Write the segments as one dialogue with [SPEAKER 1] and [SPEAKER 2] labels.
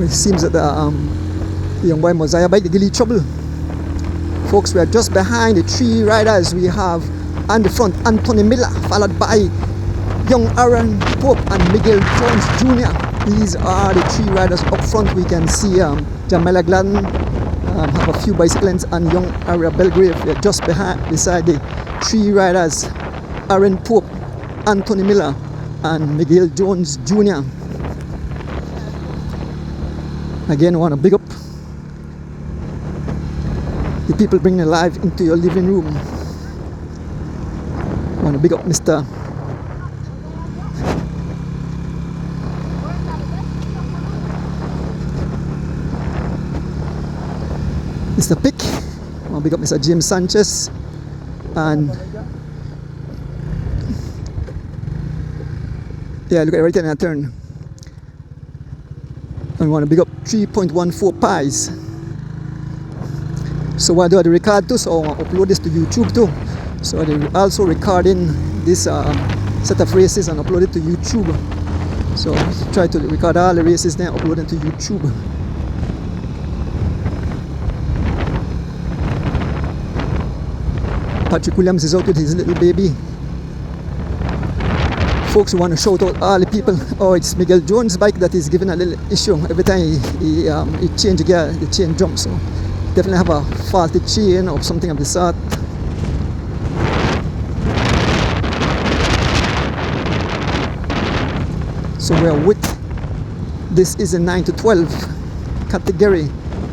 [SPEAKER 1] It seems that the young boy Mosiah bike, they give you trouble. Folks, we are just behind the three riders. We have on the front Anthony Miller, followed by young Aaron Pope and Miguel Jones Jr. These are the three riders up front. We can see Jamila Gladden have a few bicycles, and young Aria Belgrave. We are just beside the three riders, Aaron Pope, Anthony Miller and Miguel Jones Jr. Again, I want to big up the people bringing life into your living room. I want to big up Mr. Pick. I want to big up Mr. James Sanchez and yeah, look at right in that turn. And we want to big up 3.14 pies. So what do I record too? So I want to upload this to YouTube too. So I'm also recording this set of races and upload it to YouTube. So try to record all the races then upload them to YouTube. Patrick Williams is out with his little baby. Folks, we want to shout out all the people. Oh, it's Miguel Jones' bike that is giving a little issue every time he change gear, the chain jumps. So definitely have a faulty chain or something of the sort. So we are with, this is a 9 to 12 category.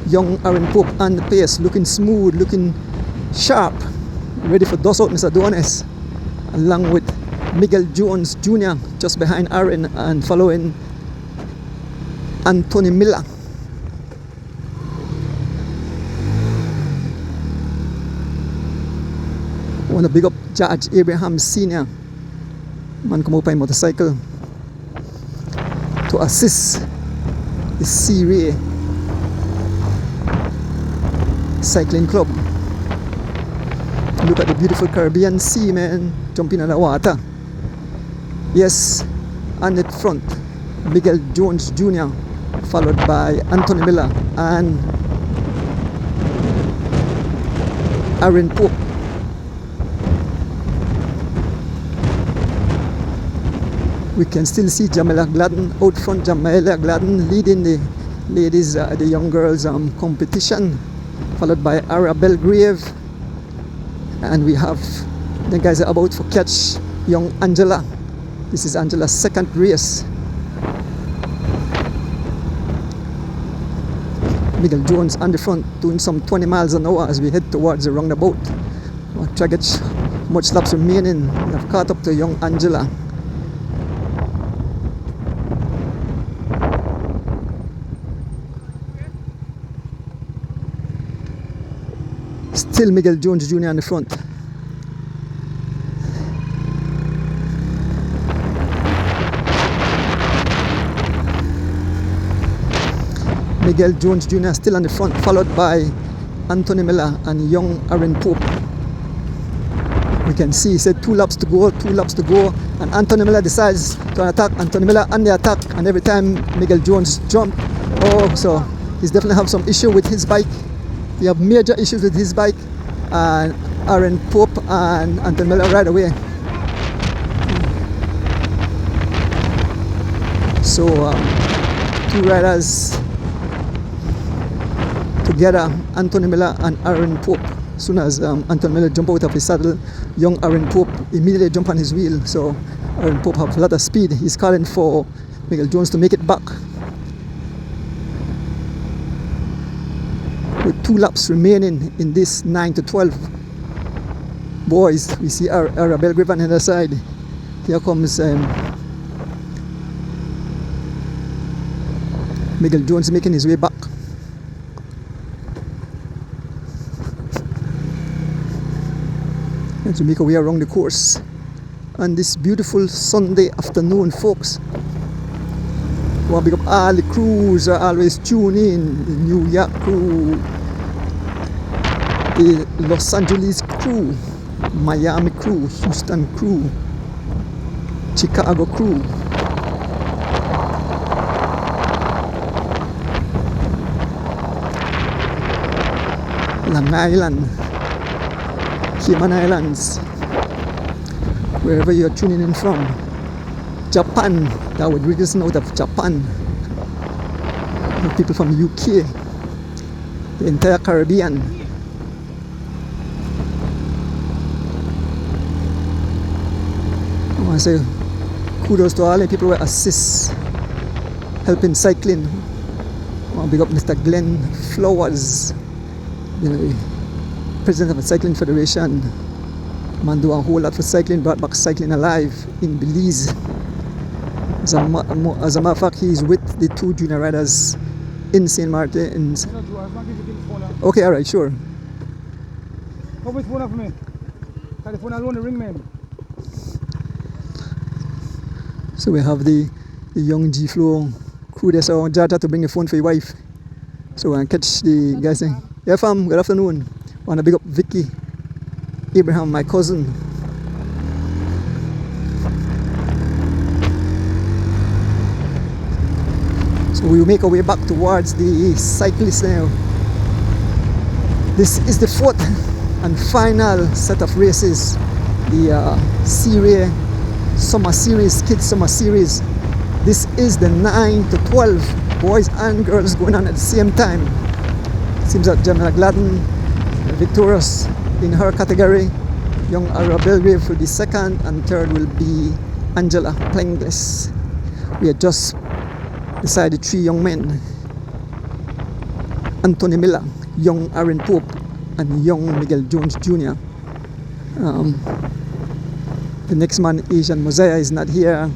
[SPEAKER 1] Young Aaron Pope on the pace, looking smooth, looking sharp, ready for dust out Mr. Dones, along with Miguel Jones Jr. just behind Aaron and following Anthony Miller. I want to big up George Abraham Sr. Man come up by motorcycle to assist the C-Ray Cycling Club. Look at the beautiful Caribbean Sea, man, jumping in the water. Yes, on the front, Miguel Jones Jr., followed by Anthony Miller and Aaron Pope. We can still see Jamila Gladden out front. Jamila Gladden leading the ladies, the young girls competition, followed by Aria Belgrave. And we have the guys are about to catch young Angela. This is Angela's second race. Miguel Jones on the front doing some 20 miles an hour as we head towards the roundabout. We'll try to get much laps remaining. We have caught up to young Angela. Still Miguel Jones Jr. on the front. Miguel Jones Jr. still on the front, followed by Anthony Miller and young Aaron Pope. We can see he said 2 laps to go, and Anthony Miller decides to attack. Anthony Miller on the attack, and every time Miguel Jones jump, oh, so he's definitely have some issue with his bike. He have major issues with his bike, and Aaron Pope and Anthony Miller right away. So 2 riders together, Anthony Miller and Aaron Pope. As soon as Anthony Miller jump out of his saddle, young Aaron Pope immediately jump on his wheel. So Aaron Pope have a lot of speed. He's calling for Miguel Jones to make it back. With 2 laps remaining in this 9 to 12. Boys, we see Aria Belgrave on the other side. Here comes Miguel Jones making his way back. As we make our way around the course on this beautiful Sunday afternoon, folks. I want to pick up all the crews are always tune in. The New York crew, the Los Angeles crew, Miami crew, Houston crew, Chicago crew. Long Island, Cayman Islands, wherever you're tuning in from. Japan, that would really listen out of Japan. People from UK, the entire Caribbean. I want to say kudos to all the people who assist helping cycling. I want to big up Mr. Glenn Flowers, the president of the Cycling Federation. Man do a whole lot for cycling, brought back cycling alive in Belize. As a matter of fact, he's with the 2 junior riders in St. Martin. Okay, alright, sure. So we have the young G-Flow crew there, so Jaja to bring a phone for your wife. So we're going to catch the guys saying, yeah fam, good afternoon. Want to big up Vicky, Abraham, my cousin. So we will make our way back towards the cyclists now. This is the 4th and final set of races. The Series Summer Series, Kids Summer Series. This is the 9 to 12 boys and girls going on at the same time. Seems that Jamila Gladden victorious in her category. Young Ara Belgrave for the 2nd, and 3rd will be Angela Plengles. We are just beside the 3 young men, Anthony Miller, young Aaron Pope, and young Miguel Jones Jr. The next man, Asian Mosiah, is not here.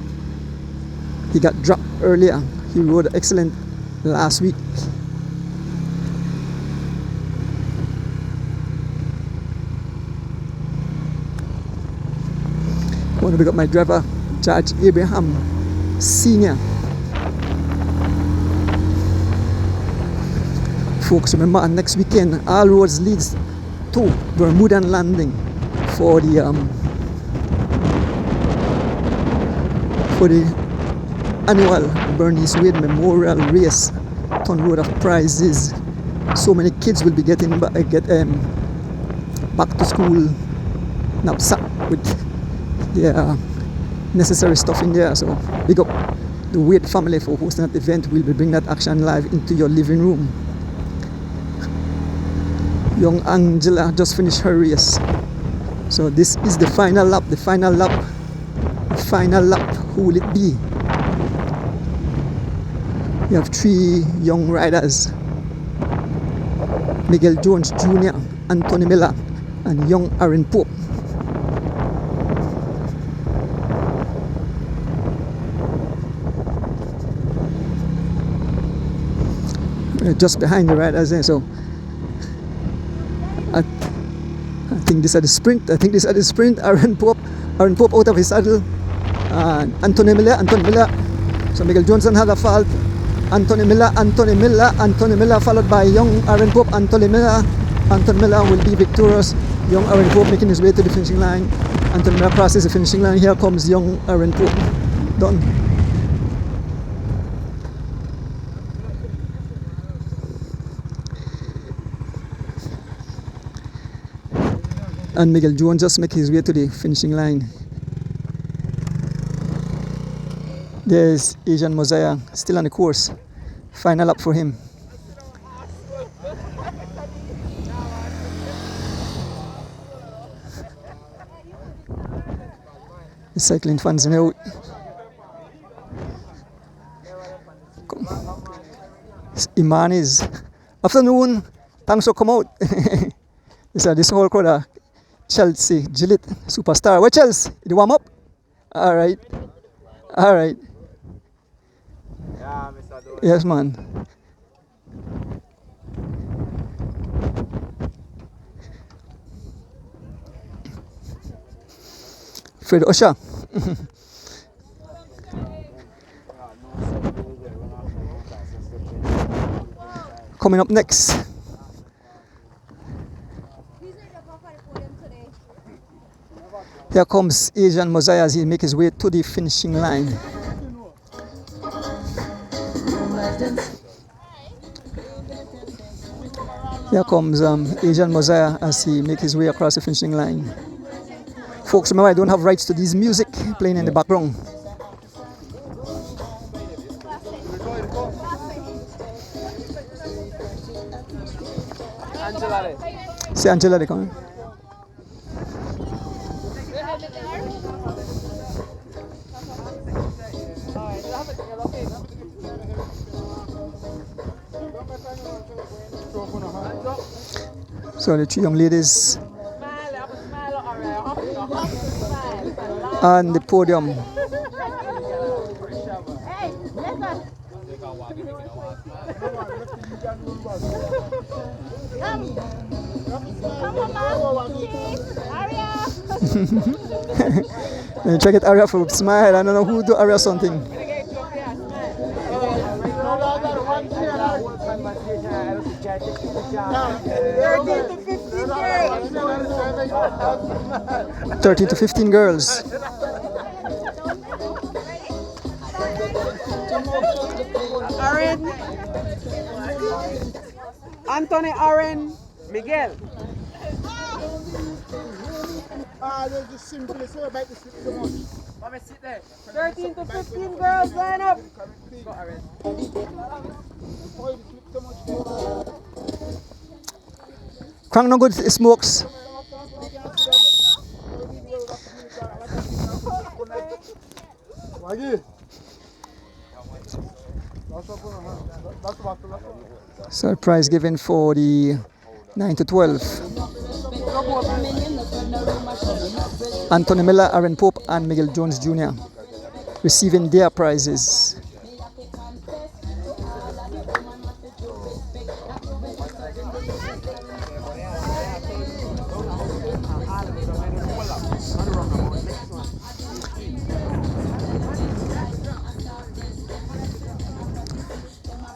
[SPEAKER 1] He got dropped earlier. He rode excellent last week. I want to pick up my driver, Judge Abraham Sr. Folks, remember next weekend all roads leads to Bermudan Landing for the annual Bernice Wade Memorial Race, ton load of prizes. So many kids will be getting back to school knapsack with their necessary stuff in there. So big up the Wade family for hosting that event. We'll be bringing that action live into your living room. Young Angela just finished her race. So this is the final lap, the final lap. Who will it be? We have 3 young riders, Miguel Jones Jr., Anthony Miller, and young Aaron Pope. We're just behind the riders there, so I think this is the sprint. Aaron Pope out of his saddle. Anthony Miller. So Miguel Jones had a fault. Anthony Miller, followed by young Aaron Pope. Anthony Miller will be victorious. Young Aaron Pope making his way to the finishing line. Anthony Miller crosses the finishing line. Here comes young Aaron Pope. Done. And Miguel Jones just make his way to the finishing line. There's Asian Mosiah still on the course. Final lap for him. The cycling fans now. Imanis. Afternoon. Thanks for coming out. This whole crowd. Chelsea, Gillette, superstar. Where Chelsea? Did you warm up? Alright. Yeah, Mr. Doyle. Yes, man. Fred Usher. Coming up next. Here comes Asian Mosiah as he makes his way to the finishing line. Here comes Asian Mosiah as he makes his way across the finishing line. Folks, remember I don't have rights to these music playing in the background. See Angela, they coming. So the three young ladies on the podium. Check it, Aria for smile. I don't know who do Aria something. 13 to 15 girls.
[SPEAKER 2] Aaron, Anthony, Aaron, Miguel.
[SPEAKER 3] There's the simplest way about this so much.
[SPEAKER 2] 13 to 15 girls, line up. Go, Aaron.
[SPEAKER 1] Crank no good smokes. Surprise given for the 9 to 12. Anthony Miller, Aaron Pope, and Miguel Jones Jr. receiving their prizes.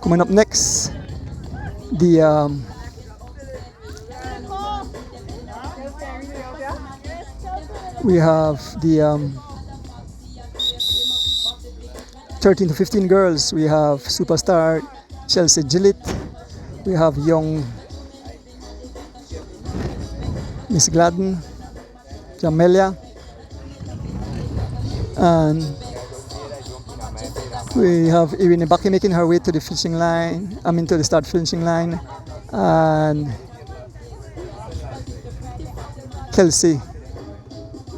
[SPEAKER 1] Coming up next, we have the 13 to 15 girls. We have superstar Chelsea Gillett. We have young Miss Gladden, Jamelia, and we have Irene Baki making her way to the finishing line. To the start finishing line, and Kelsey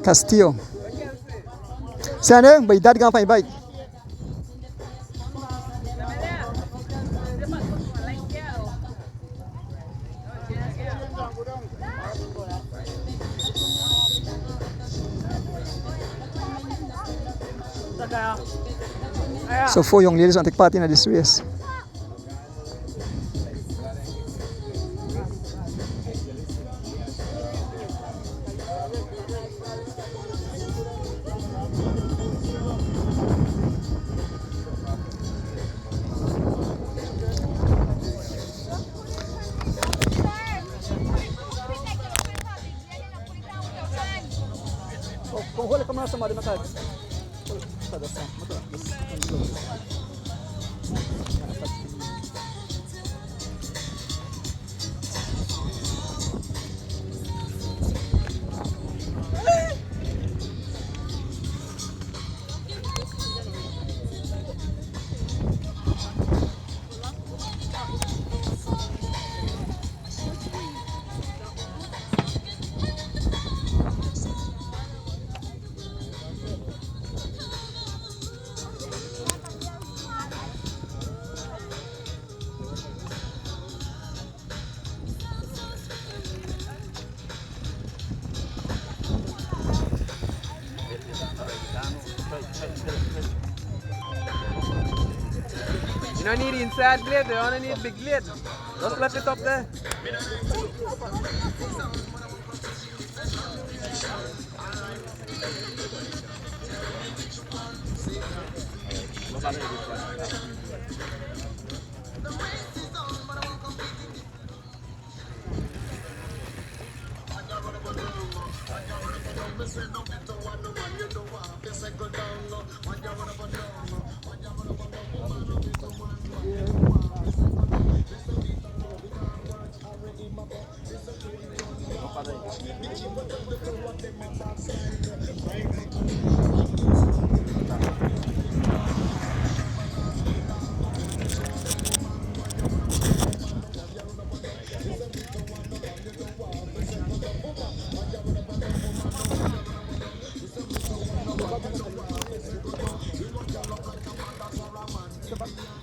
[SPEAKER 1] Castillo. Sana, by dad ka bike. So 4 young ladies want to take part in this race.
[SPEAKER 2] You don't need inside blade, you only need big blade. Just let it up there.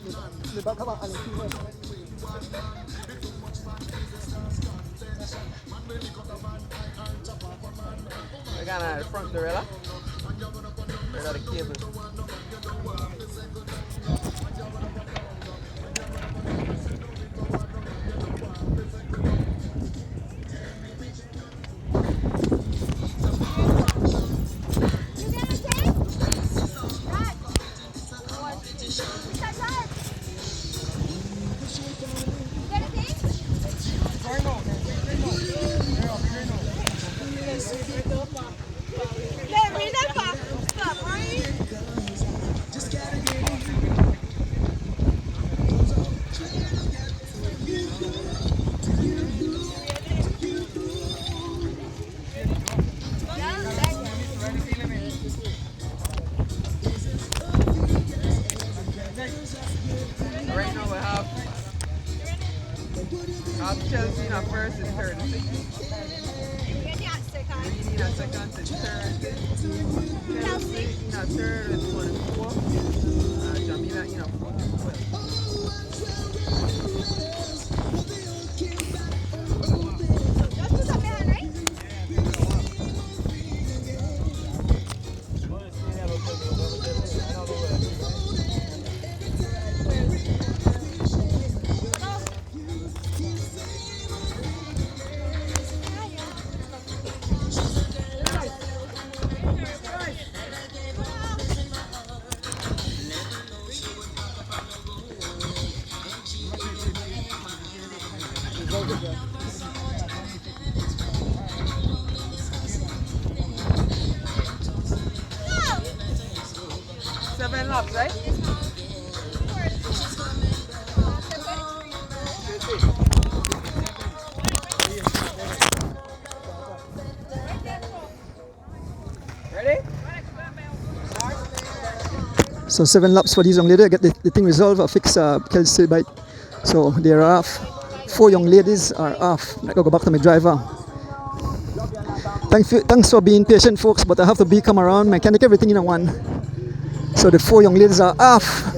[SPEAKER 2] We got at the front door, right? Right out the cable. Right now we have Chelsea in a first and third. Reading a second and third. Chelsea in a third and 24. Jamila in a fourth and 12. Seven laps, right? Ready?
[SPEAKER 1] So 7 laps for these young ladies. Get the thing resolved. I fix Kelsey bike. So they're off. 4 young ladies are off. I gotta go back to my driver. Thanks for being patient, folks. But I have to come around, mechanic everything in a one. So the 4 young ladies are off.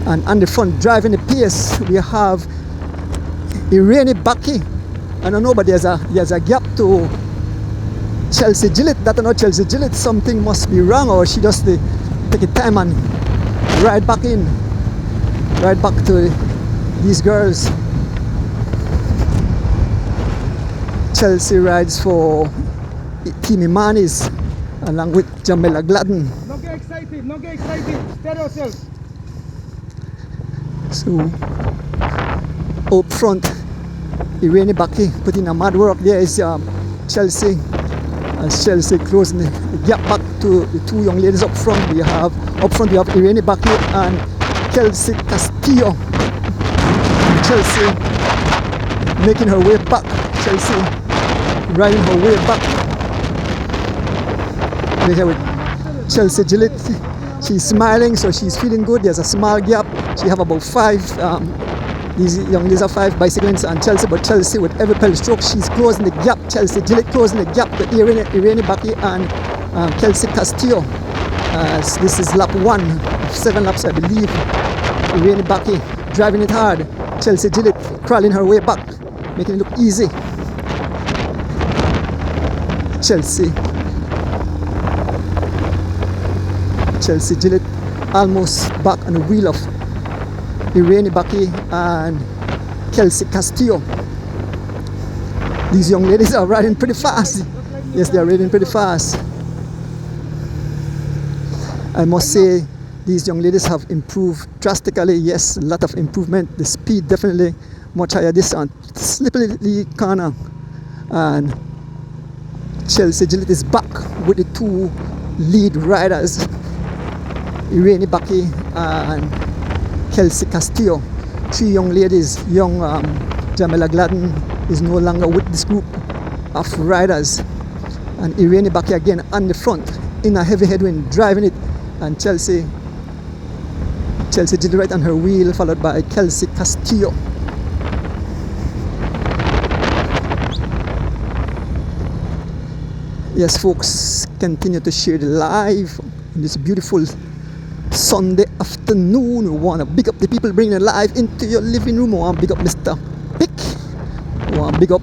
[SPEAKER 1] And on the front, driving the pace, we have Irene Baki. I don't know, but there's a gap to Chelsea Gillett. That or not Chelsea Gillett, something must be wrong, or she just take a time and ride back to these girls. Chelsea rides for Team Imanis along with Jamila Gladden.
[SPEAKER 3] Don't get excited, don't get excited. Steady yourself.
[SPEAKER 1] So up front, Irene Baki putting a mad work. There is Chelsea. As Chelsea closing the gap back to the 2 young ladies up front. We have Irene Baki and Kelsey Castillo. Chelsea making her way back. Chelsea riding her way back. We're here with Chelsea Gillett. She's smiling, so she's feeling good. There's a small gap. She have about 5. These young ladies are 5 bicyclists and Chelsea, but Chelsea with every pedal stroke, she's closing the gap. Chelsea Gillett closing the gap to Irene Baki and Kelsey Castillo. This is lap 1, 7 laps I believe. Irene Baki driving it hard. Chelsea Gillett crawling her way back, making it look easy. Chelsea Gillett almost back on the wheel of Irene Baki and Kelsey Castillo. These young ladies are riding pretty fast. Yes, they are riding pretty fast. I must say these young ladies have improved drastically. Yes, a lot of improvement. The speed definitely much higher. This on slippery corner, and Chelsea Gillett is back with the 2 lead riders, Irene Baki and Kelsey Castillo. 3 young ladies. Young Jamila Gladden is no longer with this group of riders, and Irene Baki again on the front in a heavy headwind driving it, and Chelsea Gillett right on her wheel, followed by Kelsey Castillo. Yes, folks, continue to share the live this beautiful Sunday afternoon. We want to big up the people bringing it live into your living room. We want to big up Mr. Pick. We want to big up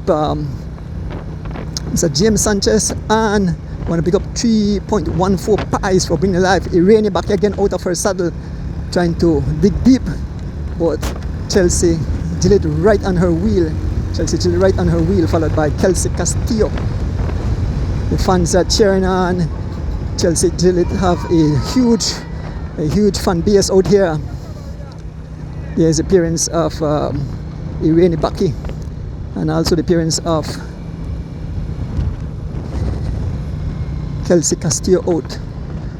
[SPEAKER 1] Mr. James Sanchez, and we want to big up 3.14 pies for bringing it live. Irene back again out of her saddle, trying to dig deep, but Chelsea Gillett right on her wheel. Chelsea Gillett right on her wheel, followed by Kelsey Castillo. The fans are cheering on. Chelsea Gillett have a huge fan base out here. There's the appearance of Irene Baki, and also the appearance of Kelsey Castillo out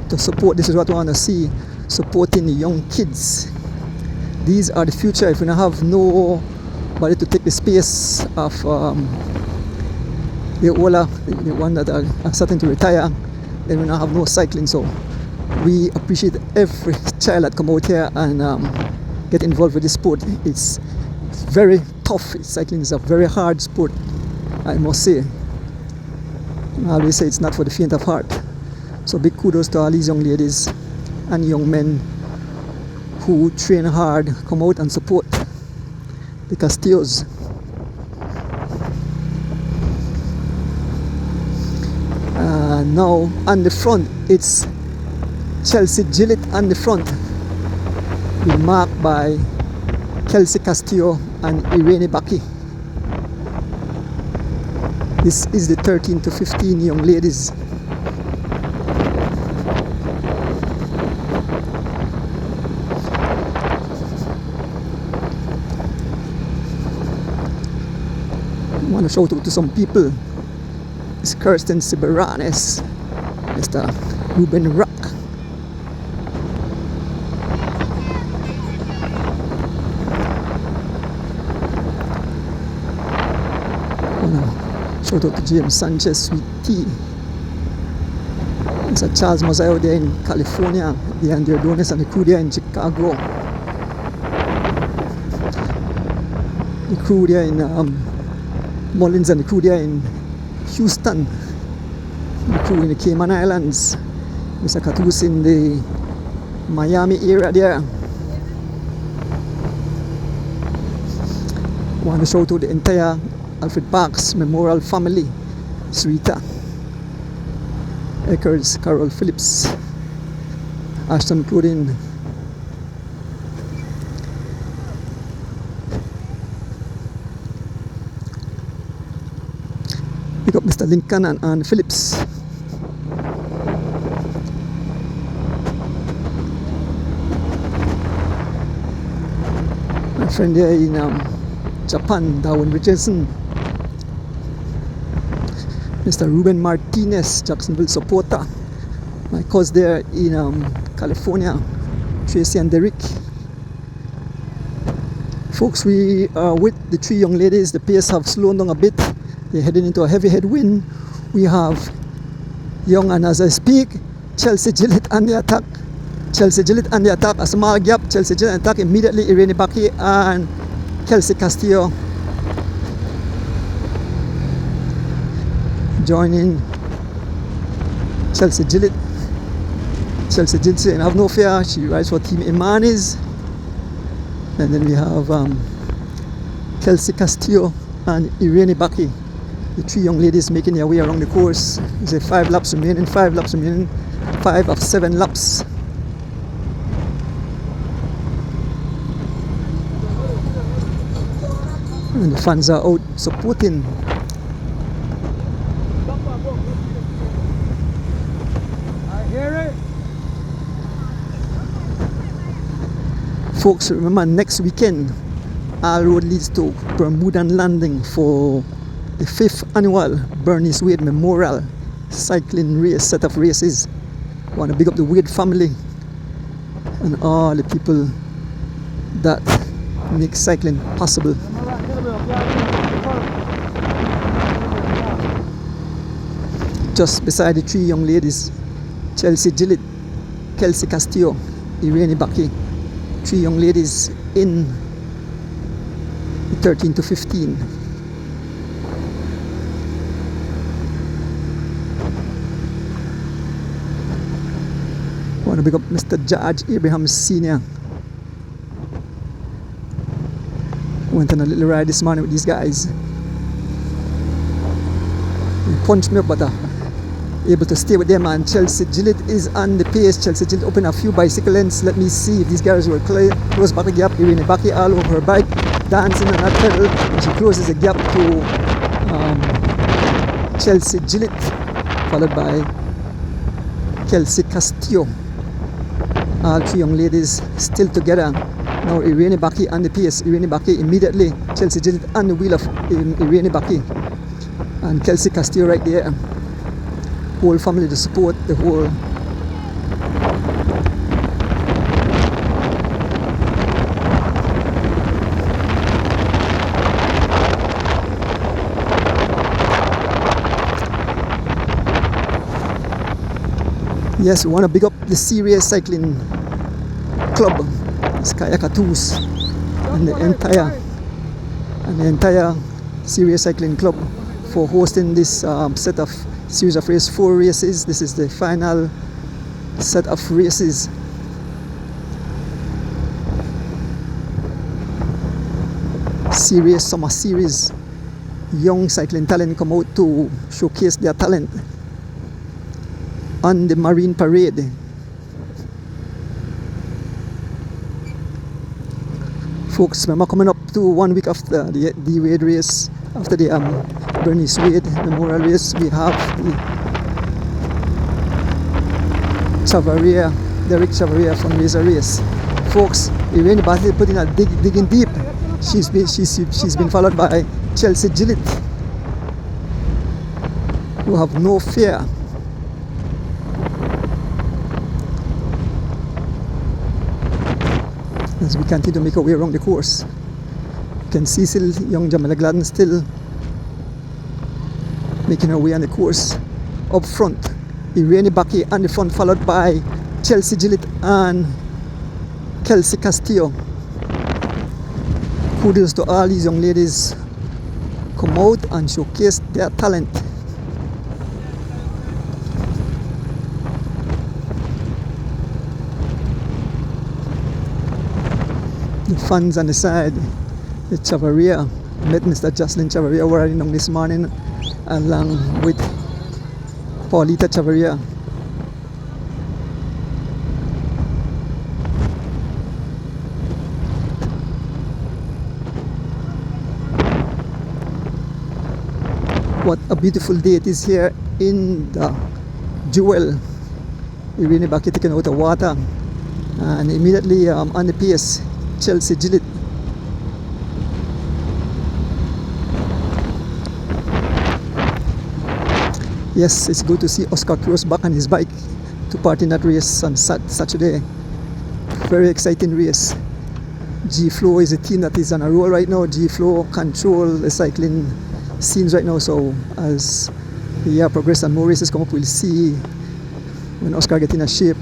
[SPEAKER 1] to support. This is what we want to see, supporting the young kids. These are the future. If we don't have nobody to take the space of the older, the one that are starting to retire, then we don't have no cycling. So we appreciate every child that come out here and get involved with this sport. It's very tough. Cycling is a very hard sport, I must say. I always say it's not for the faint of heart. So big kudos to all these young ladies and young men who train hard, come out and support the Castillos. Now on the front, it's Chelsea Gillett on the front, marked by Kelsey Castillo and Irene Baki. This is the 13 to 15 young ladies. I want to shout out to some people. It's Kirsten Siberanes, Mr. Ruben Rock. Shout out to James Sanchez, Sweet Tea. Mr. Charles Mozayo there in California, the Andrea Donis and the crew there in Chicago. The crew there in Mullins and the crew there in Houston. The crew in the Cayman Islands. Mr. Catus in the Miami area there. I want to shout out the entire Alfred Parks Memorial family, Srita, Eckers, Carol Phillips, Ashton Claudine, pick up Mr. Lincoln and Ann Phillips. My friend there in Japan, Darwin Richardson. Mr. Ruben Martinez, Jacksonville supporter. My cousin there in California, Tracy and Derek. Folks, we are with the three young ladies. The pace have slowed down a bit. They're heading into a heavy headwind. We have young, and as I speak, Chelsea Gillett on the attack. Chelsea Gillett on the attack. A small gap. Chelsea Gillett attack immediately. Irene Baki and Kelsey Castillo joining Chelsea Gillett. Chelsea Gillett saying, have no fear, she rides for Team Imanis. And then we have Kelsey Castillo and Irene Baki, the three young ladies making their way around the course. There's 5 laps remaining, 5 laps remaining, 5 of 7 laps. And the fans are out supporting. Folks, remember next weekend, all road leads to Bermudan Landing for the 5th annual Bernice Wade Memorial cycling race, set of races. I want to big up the Wade family and all the people that make cycling possible. Just beside the three young ladies, Chelsea Gillett, Kelsey Castillo, Irene Baki. 3 young ladies in the 13 to 15. Want to pick up Mr. George Abraham Sr. Went on a little ride this morning with these guys. They punched me up, but able to stay with them. And Chelsea Gillett is on the pace. Chelsea Gillett opened a few bicycle lengths. Let me see if these guys were close back a gap. Irene Baki all over her bike, dancing on that pedal. And she closes the gap to Chelsea Gillett, followed by Kelsey Castillo. All three young ladies still together. Now Irene Baki on the pace. Irene Baki immediately. Chelsea Gillett on the wheel of Irene Baki. And Kelsey Castillo right there. Whole family to support the whole. Yes, we want to big up the Serious Cycling Club, Skayaka Tours, and the entire Serious Cycling Club for hosting this set of series of 4 races. This is the final set of races. Serious Summer Series. Young cycling talent come out to showcase their talent on the Marine Parade. Folks, we're coming up to 1 week after the Wade race, after the Bernice Wade Memorial Race. We have the Derek Chavaria fundraiser race. Folks, Irene Baki put in a digging deep. She's been followed by Chelsea Gillett, who have no fear. As we continue to make our way around the course, you can see still young Jamila Gladden still making her way on the course. Up front, Irene Baki on the front, followed by Chelsea Gillett and Kelsey Castillo. Kudos to all these young ladies come out and showcase their talent. The fans on the side, the Chavaria, met Mr. Jocelyn Chavaria riding on this morning along with Paulita Chavaria. What a beautiful day it is here in the Jewel. Irene Baki taking out the water, and immediately on the pace, Chelsea Gillett. Yes, it's good to see Oscar Cruz back on his bike to part in that race on Saturday. Very exciting race. G-Flow is a team that is on a roll right now. G-Flow control the cycling scenes right now. So as the year progresses and more races come up, we'll see when Oscar gets in a shape.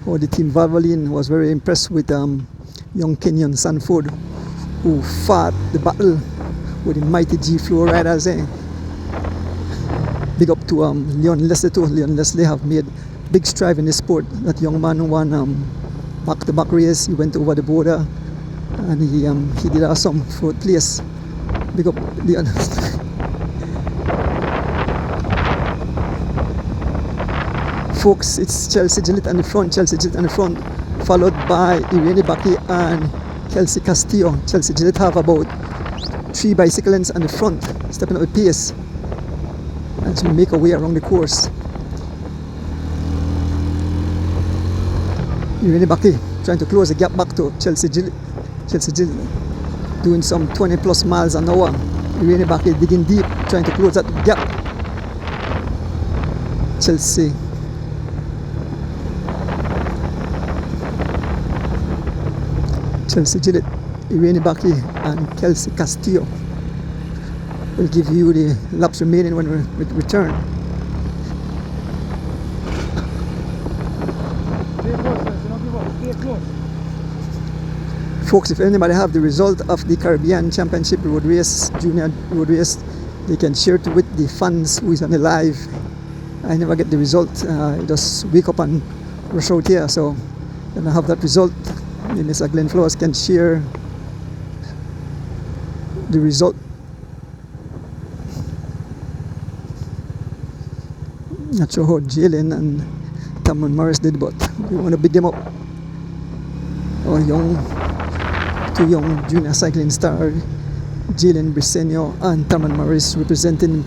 [SPEAKER 1] How the team Valvoline was very impressed with young Kenyon Sanford, who fought the battle with the mighty G-Flow riders. Big up to Leon Leslie too. Leon Leslie have made big strive in this sport. That young man won back-to-back race. He went over the border and he did awesome, 4th place. Big up Leon. Folks, it's Chelsea Gillett on the front. Chelsea Gillett on the front, followed by Irene Baki and Kelsey Castillo. Chelsea Gillett have about 3 bicycle lengths on the front, stepping up the pace as we make our way around the course. Irene Baki trying to close the gap back to Chelsea Gillett. Chelsea Gillett doing some 20 plus miles an hour. Irene Baki digging deep, trying to close that gap. Chelsea Gillett, Irene Baki and Kelsey Castillo will give you the laps remaining when we return. Folks, if anybody have the result of the Caribbean Championship Road Race, Junior Road Race, they can share it with the fans who is on the live. I never get the result. I just wake up and rush out here. So when I have that result, maybe Mr. Glenn Flowers can share the result. Not sure how Jalen and Tamron Morris did, but we want to big them up. Our two young junior cycling star, Jalen Briseño and Tamron Morris, represented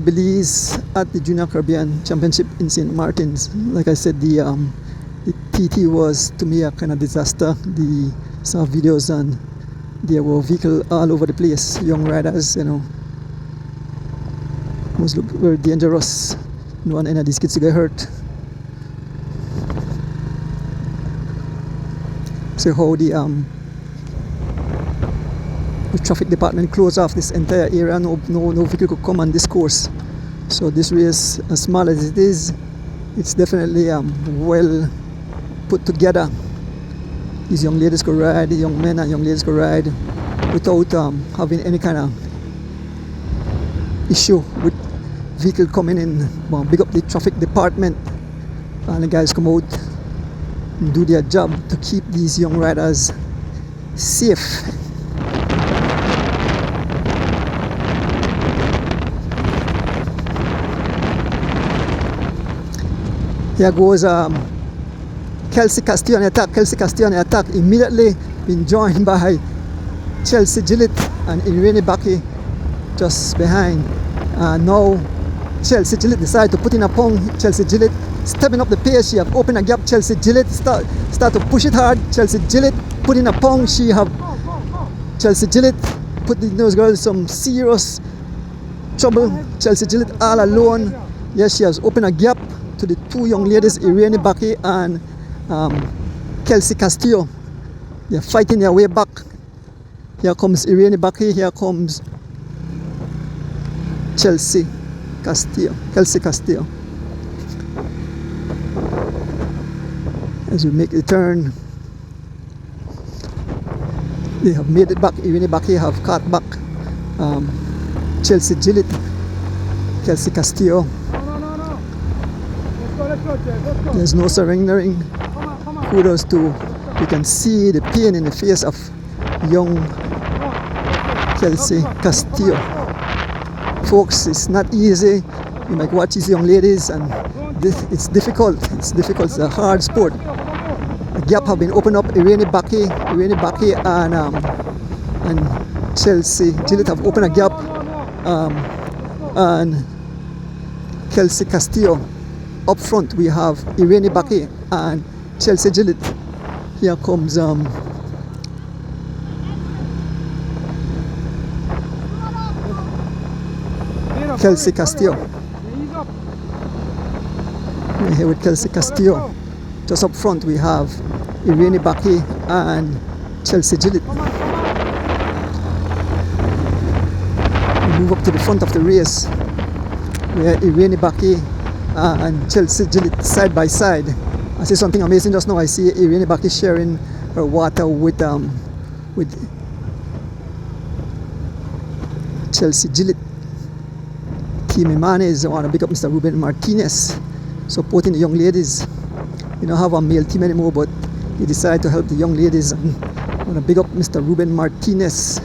[SPEAKER 1] Belize at the Junior Caribbean Championship in St. Martin's. Like I said, the TT was to me a kind of disaster. The saw videos and there were vehicles all over the place. Young riders, must look very dangerous. No one any of these kids to get hurt. So how the traffic department closed off this entire area. No vehicle could come on this course. So this race, as small as it is, it's definitely well put together. These young ladies could ride, the young men and young ladies could ride without having any kind of issue with vehicle coming in. Well, big up the traffic department. And the guys come out and do their job to keep these young riders safe. Here goes Kelsey Castillo on the attack. Kelsey Castillo on the attack, immediately been joined by Chelsea Gillett and Irene Baki just behind. Now Chelsea Gillett decided to put in a pong. Chelsea Gillett stepping up the pace. She have opened a gap. Chelsea Gillett start to push it hard. Chelsea Gillett put in a pong. Chelsea Gillett put those girls some serious trouble. Chelsea Gillett all alone. Yes, she has opened a gap to the two young ladies, Irene Baki and Kelsey Castillo. They're fighting their way back. Here comes Irene Baki, here comes Kelsey Castillo. As we make the turn, they have made it back. Irene Baki have caught back Chelsea Gillett, Kelsey Castillo. There's no surrendering. Kudos to, you can see the pain in the face of young Kelsey Castillo. Folks, it's not easy. You might watch these young ladies and it's difficult. It's a hard sport. A gap have been opened up. Irene Baki and Chelsea Gillett have opened a gap. And Kelsey Castillo. Up front we have Irene Baki and Chelsea Gillett. Here comes Kelsey Castillo. We're here with Kelsey Castillo. Just up front we have Irene Baki and Chelsea Gillett. We move up to the front of the race where Irene Baki and Chelsea Gillett side by side. I see something amazing just now. I see Irene Baki sharing her water with Chelsea Gillett. Team Imanes, I want to pick up Mr. Ruben Martinez, supporting the young ladies. We don't have a male team anymore, but he decided to help the young ladies. And I want to pick up Mr. Ruben Martinez.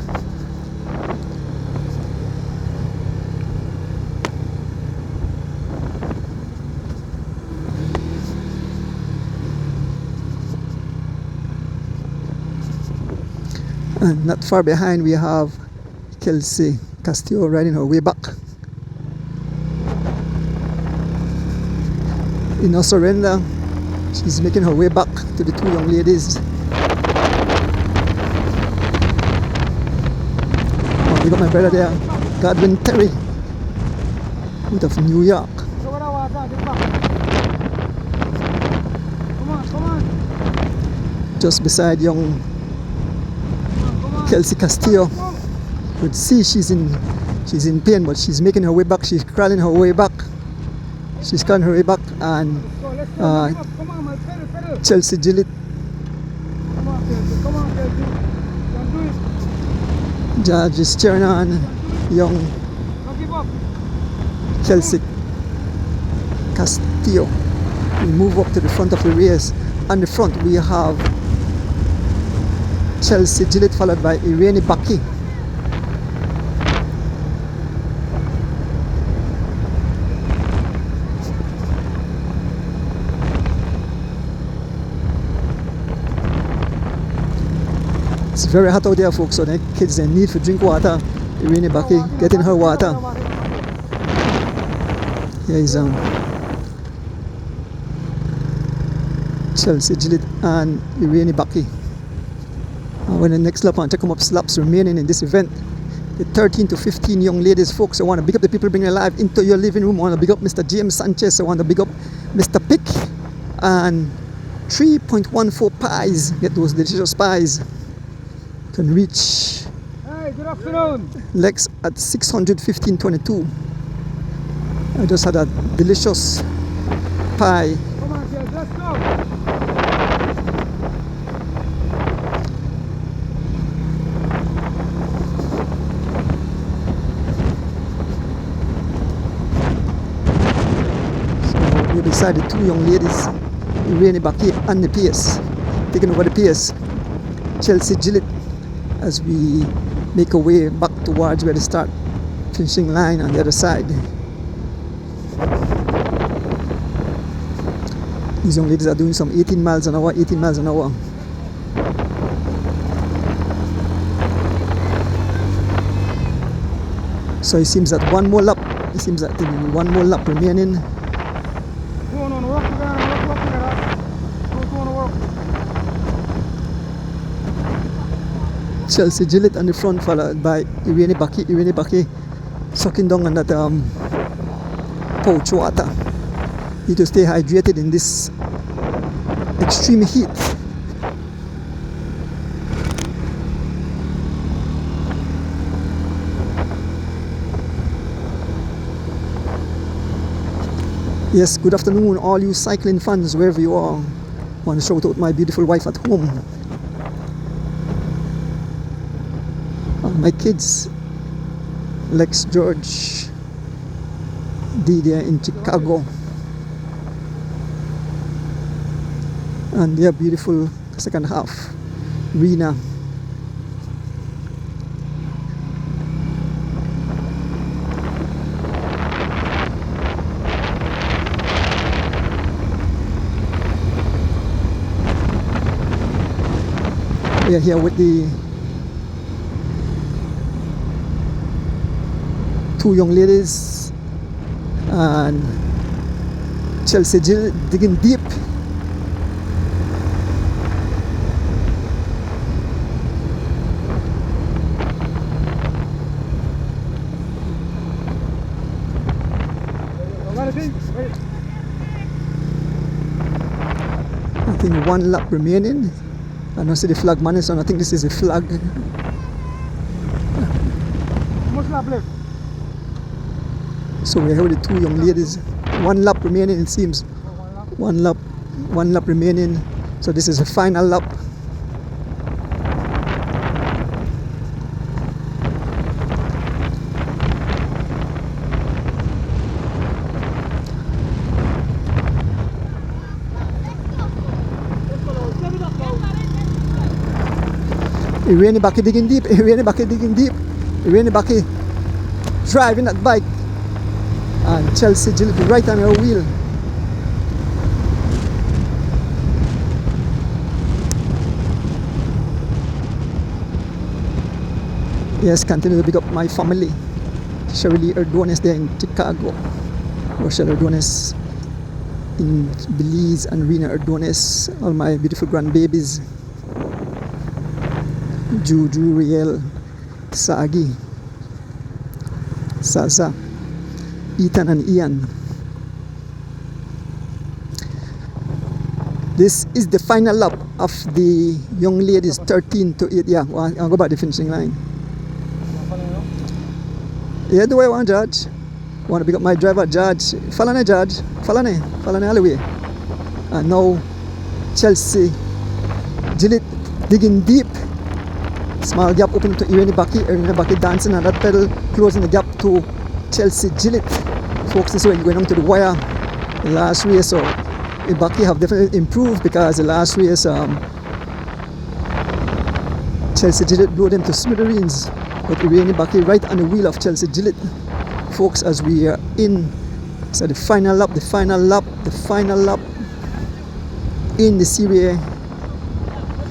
[SPEAKER 1] And not far behind we have Kelsey Castillo riding her way back. In no surrender, she's making her way back to the two young ladies. Oh, we got my brother there, Godwin Terry, out of New York. Just beside young Kelsey Castillo. You could see she's in pain, but she's making her way back. She's crawling her way back. She's crawling her way back, and Chelsea Gillett. Judge is cheering on young Kelsey Castillo. We move up to the front of the race. On the front we have Chelsea Gillett followed by Irene Baki. It's very hot out there, folks, so the kids they need to drink water. Irene Baki getting her water. Here is Chelsea Gillett and Irene Baki. When the next lap on to come up laps remaining in this event. The 13 to 15 young ladies, folks. I want to big up the people bringing live into your living room. I want to big up Mr. James Sanchez. I want to big up Mr. Pick and 3.14 pies. Get those delicious pies. Can reach
[SPEAKER 3] Hey, good afternoon.
[SPEAKER 1] Lex at 615.22. I just had a delicious pie.
[SPEAKER 3] Come on, kids, let's go.
[SPEAKER 1] So we decided two young ladies, Irene Baki and the PS, taking over the PS. Chelsea Gillett, as we make our way back towards where the start finishing line on the other side. These young ladies are doing some 18 miles an hour, 18 miles an hour. So it seems that one more lap, one more lap remaining.
[SPEAKER 3] Going on work together, work together. Going to work.
[SPEAKER 1] Chelsea Gillett on the front, followed by Irene Baki. Irene Baki sucking down on that pouch water. Need to stay hydrated in this extreme heat. Yes, good afternoon all you cycling fans wherever you are. I want to shout out my beautiful wife at home. My kids, Lex, George, Didier in Chicago, and their beautiful second half, Rena. We are here with the two young ladies and Chelsea Gillett digging deep. I think one lap remaining. I don't see the flag man, so I think this is a flag.
[SPEAKER 3] How much lap left?
[SPEAKER 1] So we're here with the two young ladies. One lap remaining, it seems. One lap remaining. So this is the final lap. Irene Baki digging deep. Irene Baki digging deep. Irene Baki driving that bike. And Chelsea Gillett right on her wheel. Yes, continue to pick up my family. Shirley Erdones there in Chicago. Rochelle Erdones in Belize and Rena Erdones. All my beautiful grandbabies. Juju, Riel, Sagi, Sasa, Ethan and Ian. This is the final lap of the young ladies 13 to 8. Yeah, I'll go back to the finishing line. Yeah, do I want Judge? Want to pick up my driver, Judge. Follow me, Judge. Follow me all the way. And now Chelsea Gillett digging deep. Small gap open to Irene Baki. Irene Baki dancing on that pedal, closing the gap to Chelsea Gillett. Folks, this is when you're going on to the wire. The last race, so Ibaki have definitely improved because the last race Chelsea Gillett blew them to smithereens, but Irene Ibaki right on the wheel of Chelsea Gillett. Folks, as we are in so the final lap in the Serie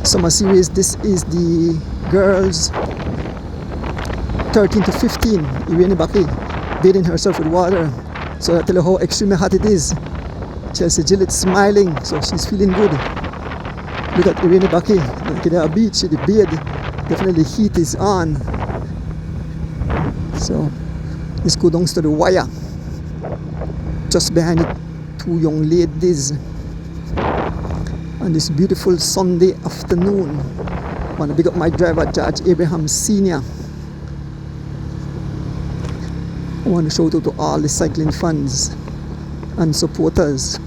[SPEAKER 1] Summer Series. This is the girls 13 to 15. Irene Ibaki bathing herself with water, so that tell you how extremely hot it is. Chelsea Gillett smiling, so she's feeling good. Look at Irene Ibaki, like at the beach, the bed, definitely the heat is on. So let's go down to the wire. Just behind it, two young ladies on this beautiful Sunday afternoon. I want to big up my driver, George Abraham Sr. I want to shout out to all the cycling fans and supporters.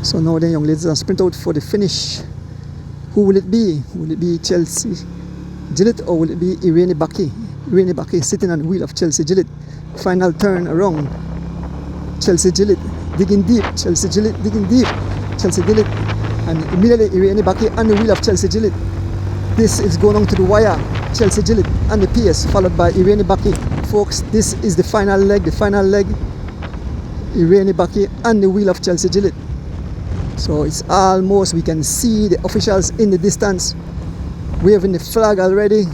[SPEAKER 1] So now the young ladies are sprint out for the finish. Who will it be? Will it be Chelsea Gillett or will it be Irene Ibaki? Irene Ibaki sitting on the wheel of Chelsea Gillett. Final turn around. Chelsea Gillett digging deep. Chelsea Gillett digging deep. Chelsea Gillett, and immediately Irene Ibaki on the wheel of Chelsea Gillett. This is going on to the wire. Chelsea Gillett on the pace, followed by Irene Ibaki. Folks, this is the final leg. The final leg. Irene Ibaki on the wheel of Chelsea Gillett. So it's almost, we can see the officials in the distance waving the flag already.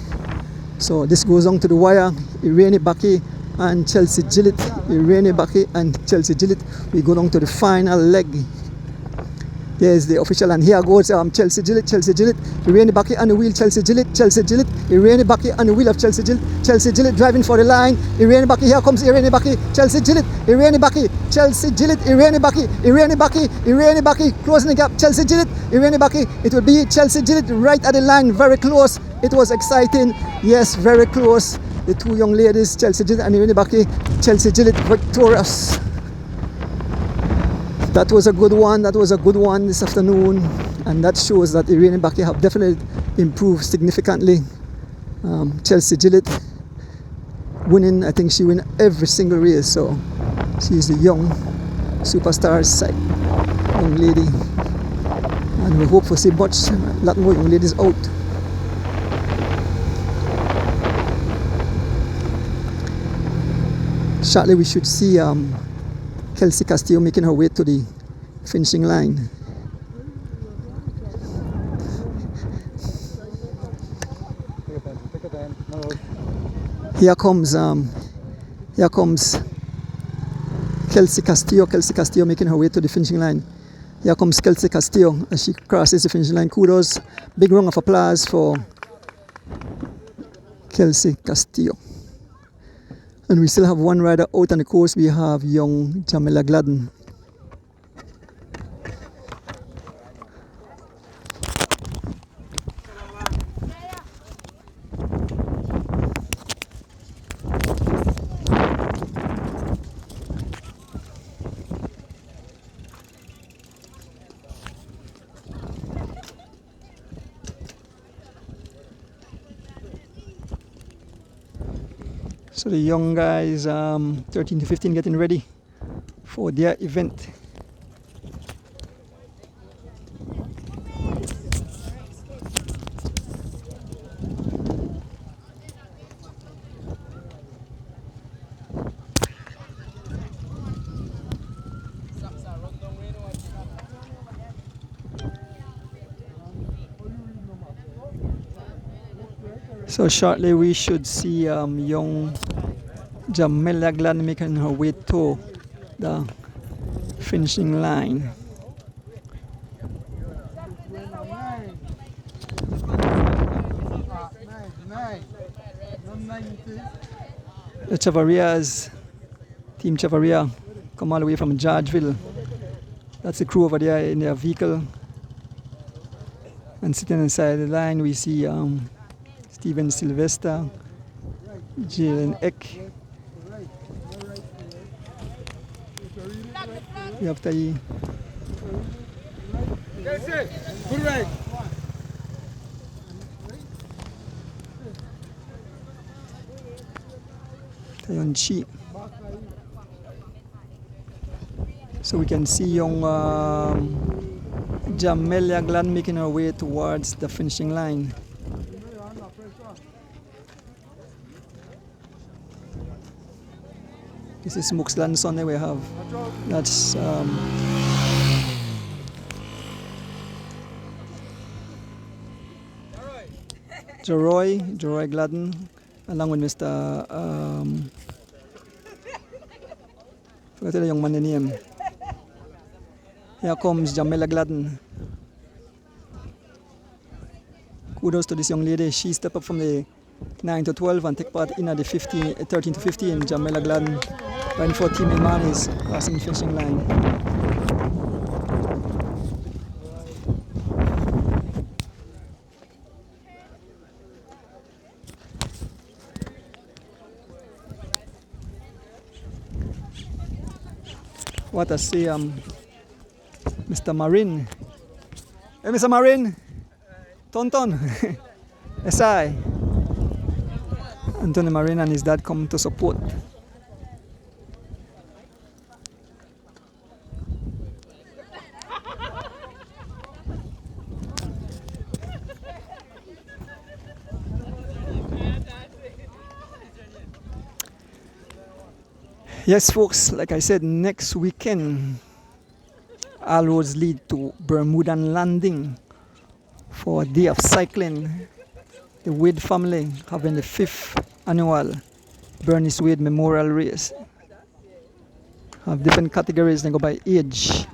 [SPEAKER 1] So this goes on to the wire. Irene Ibaki and Chelsea Gillett. Irene Ibaki and Chelsea Gillett. We go down to the final leg. There's the official, and here goes Chelsea Gillett, Chelsea Gillett, Irene Ibaki on the wheel, Chelsea Gillett, Chelsea Gillett, Irene Ibaki on the wheel of Chelsea Gillett, Chelsea Gillett driving for the line, Irene Ibaki, here comes Irene Ibaki, Chelsea Gillett, Irene Ibaki, Chelsea Gillett, Irene Ibaki, Irene Ibaki, Irene Ibaki, closing the gap, Chelsea Gillett, Irene Ibaki, it will be Chelsea Gillett right at the line, very close, it was exciting, yes, very close, the two young ladies, Chelsea Gillett and Irene Ibaki, Chelsea Gillett victorious. That was a good one this afternoon, and that shows that Irene Ibaki have definitely improved significantly. Chelsea Gillett winning, I think she win every single race, so she's the young superstar young lady, and we hope to see a lot more young ladies out. Shortly we should see Kelsey Castillo making her way to the finishing line. Here comes Kelsey Castillo making her way to the finishing line. Here comes Kelsey Castillo as she crosses the finishing line. Kudos, big round of applause for Kelsey Castillo. And we still have one rider out on the course. We have young Jamila Gladden. So the young guys, 13 to 15, getting ready for their event. So shortly we should see young Jamila Gladden making her way to the finishing line. The Chavarias, Team Chavaria, come all the way from Georgeville. That's the crew over there in their vehicle. And sitting inside the line we see Steven Sylvester, Jalen Eck. We have Tai. Tayonchi. So we can see young Jamelia Glad making her way towards the finishing line. This is Muxland Sunday we have. That's Jeroy Gladden, along with Mr. Forgot the young man's name. Here comes Jamila Gladden. Kudos to this young lady. She stepped up from the 9 to 12 and take part in the 13 to 15. Jamila Gladden riding for Team Imanis, passing the finishing line. What I say, Mr. Marin. Hey, Mr. Marin. Tonton. SI. Anthony Marin and his dad come to support. Yes, folks, like I said, next weekend, all roads lead to Bermudan Landing for a day of cycling. The Wade family having the 5th annual Bernice Wade Memorial Race. Have different categories, they go by age.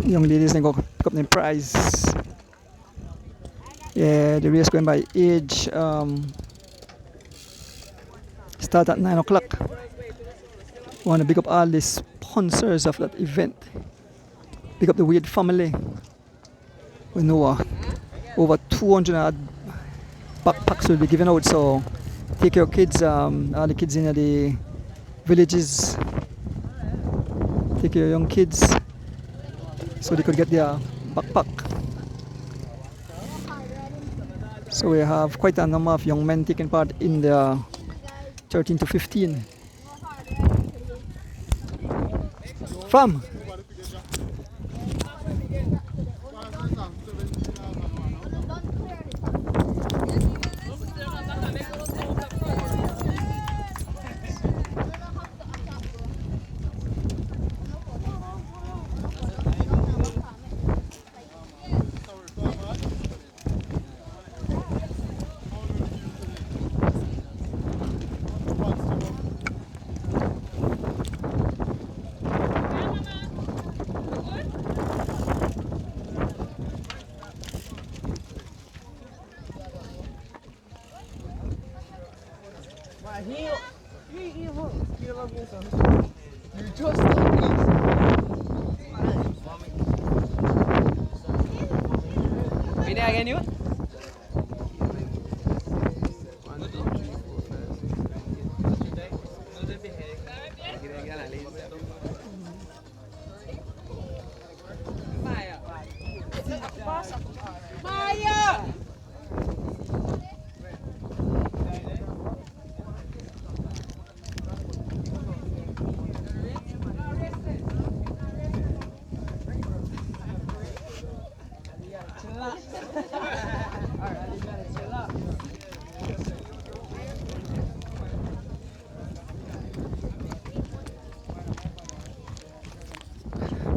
[SPEAKER 1] Young ladies, they go pick up the prize. Yeah, the race going by age. Start at 9 o'clock. Want to pick up all the sponsors of that event. Pick up the Wade family. We know over 200 odd backpacks will be given out. So take your kids, all the kids in the villages. Take your young kids so they could get their backpack. So we have quite a number of young men taking part in the 13 to 15. Fam.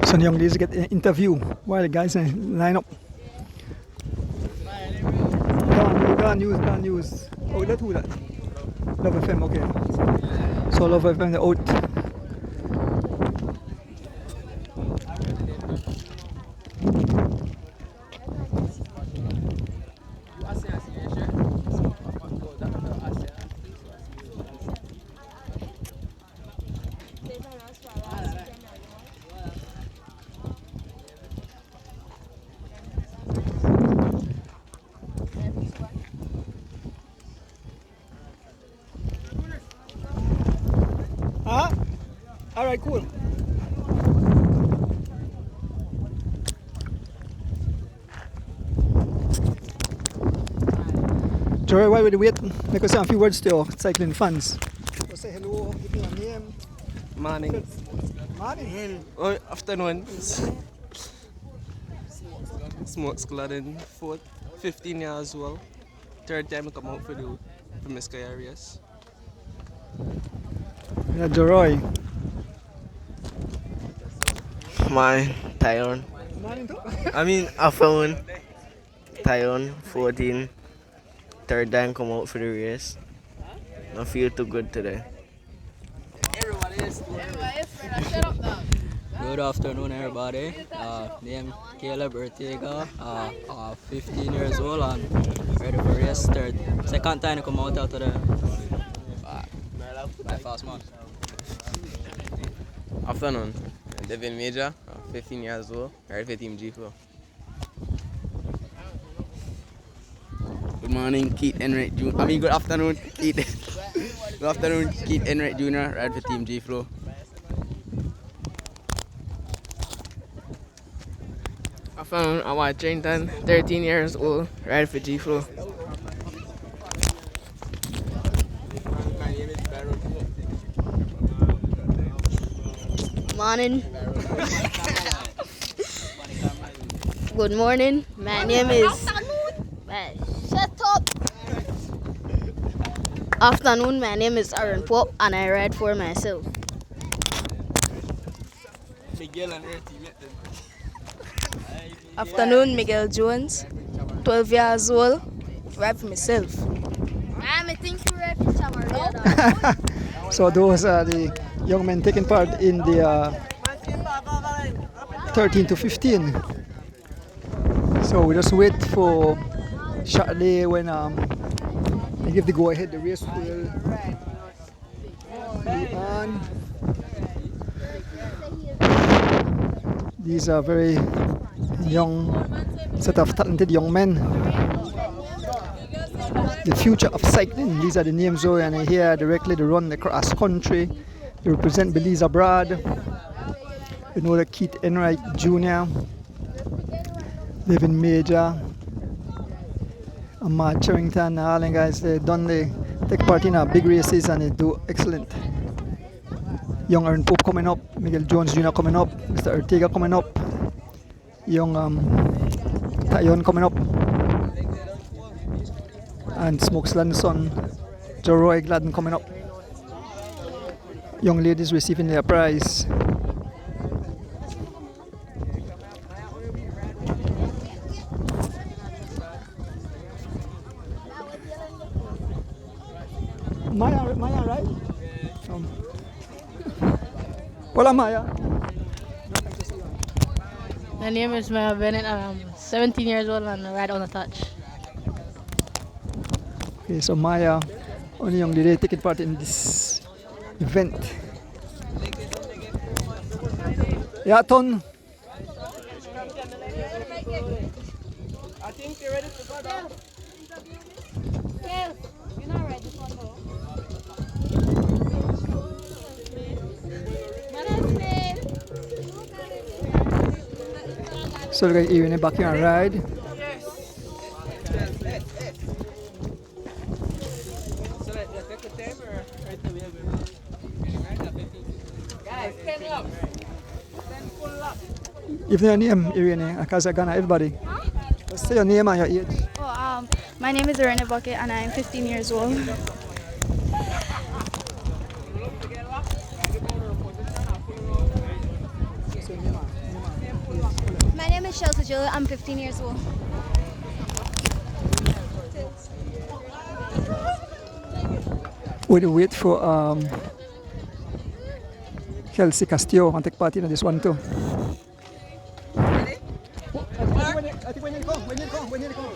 [SPEAKER 1] Some young ladies get an interview while the guys line up. Go on news. Oh, that's who that? Love FM, okay. So Love FM, the out. Huh? All right, cool. Jory, while we wait, make us say a few words to your cycling fans. Just say hello, give me a name.
[SPEAKER 4] Morning.
[SPEAKER 1] Morning.
[SPEAKER 4] Oh, afternoon. Smoke Squadron, 15 years old. Third time I come out for my Sky race.
[SPEAKER 1] Yeah, Jory.
[SPEAKER 5] My Tyrone.
[SPEAKER 1] Morning too.
[SPEAKER 5] I mean afternoon. Tyrone 14. Third time come out for the race. I feel too good today.
[SPEAKER 6] Good afternoon, everybody. Name Caleb Ortega. 15 years old and ready for race. Second time to come out after the by fast man.
[SPEAKER 7] Afternoon, Devin Major, 15 years old, ready for Team G4.
[SPEAKER 8] Good morning, Keith Enright Jr. Good afternoon, Keith. Good afternoon, Keith Enright Jr. Ride for Team G Flow. Afternoon, I'm at Trenton, 13 years old, ride for G Flow.
[SPEAKER 9] Morning. Good morning. My name is. Shut up. Afternoon. My name is Aaron Pope, and I ride for myself. Afternoon. Miguel Jones, 12 years old, ride for myself. I think you ride for Chamarada.
[SPEAKER 1] So those are the young men taking part in the 13 to 15. So we just wait for Saturday when they give the go ahead. The race will be on. These are very young set of talented young men. The future of cycling. These are the names though, and here directly they run the cross country. They represent Belize abroad. You know that Keith Enright Jr., Devin Major, and Matt Charrington, all them guys, they take part in big races and they do excellent. Young Aaron Pope coming up, Miguel Jones Jr. coming up, Mr. Ortega coming up, young Tyon coming up, and Smokes Lanson, Roy Gladden coming up. Young ladies receiving their prize. Maya, right? Hola, Maya.
[SPEAKER 10] My name is Maya Bennett. I'm 17 years old and I ride on the touch.
[SPEAKER 1] Okay, so Maya, only young lady taking part in this event. Yeah, Ton.
[SPEAKER 2] I think you're ready to go down.
[SPEAKER 9] You're not ready for no.
[SPEAKER 1] So guys, you're in the backyard ride. Give me your name, Irene, Akazagana, everybody. Let's say your name and your age.
[SPEAKER 11] My name is Irene Bucket and I'm 15 years old.
[SPEAKER 9] My name is Chelsea Jill. I'm 15 years old.
[SPEAKER 1] We'll wait for Kelsey Castillo and take part in this one too. I think when you come.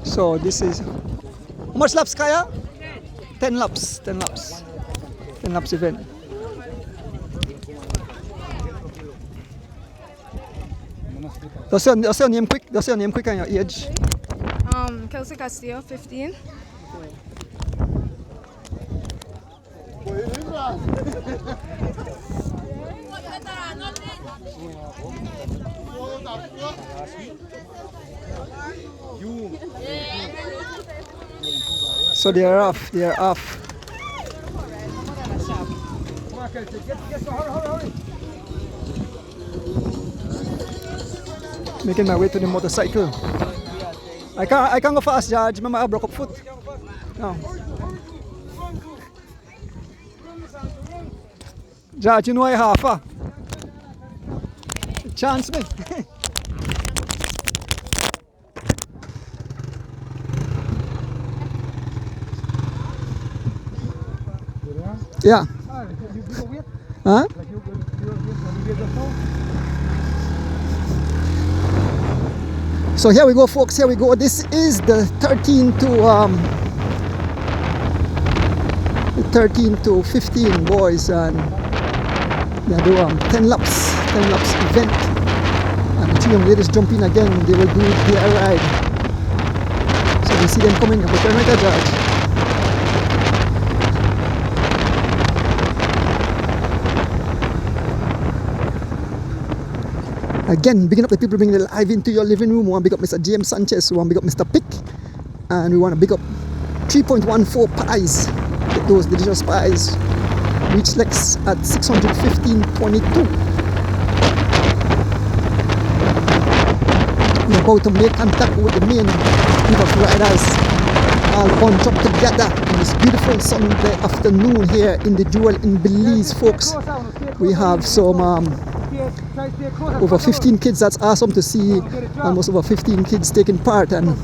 [SPEAKER 1] So this is how much laps, Kaya? 10 laps. 10 laps event. That's your name quick. That's your name quick and your age.
[SPEAKER 11] Kelsey Castillo, 15.
[SPEAKER 1] So they are off. They are off. Making my way to the motorcycle. I can't go fast, George. Remember I broke up foot. No. George, you know I half. Chance me. Yeah. Huh? So here we go, folks. Here we go. This is the 13 to 15 boys, and they do 10 laps event. And the 3 young ladies jump in again. They will do their ride. So we see them coming. But turn right, George. Again, bigging up the people bringing the live into your living room. We want to big up Mr. James Sanchez. We want to big up Mr. Pick. And we want to big up 3.14 pies. Get those delicious pies. Reach Lex at 615.22. We're about to make contact with the main group of riders. All bunch up together on this beautiful Sunday afternoon here in the Jewel in Belize, folks. We have some over 15 kids. That's awesome to see. Almost over 15 kids taking part, and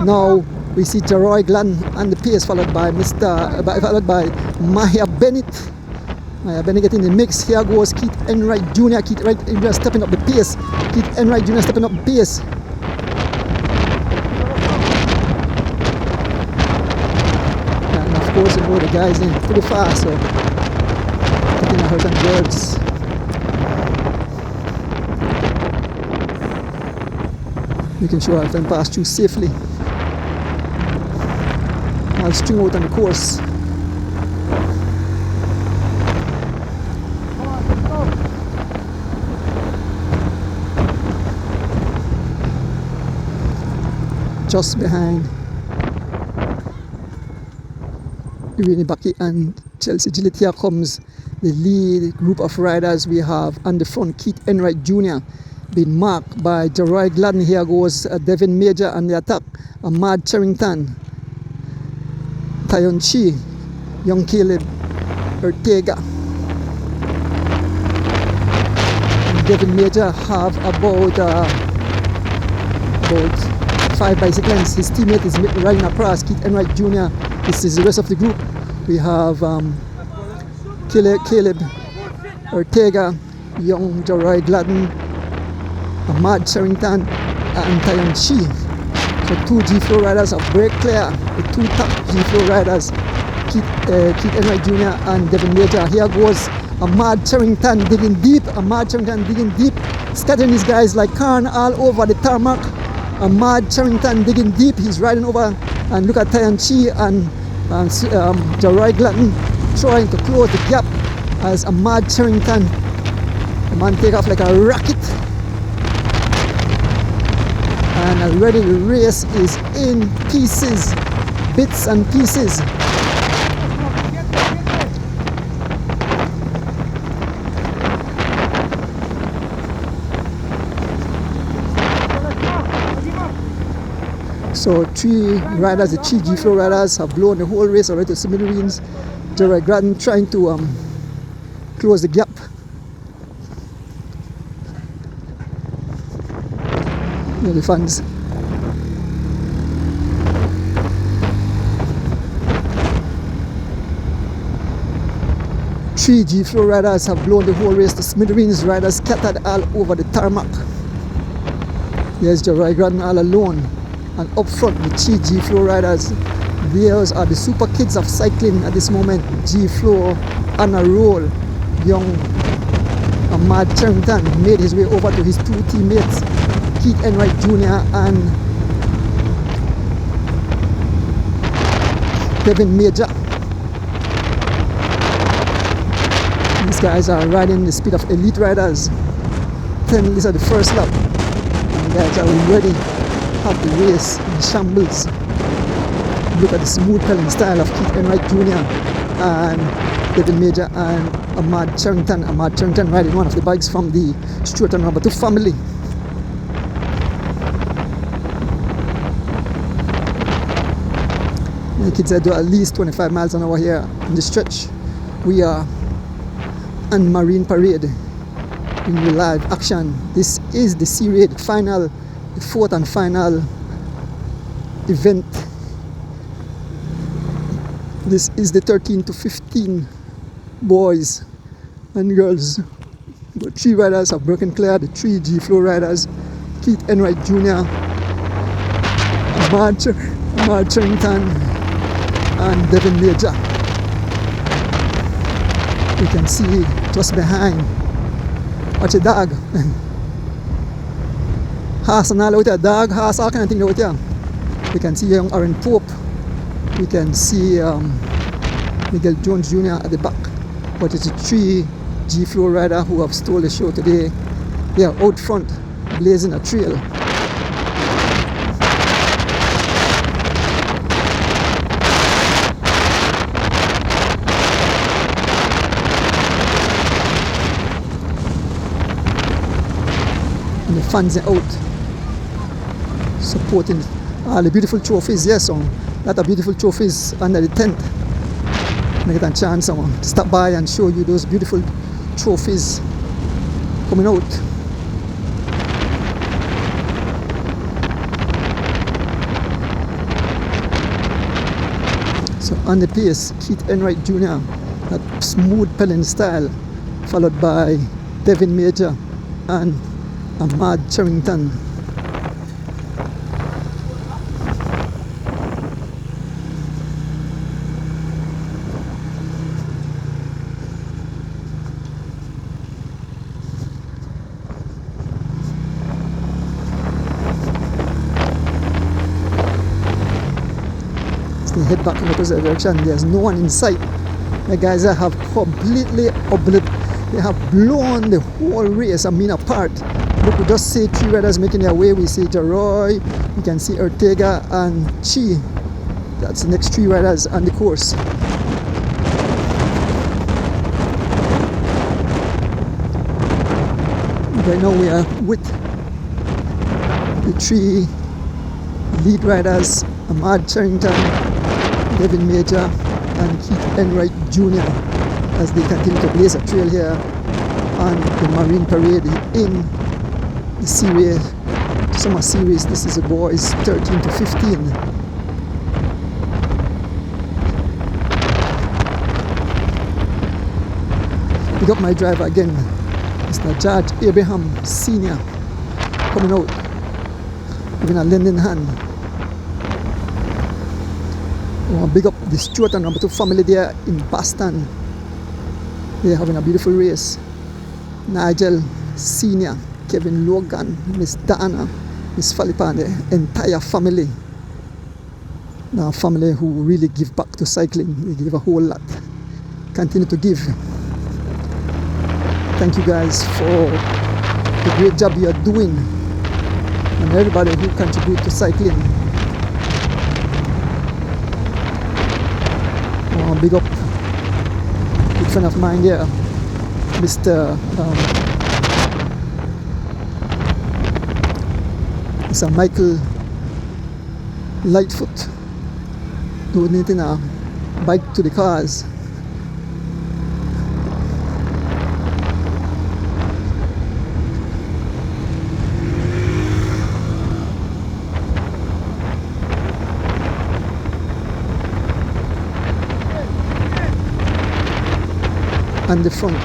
[SPEAKER 1] now we see Jeroy Glenn and the pace, followed by Maya Bennett. Maya Bennett getting the mix. Here goes Keith Enright Jr. Keith Enright Jr. stepping up the pace. Keith Enright Jr. stepping up the pace. And of course, you know the guys in pretty fast, so taking a hurt and words. Making sure I can pass through safely. I'll string out on the course. Just behind Irene Baki and Chelsea Gillett, here comes the lead group of riders. We have on the front Keith Enright Jr. being marked by Jeroy Gladden. Here goes Devin Major on the attack. Ahmad Charrington, Tyon Chi, Young Caleb Ortega. Devin Major have about 5 bicycle lengths. His teammate is riding across. Keith Enright Jr. This is the rest of the group. We have Caleb Ortega, Young Jeroy Gladden, Ahmad Charrington and Tyon Chi. So 2 G-Flow riders have break clear. The 2 top G-Flow riders, Keith Enright Jr. and Devin Major. Here goes Ahmad Charrington digging deep. Ahmad Charrington digging deep, scattering these guys like corn all over the tarmac. Ahmad Charrington digging deep. He's riding over, and look at Tyon Chi and Jeroy Gladden trying to close the gap as Ahmad Charrington, the man, take off like a rocket. And already the race is in pieces, bits and pieces. So 3 riders, the 3 G-Flow riders have blown the whole race already to smithereens. Jeroy Gladden trying to close the gap. The fans. Three G-Flow riders have blown the whole race to smithereens. Riders scattered all over the tarmac. There's Jeroy Gladden all alone, and up front the 3 G-Flow riders. These are the super kids of cycling at this moment. G-Flow on a roll. Young Ahmad Charrington made his way over to his two teammates, Keith Enright Jr. and Devin Major. These guys are riding the speed of elite riders. 10 minutes at the first lap. And the guys are already have the race in shambles. Look at the smooth pedaling style of Keith Enright Jr. and Devin Major and Ahmad Charrington. Ahmad Charrington riding one of the bikes from the Stewart and Roberto family. The kids are doing at least 25 miles an hour here in the stretch. We are on Marine Parade in live action. This is the series final, the fourth and final event. This is the 13 to 15 boys and girls. The 3 riders have broken clear, the 3 G-Flow riders, Keith Enright Jr., Ahmad Charrington, and Devin Major. You can see just behind, watch a dog. Horse and all out there, dog, horse, all kind of thing out there. You can see young Aaron Pope. You can see Miguel Jones Jr. at the back. But it's the 3 G-Flow rider who have stole the show today. They are out front, blazing a trail. And the fans are out supporting all the beautiful trophies. Yes, a lot of beautiful trophies under the tent. I get a chance to stop by and show you those beautiful trophies coming out. So on the pace, Keith Enright Jr., that smooth pedaling style, followed by Devin Major and Ahmad Charrington. They head back in the opposite direction. There's no one in sight. The guys have completely they have blown the whole race apart. Look, we just see 3 riders making their way. We see Jaroy, we can see Ortega and Chi. That's the next 3 riders on the course. Right now we are with the 3 lead riders, Ahmad Charrington, Devin Major and Keith Enright Jr. as they continue to blaze a trail here on the Marine Parade in the series, summer series. This is the boys 13 to 15. Pick up my driver again, Mr. George Abraham Sr. coming out, giving a lending hand. I want to big up the Stewart and Roberto family there in Boston. They're having a beautiful race. Nigel Sr., Kevin Logan, Miss Dana, Miss Philippa, and the entire family. Now, a family who really give back to cycling. They give a whole lot. Continue to give. Thank you guys for the great job you are doing, and everybody who contribute to cycling. Big up good friend of mine here, Mr. Michael Lightfoot, donating a bike to the cause. On the front,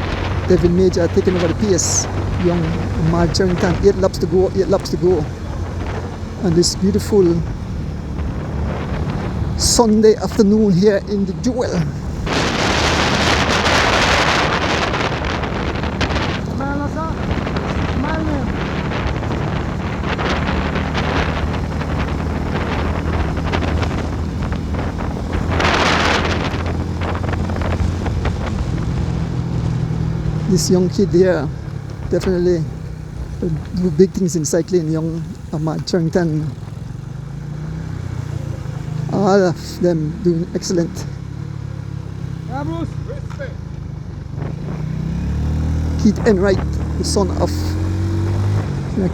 [SPEAKER 1] Devin Major taking over the pace. Young Ahmad Charrington, 8 laps to go, 8 laps to go. And this beautiful Sunday afternoon here in the Jewel. this young kid here definitely do big things in cycling. Young Ahmad Charrington, all of them doing excellent.
[SPEAKER 3] Yeah, Bruce.
[SPEAKER 1] Keith Enright, the son of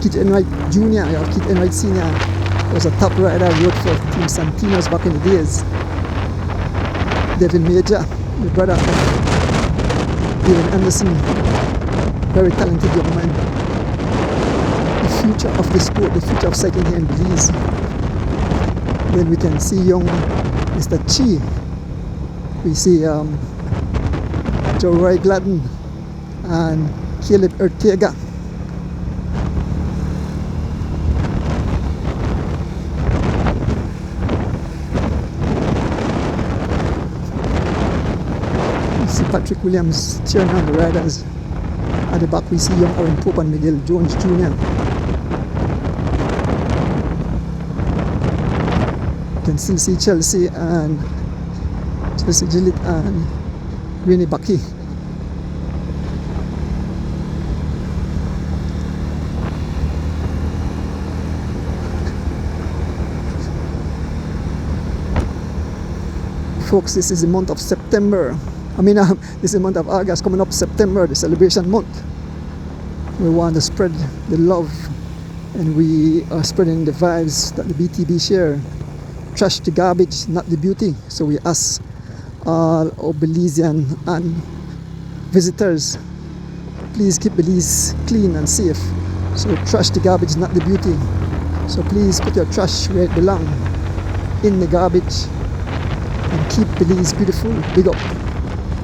[SPEAKER 1] Keith Enright Jr. or Keith Enright Sr. was a top rider, rode for Team Santinos back in the days. Devin Major, the brother of David Anderson, very talented young man. The future of the sport, the future of cycling here in Belize. Then we can see young Mr. Chi. We see Joe Roy Gladden and Caleb Ortega. We see Patrick Williams cheering on the riders. At the back we see young Aaron Pope and Miguel Jones Jr. You can still see Chelsea Gillett and Renee Bucky. Folks, this is the month of September. This is the month of August, coming up September, the celebration month. We want to spread the love, and we are spreading the vibes that the BTB share. Trash the garbage, not the beauty. So we ask all our Belizean and visitors, please keep Belize clean and safe. So trash the garbage, not the beauty. So please put your trash where it belongs, in the garbage, and keep Belize beautiful. Big up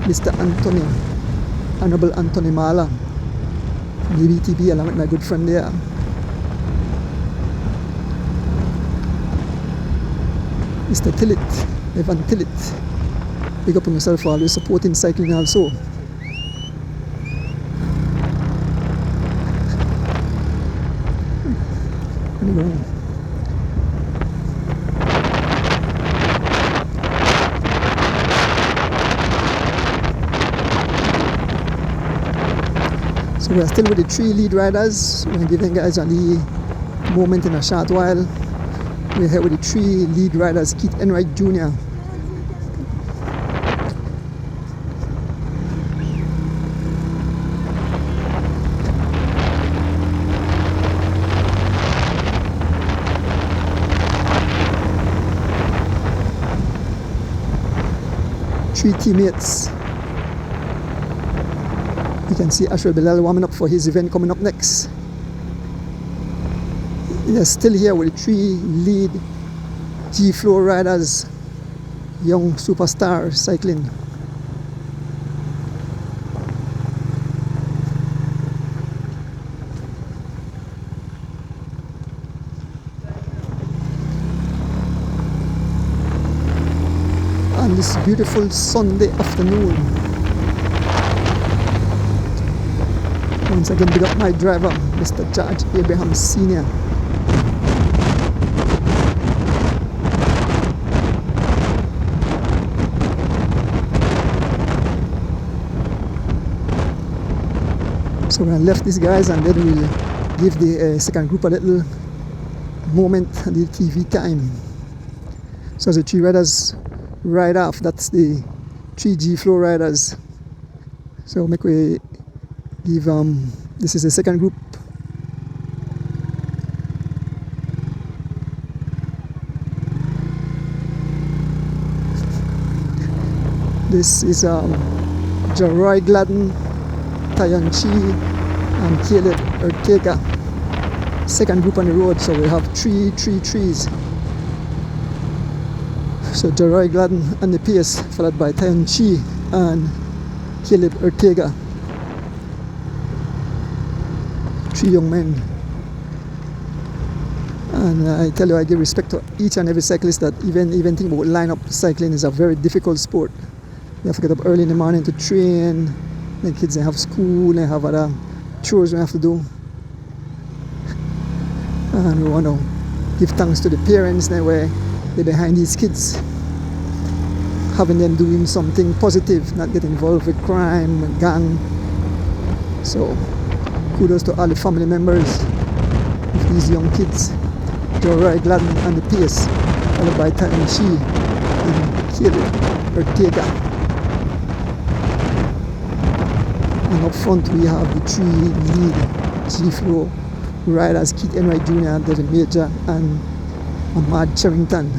[SPEAKER 1] Mr. Anthony, Honorable Anthony Mala from the BTB, along with my good friend there. Mr. Tillett, Evan Tillett. Big up on yourself for always supporting cycling also. Anyway. So we are still with the 3 lead riders. We're giving guys a moment in a short while. We're here with the 3 lead riders, Keith Enright Jr. Three teammates. You can see Ashraf Bilal warming up for his event coming up next. We are still here with the 3 lead G-Floor riders, young superstar cycling. On this beautiful Sunday afternoon. Once again, big up my driver, Mr. George Abraham Sr. So we're gonna left these guys, and then we'll give the second group a little moment and the TV time. So as the 3 riders ride off, that's the 3 G-Floor riders. So make we give this is the second group. This is Jaroy Gladden, Tyon Chi and Caleb Ortega. Second group on the road, so we have 3 trees. So Jaroy Gladden on the pace, followed by Tyon Chi and Caleb Ortega. 3 young men. And I tell you, I give respect to each and every cyclist that even thinking about line up cycling is a very difficult sport. You have to get up early in the morning to train. Then kids, they have school, they have other chores we have to do. And we want to give thanks to the parents that were behind these kids, having them doing something positive, not get involved with crime, gang, So kudos to all the family members of these young kids. Jory Gladden and the pace, followed by Tyron Chi and Caleb Ortega. And up front we have the three lead G-Flow riders, Keith Enright Jr., Devin Major and Ahmad Charrington.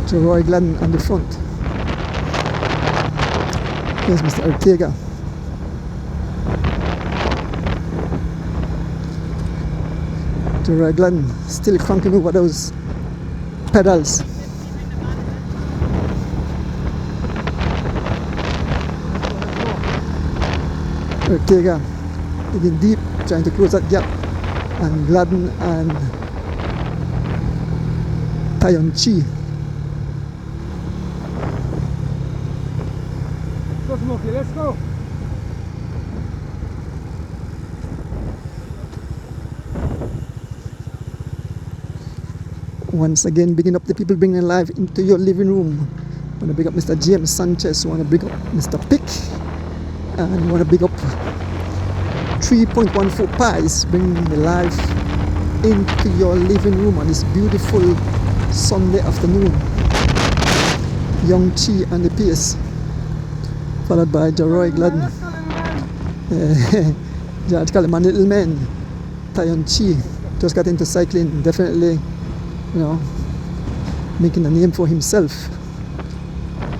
[SPEAKER 1] Jory Gladden on the front. Here's Mr. Ortega. Jory Gladden still cranking over those pedals. Ortega digging deep, trying to close that gap, and Gladden and Tyron Chi.
[SPEAKER 3] Go, Smokey, let's go.
[SPEAKER 1] Once again, bigging up the people bringing life into your living room. Want to big up Mr. James Sanchez, want to big up Mr. Pick, and want to big up 3.14 pies bringing the life into your living room on this beautiful Sunday afternoon. Young Chi and the pace, followed by Jory Gladden. George Coleman, little man. Tyron Chi just got into cycling, definitely, you know, making a name for himself.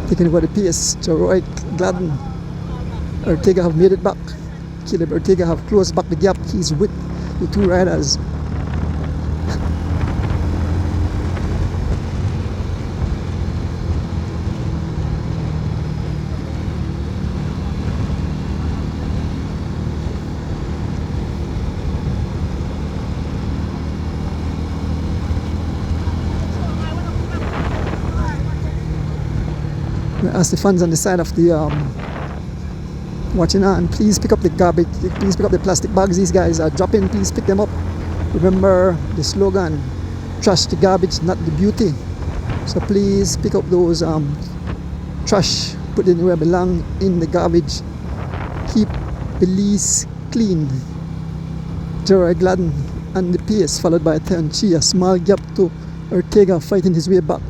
[SPEAKER 1] Taking over the pace. Jory Gladden, Ortega have made it back. Caleb Ortega have closed back the gap. He's with the two riders. We ask the fans on the side of the watching on, please pick up the garbage, please pick up the plastic bags these guys are dropping, please pick them up. Remember the slogan, trash the garbage, not the beauty. So please pick up those trash, put it where it belong, in the garbage. Keep Belize clean. Jory Gladden and the pace, followed by Tyron Chi. A small gap to Ortega fighting his way back.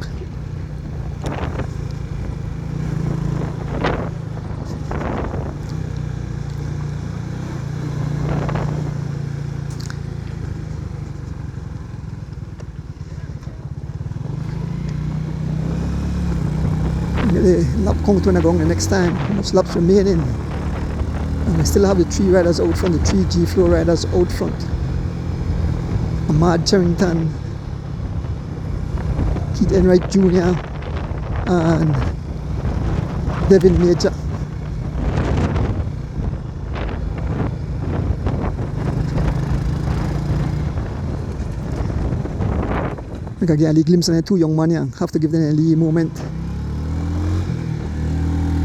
[SPEAKER 1] The lap count when I go on the next time, how much laps remaining, and I still have the three riders out front, the three G-Flow riders out front. Ahmad Charrington, Keith Enright Jr. and Devin Major. I can get a glimpse of the two young men here. Have to give them a little moment.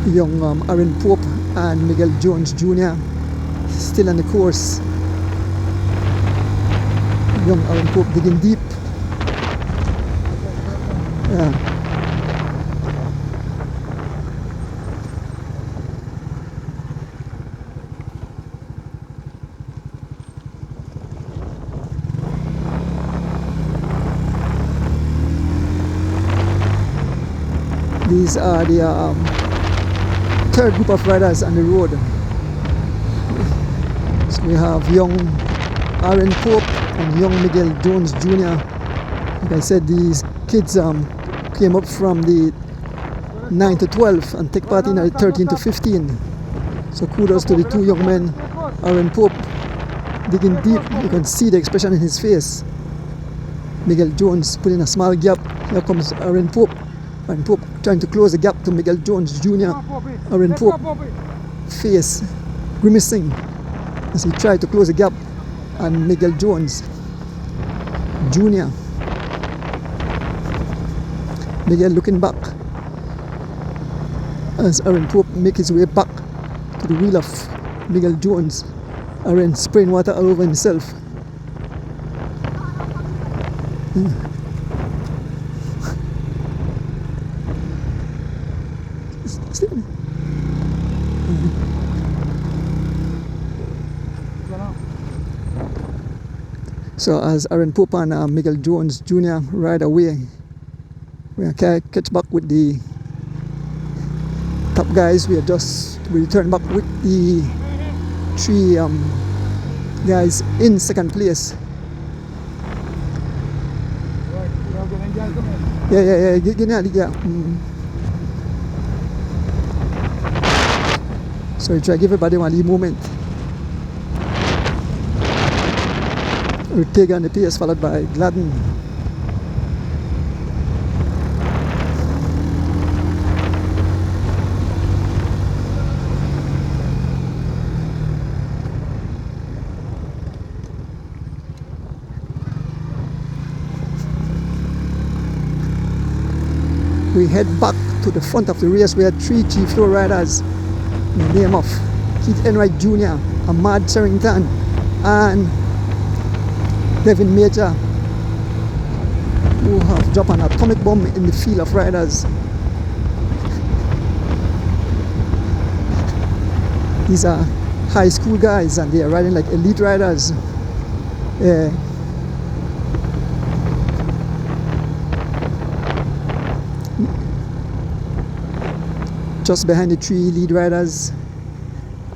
[SPEAKER 1] Young Aaron Pope and Miguel Jones Jr. still on the course. Young Aaron Pope digging deep. Yeah. These are the third group of riders on the road. So we have young Aaron Pope and young Miguel Jones Jr. Like I said, these kids came up from the 9 to 12 and take part in the 13 to 15. So kudos to the two young men. Aaron Pope digging deep, you can see the expression in his face. Miguel Jones putting a small gap. Here comes Aaron Pope. Aaron Pope trying to close the gap to Miguel Jones Jr. Aaron Pope face grimacing as he tried to close the gap, and Miguel Jones Jr. Miguel looking back as Aaron Pope make his way back to the wheel of Miguel Jones. Aaron spraying water all over himself. So as Aaron Pope and Miguel Jones Jr. ride away, we can catch back with the top guys. We return back with the 3 guys in second place. Yeah. So we try to give everybody one lead movement. Ortega on the pace, followed by Gladden. We head back to the front of the race. We had 3 G-Flow riders in the name of Keith Enright Jr., Ahmad Charrington, and Devin Major, who have dropped an atomic bomb in the field of riders. These are high school guys and they are riding like elite riders. Just behind the 3 lead riders,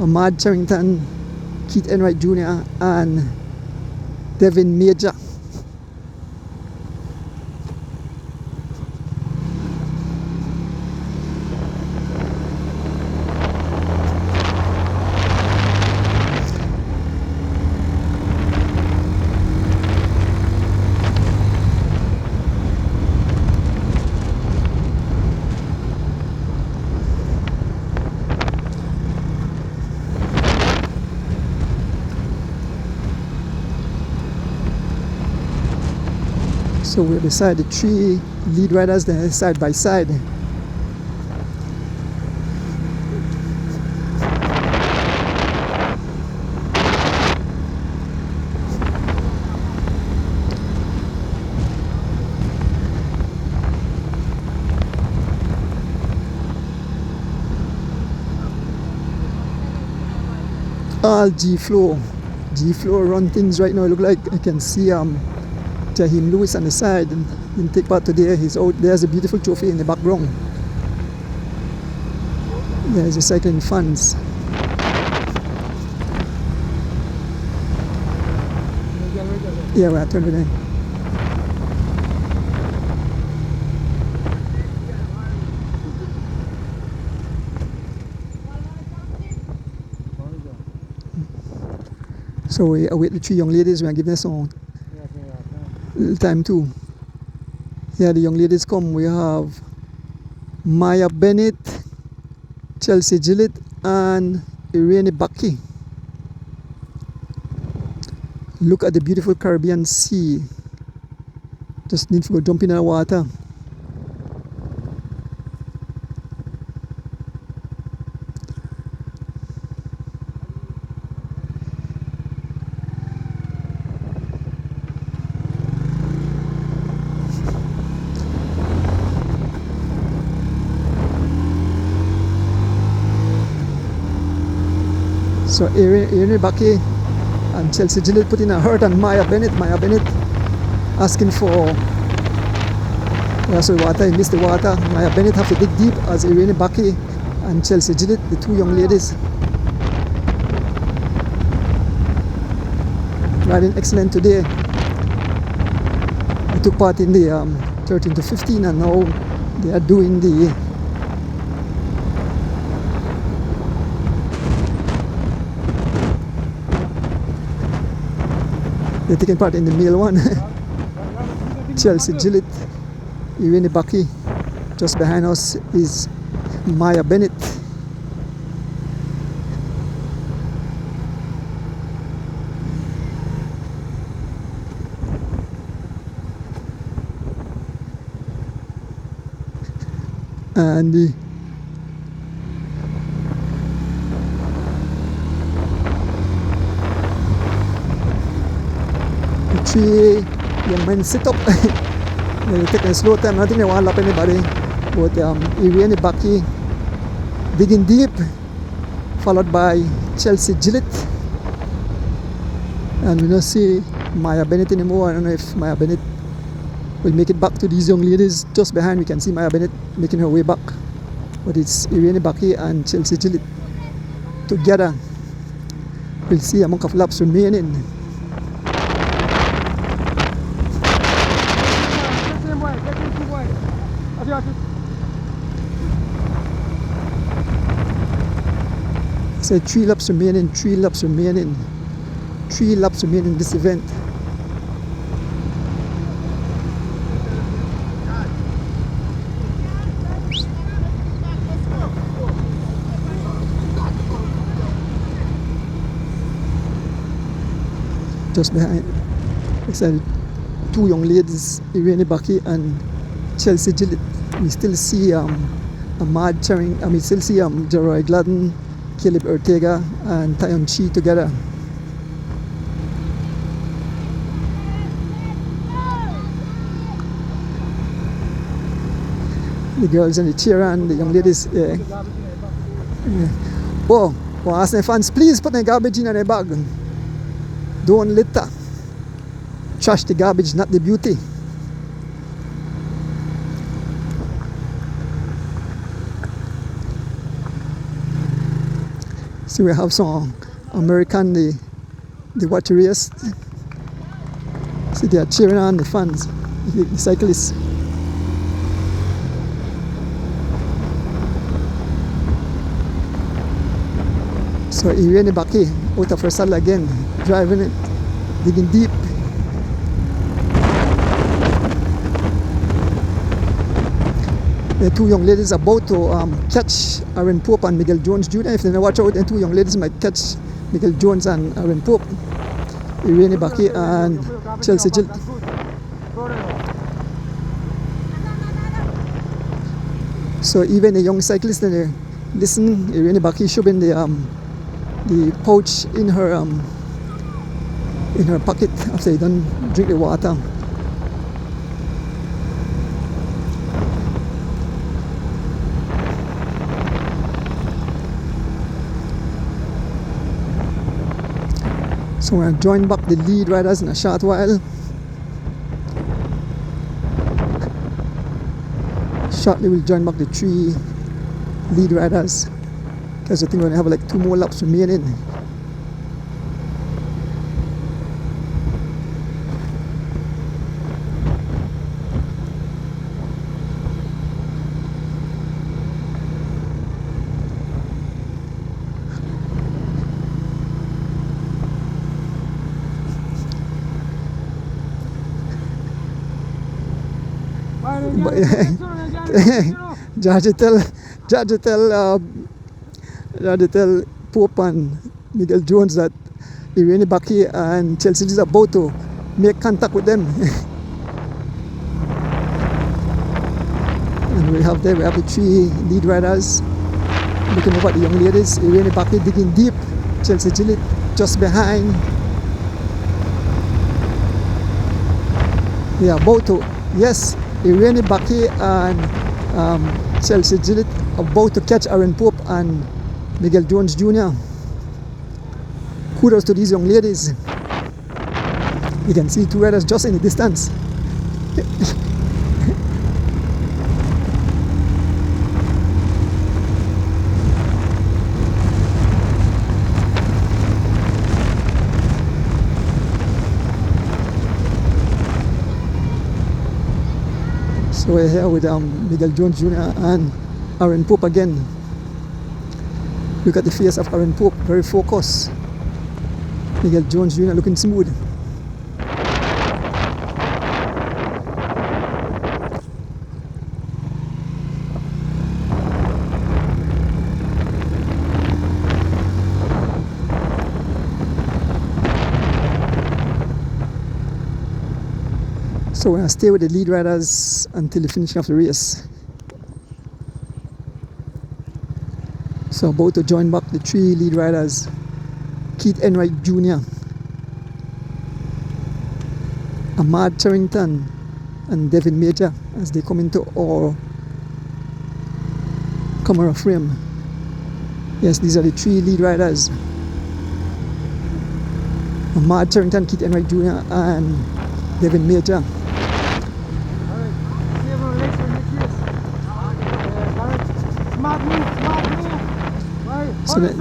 [SPEAKER 1] Ahmad Charrington, Keith Enright Jr. and Devin Major. So we're beside the 3 lead riders, they're side by side. All G-Flow run things right now. It look like I can see Jaheim Lewis on the side and didn't take part today. He's out. There's a beautiful trophy in the background. There's the cycling fans. Yeah, we're turning in. So we await the 3 young ladies. We're giving them some little time too. Yeah, the young ladies come. We have Maya Bennett, Chelsea Gillett, and Irene Baki. Look at the beautiful Caribbean Sea. Just need to go jump in the water. So Irene Baki and Chelsea Gillett put in a hurt on Maya Bennett. Maya Bennett asking for so water, he missed the water. Maya Bennett have to dig deep as Irene Baki and Chelsea Gillett, the 2 young ladies, riding excellent today. They took part in the 13 to 15 and now they are doing they're taking part in the male one. Chelsea Gillett, Irene Baki. Just behind us is Maya Bennett. And the three young men sit up. They take a slow time. I think they won't lap anybody. But Irene Baki Digging Deep, followed by Chelsea Gillett. And we don't see Maya Bennett anymore. I don't know if Maya Bennett will make it back to these young ladies. Just behind we can see Maya Bennett making her way back. But it's Irene Baki and Chelsea Gillett together. We'll see a month of laps remaining. So 3 laps remaining, 3 laps remaining, 3 laps remaining in this event. Just behind, I said, 2 young ladies, Irene Baki and Chelsea Gillett. We still see Ahmad Charing, we still see Jeroy Gladden, Caleb Ortega and Tyon Chi together. The girls and the cheer and the young ladies. Oh, Arsenal fans, please put the garbage in their bag. Don't litter. Trash the garbage, not the beauty. So we have some American, the watch race. See, they are cheering on the fans, the cyclists. So Irene Baki out of her saddle again, driving it, digging deep. The 2 young ladies are about to catch Aaron Pope and Miguel Jones Jr. If they don't watch out, the 2 young ladies might catch Miguel Jones and Aaron Pope. Irene Baki and Chelsea Gillett. So even the young cyclists, they listen. Irene Baki shoving the pouch in her pocket after they done drink the water. So we're going to join back the lead riders in a short while. Shortly we'll join back the 3 lead riders, because I think we're going to have like 2 more laps remaining. Judge tell Pope and Miguel Jones that Irene Baki and Chelsea is about to make contact with them. And we have the 3 lead riders looking over at the young ladies. Irene Baki digging deep, Chelsea Gillett just behind. They are about to, yes, Irene Baki and Chelsea Gillett about to catch Aaron Pope and Miguel Jones Jr. Kudos to these young ladies. You can see 2 riders just in the distance. So we're here with Miguel Jones Jr. and Aaron Pope again. Look at the face of Aaron Pope, very focused. Miguel Jones Jr. looking smooth. So we're going to stay with the lead riders until the finishing of the race. So about to join back the 3 lead riders, Keith Enright Jr., Ahmad Charrington and Devin Major as they come into our camera frame. Yes, these are the three lead riders. Ahmad Charrington, Keith Enright Jr. and Devin Major.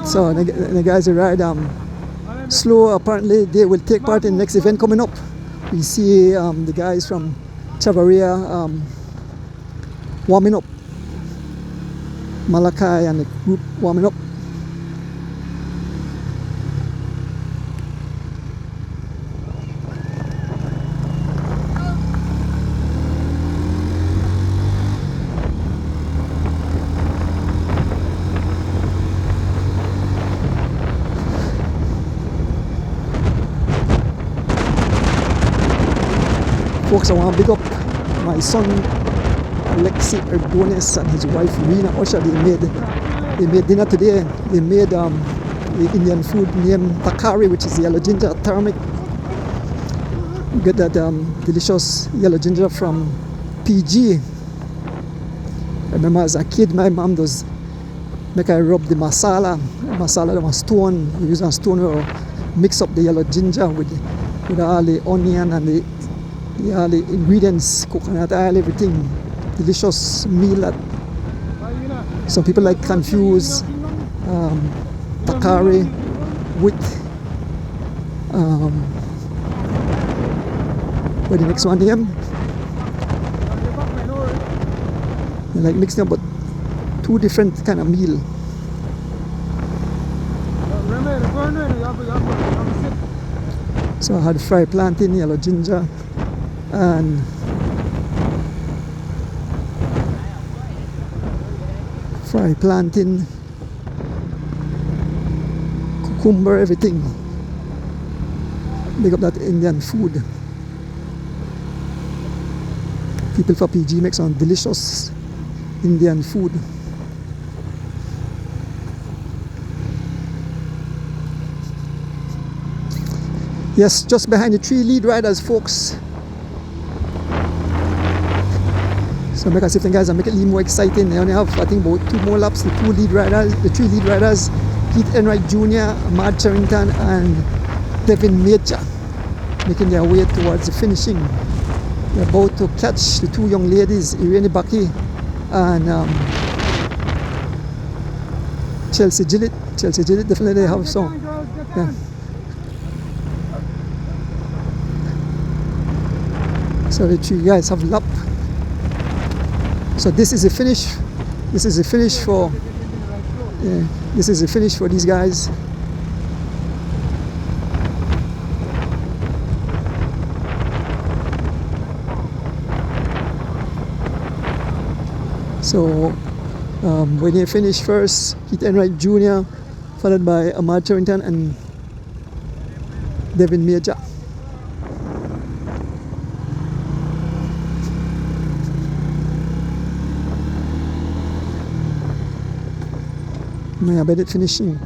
[SPEAKER 1] So the guys ride slow. Apparently they will take part in the next event coming up. We see the guys from Chavaria warming up. Malachi and the group warming up. Folks, I want to big up my son Alexi Erdonis and his wife Rena Osha. They made dinner today. They made the Indian food named takari, which is yellow ginger turmeric. You get that delicious yellow ginger from PG. I remember as a kid, my mom does make I rub the masala that was stone. We use a stone or mix up the yellow ginger with all the onion and all the ingredients, coconut oil, everything. Delicious meal that some people like confuse takari with what the next one name? They like mixing up but two different kind of meal. So I had fried plantain, yellow ginger, and fried plantain, cucumber, everything. Big up that Indian food. People for PG make some delicious Indian food. Yes, just behind the three lead riders, folks. So make us if the guys make it a little more exciting. They only have, I think, about 2 more laps. The three lead riders, Keith Enright Jr., Ahmad Charrington, and Devin Major, making their way towards the finishing. They're about to catch the 2 young ladies, Irene Baki and Chelsea Gillett. Chelsea Gillett definitely have some. Yeah. So the 3 guys have lap. So this is a finish. This is a finish for. This is a finish for these guys. So when they finish first, Keith Enright Jr., followed by Ahmad Charrington and Devin Major. May I bet it finishing.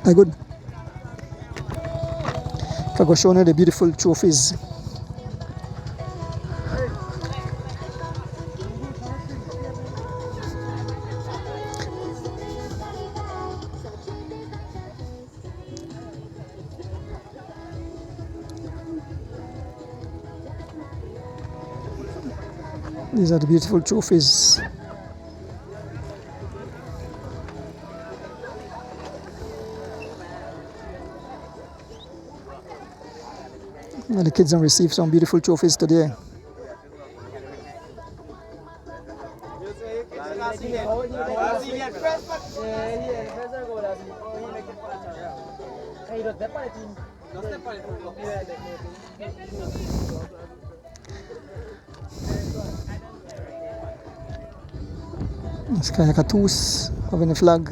[SPEAKER 1] I good. I go show you the beautiful trophies. These are the beautiful trophies. And the kids have received some beautiful trophies today. It's kind of Catus having a flag.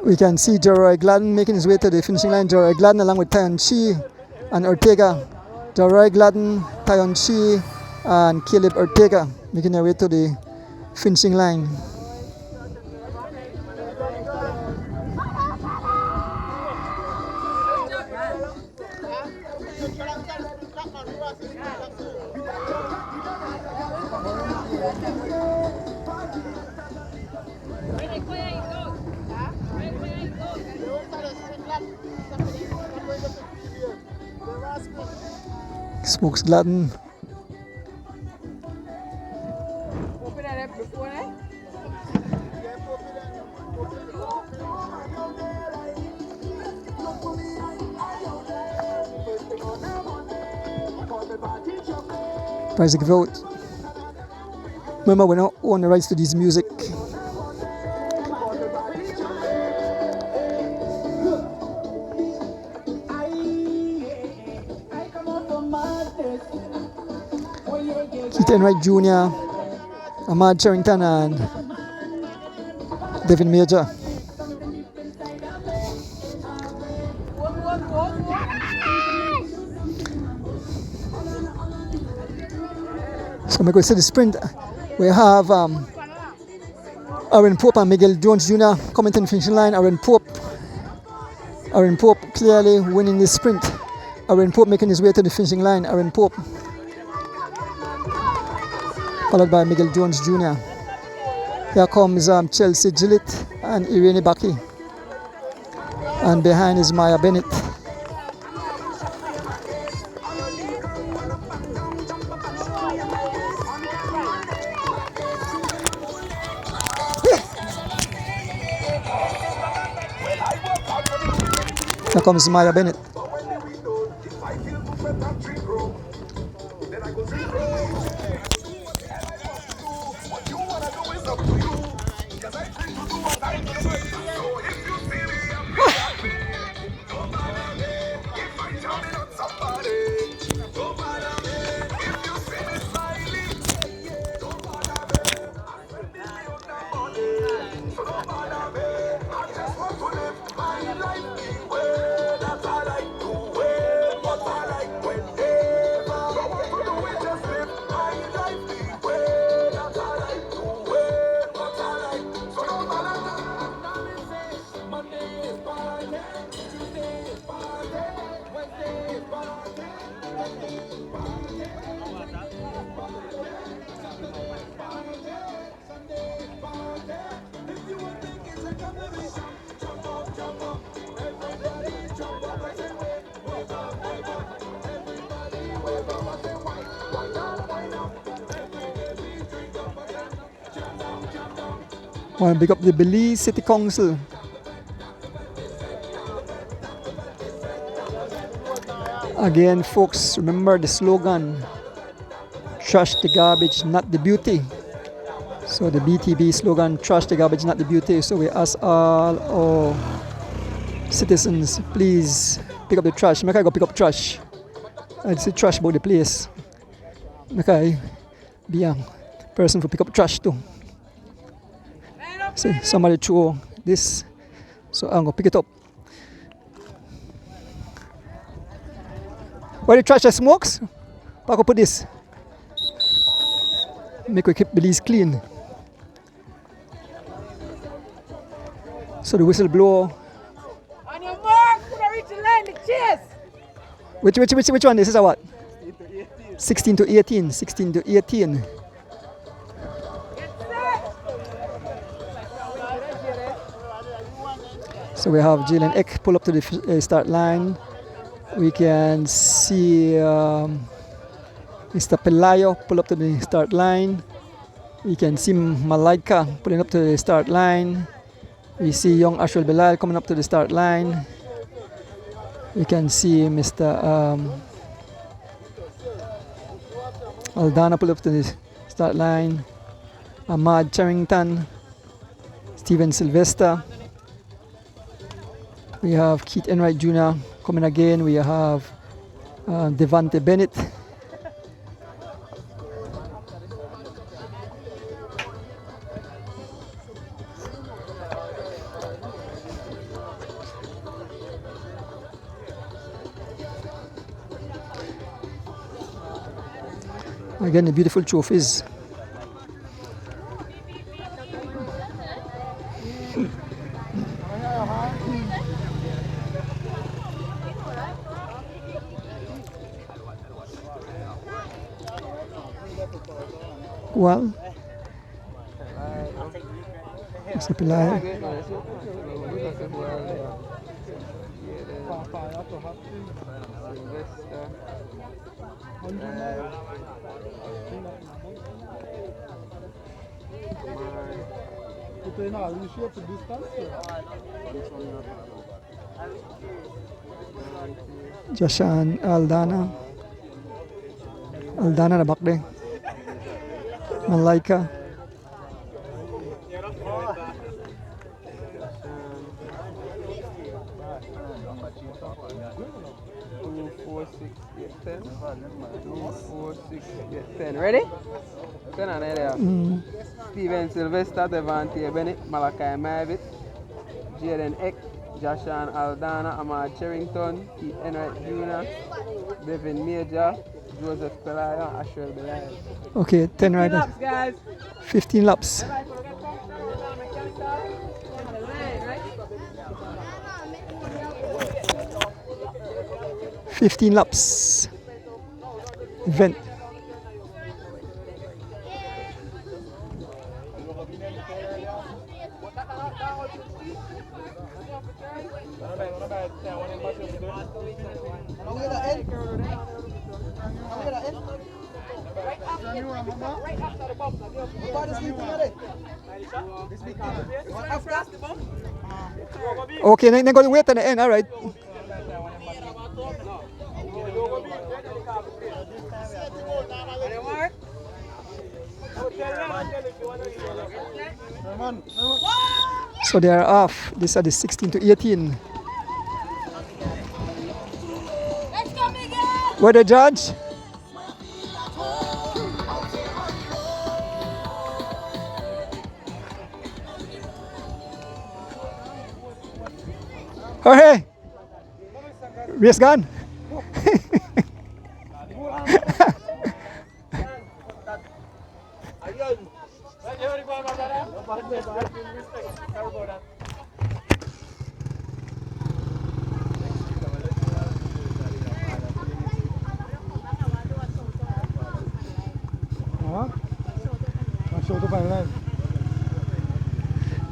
[SPEAKER 1] We can see Jeroy Gladden making his way to the finishing line. Jeroy Gladden along with Tyon Chi and Ortega. Jeroy Gladden, Tyon Chi, and Caleb Ortega making their way to the finishing line. Smokes Gladden. Prize give out. Remember, we don't own the rights to this music. Keith Enright Jr., Ahmad Charrington, and Devin Major. So I'm going to see the sprint. We have Aaron Pope and Miguel Jones Jr. coming to the finishing line. Aaron Pope clearly winning the sprint. Aaron Pope making his way to the finishing line. Aaron Pope, followed by Miguel Jones Jr. Here comes Chelsea Gillett and Irene Baki. And behind is Maya Bennett. Here comes Maya Bennett. I want to big up the Belize City Council. Again, folks, remember the slogan, trash the garbage, not the beauty. So the BTB slogan, trash the garbage, not the beauty. So we ask all our citizens, please pick up the trash. Make I go pick up trash. I see trash about the place. Make I be a person for pick up trash too. See, somebody threw this, so I'm gonna pick it up. Where the trash that smokes? Pack up put this. Make we keep Belize clean. So the whistle blow.
[SPEAKER 2] On your mark, reach the line, the chase.
[SPEAKER 1] Which one? This is a what? 16 to 18. 16 to 18. So we have Jalen Eck pull up to the start line. We can see Mr. Pelayo pull up to the start line. We can see Malaika pulling up to the start line. We see young Ashwell Bilal coming up to the start line. We can see Mr. Aldana pull up to the start line. Ahmad Charrington, Steven Sylvester. We have Keith Enright Jr. coming again. We have Devante Bennett. Again, the beautiful trophies. Well, Mr. Pillai. Jashan Aldana. Aldana na back there. Malaika.
[SPEAKER 2] Ready? Turn on there. Steven Sylvester, Devante Bennett, Malachi Mavitt, Jaden Eck, Jashan Aldana, Ahmad Cherrington, Keith Enright Jr., Devin Major, Joseph Pelaya, Asher Belay.
[SPEAKER 1] Okay, 10 riders.
[SPEAKER 2] Laps, guys.
[SPEAKER 1] 15 laps. Laps. Event. Okay, they're going to wait at the end, all right. So they are off. These are the 16 to 18. Where the judge? Jorge, race gun.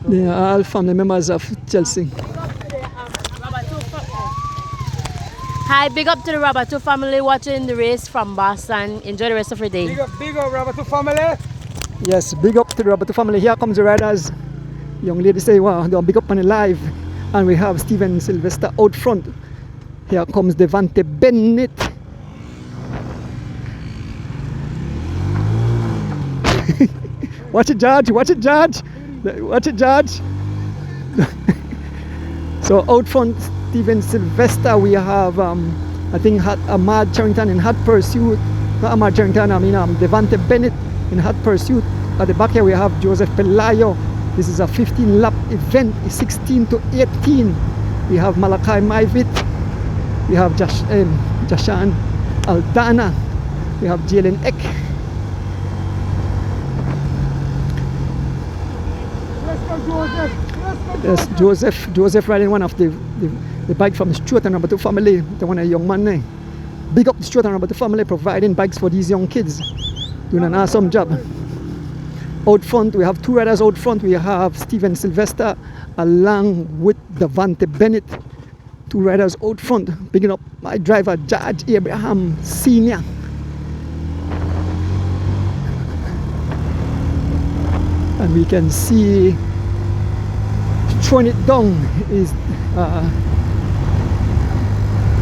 [SPEAKER 1] They are all family members of Chelsea.
[SPEAKER 10] Hi, big up to the Rabatu family watching the race from Boston. Enjoy the rest of your day.
[SPEAKER 3] Big up Rabatu family.
[SPEAKER 1] Yes, big up to the Rabatu family. Here comes the riders. Young lady say, wow, they're big up on the live. And we have Steven Sylvester out front. Here comes Devante Bennett. Watch it, Judge. Watch it, Judge. Watch it, Judge. So out front, Steven Sylvester, we have, I think, Ahmad Cherrington in hot pursuit. Not Ahmad Cherrington, I mean Devante Bennett in hot pursuit. At the back here, we have Joseph Pelayo. This is a 15-lap event, 16 to 18. We have Malachi Maivit. We have Jashan Aldana. We have Jalen Eck. Yes, Joseph riding one of the bike from the Stuart and Rabatu family, the one a young man there. Big up the Stuart and Rabatu family providing bikes for these young kids. Doing an awesome job. Out front, we have two riders out front. We have Steven Sylvester along with Devante Bennett. Two riders out front, picking up my driver, Judge Abraham Sr. And we can see throwing it down is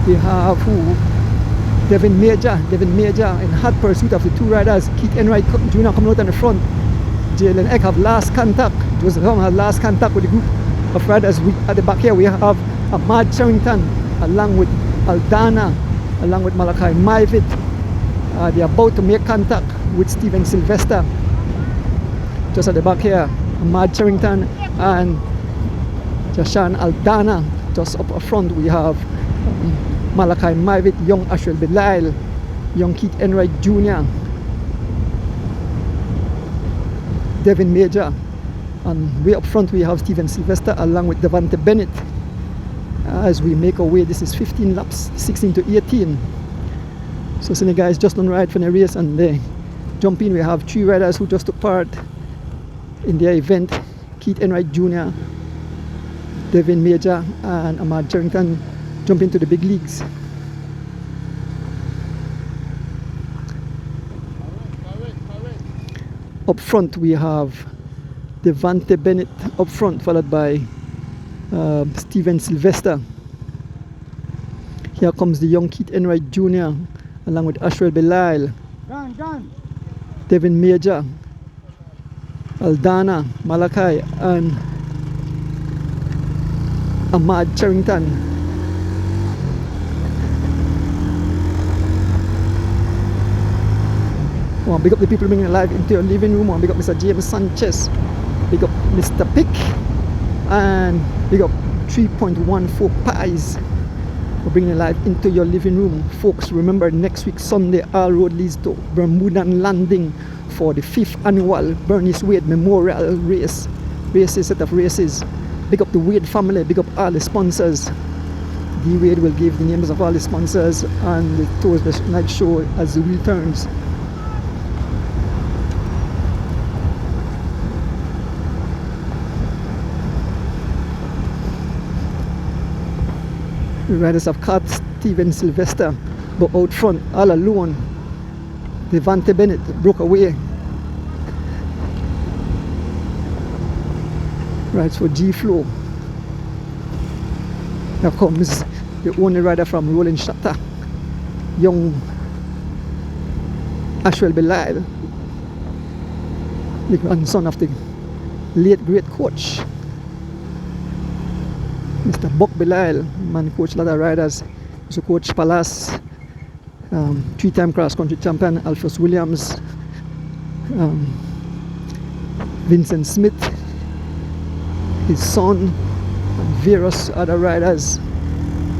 [SPEAKER 1] we have Devin Major in hot pursuit of the two riders. Keith Enright Jr. coming out on the front. Jalen Eck have last contact. Joseph Long have last contact with the group of riders. At the back here we have Ahmad Cherrington along with Aldana, along with Malachi Maivit. They are about to make contact with Steven Sylvester. Just at the back here, Ahmad Cherrington and Jashan Aldana. Just up front we have Malachi Maivit, young Asher Belail, young Keith Enright Jr. Devin Major. And way up front we have Steven Sylvester along with Devante Bennett. As we make our way, this is 15 laps, 16 to 18. So some guys just done ride for the race, and they jump in. We have 3 riders who just took part in their event. Keith Enright Jr., Devin Major and Ahmad Charrington jump into the big leagues. Up front we have Devante Bennett up front, followed by Steven Sylvester. Here comes the young Keith Enright Jr. along with Ashrel Belial, Devin Major, Aldana, Malachi and Ahmad Charrington. I want to big up the people bringing live into your living room. I want to big up Mr. James Sanchez, big up Mr. Pick, and big up 3.14 Pies for bringing it live into your living room. Folks, remember next week Sunday, all road leads to Bermudan Landing for the 5th annual Bernice Wade Memorial Race. Set of races. Big up the Wade family, big up all the sponsors. D Wade will give the names of all the sponsors and the Tours Night Show as the wheel turns. The riders have caught Steven Sylvester, but out front, all alone, Devante Bennett broke away. Rides for G-Flow. Now comes the only rider from Rolling Shatter, young Ashrel Belial, the grandson of the late great coach Mr. Buck Belial. Man coached a lot of riders. So coach Palace, 3-time cross-country champion Alphonse Williams, Vincent Smith, his son, and various other riders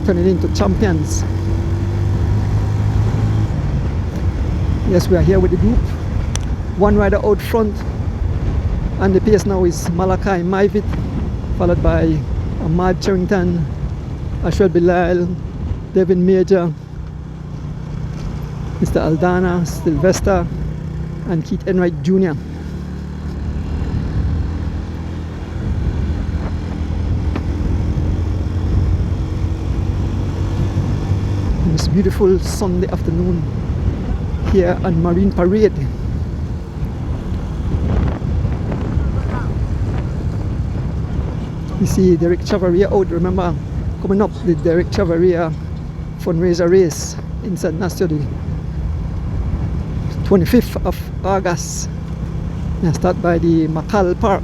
[SPEAKER 1] turning into champions. Yes, we are here with the group. One rider out front, and the pace now is Malachi Maivit, followed by Ahmad Charrington, Ashrel Belial, Devin Major, Mr. Aldana, Sylvester, and Keith Enright Jr. On this beautiful Sunday afternoon here on Marine Parade. You see Derek Chavaria out. Remember, coming up the Derek Chavaria fundraiser race in St. Nastia, the 25th of August. I start by the Macal Park,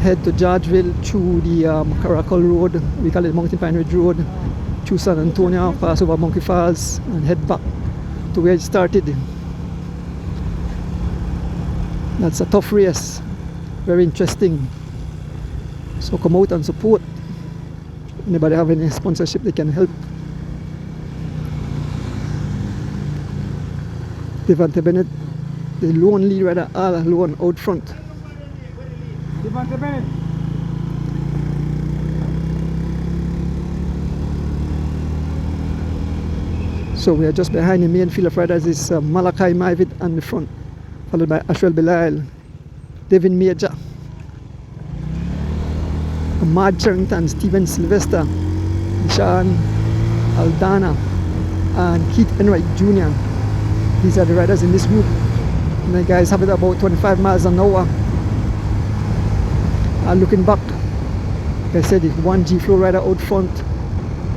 [SPEAKER 1] head to Georgeville through the Caracal Road, we call it Mountain Pine Ridge Road, through San Antonio, pass over Monkey Falls, and head back to where it started. That's a tough race, very interesting. So come out and support. Anybody have any sponsorship they can help. Devante Bennett, the lone lead rider, all alone out front.
[SPEAKER 3] Devante Bennett.
[SPEAKER 1] So we are just behind the main field of riders. Is Malachi Maivit on the front, followed by Ashrel Belial, Devin Major, Ahmad Charrington, Steven Sylvester, Sean Aldana, and Keith Enright Jr. These are the riders in this group. And the guys have it about 25 miles an hour. Looking back, like I said, one G-Flow rider out front,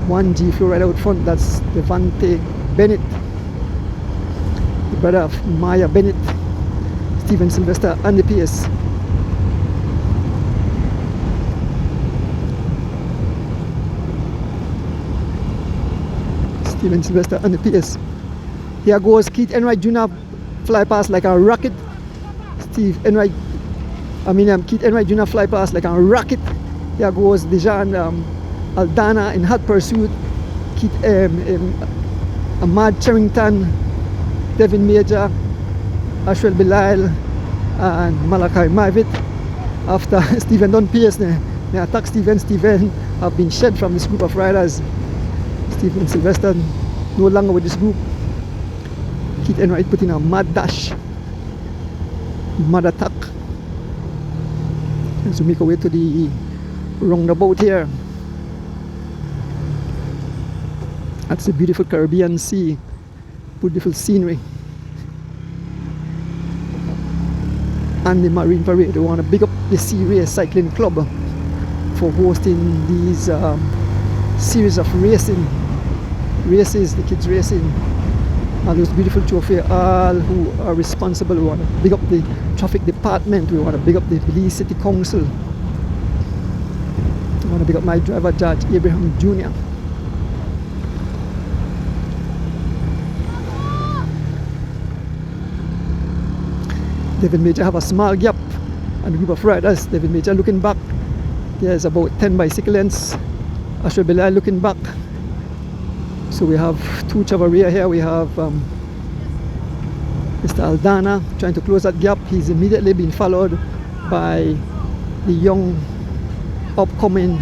[SPEAKER 1] one G-Flow rider out front. That's Devante Bennett, the brother of Maya Bennett, Steven Sylvester on the pace. Steven Sylvester on the pace. Here goes Keith Enright Jr. fly past like a rocket. Keith Enright Jr. fly past like a rocket. Here goes Dejan Aldana in hot pursuit. Ahmad Charrington, Devin Major, Ashwell Bilal and Malachi Mavit. After Stephen Don Pierce, they attack Stephen. Stephen have been shed from this group of riders. Stephen Sylvester no longer with this group. Keith Enright put in a mad dash, mad attack. As we make our way to the roundabout here. That's a beautiful Caribbean sea, beautiful scenery. And the Marine Parade. We want to big up the Sea Race Cycling Club for hosting these series of races, the kids racing, all those beautiful trophies, all who are responsible. We want to big up the traffic department, we want to big up the Belize City Council, we want to big up my driver George Abraham Jr. David Major have a small gap and a group of riders. David Major looking back. There's about 10 bicycle lengths. Ashwell Bilal looking back. So we have two Chavaria here. We have Mr. Aldana trying to close that gap. He's immediately been followed by the young upcoming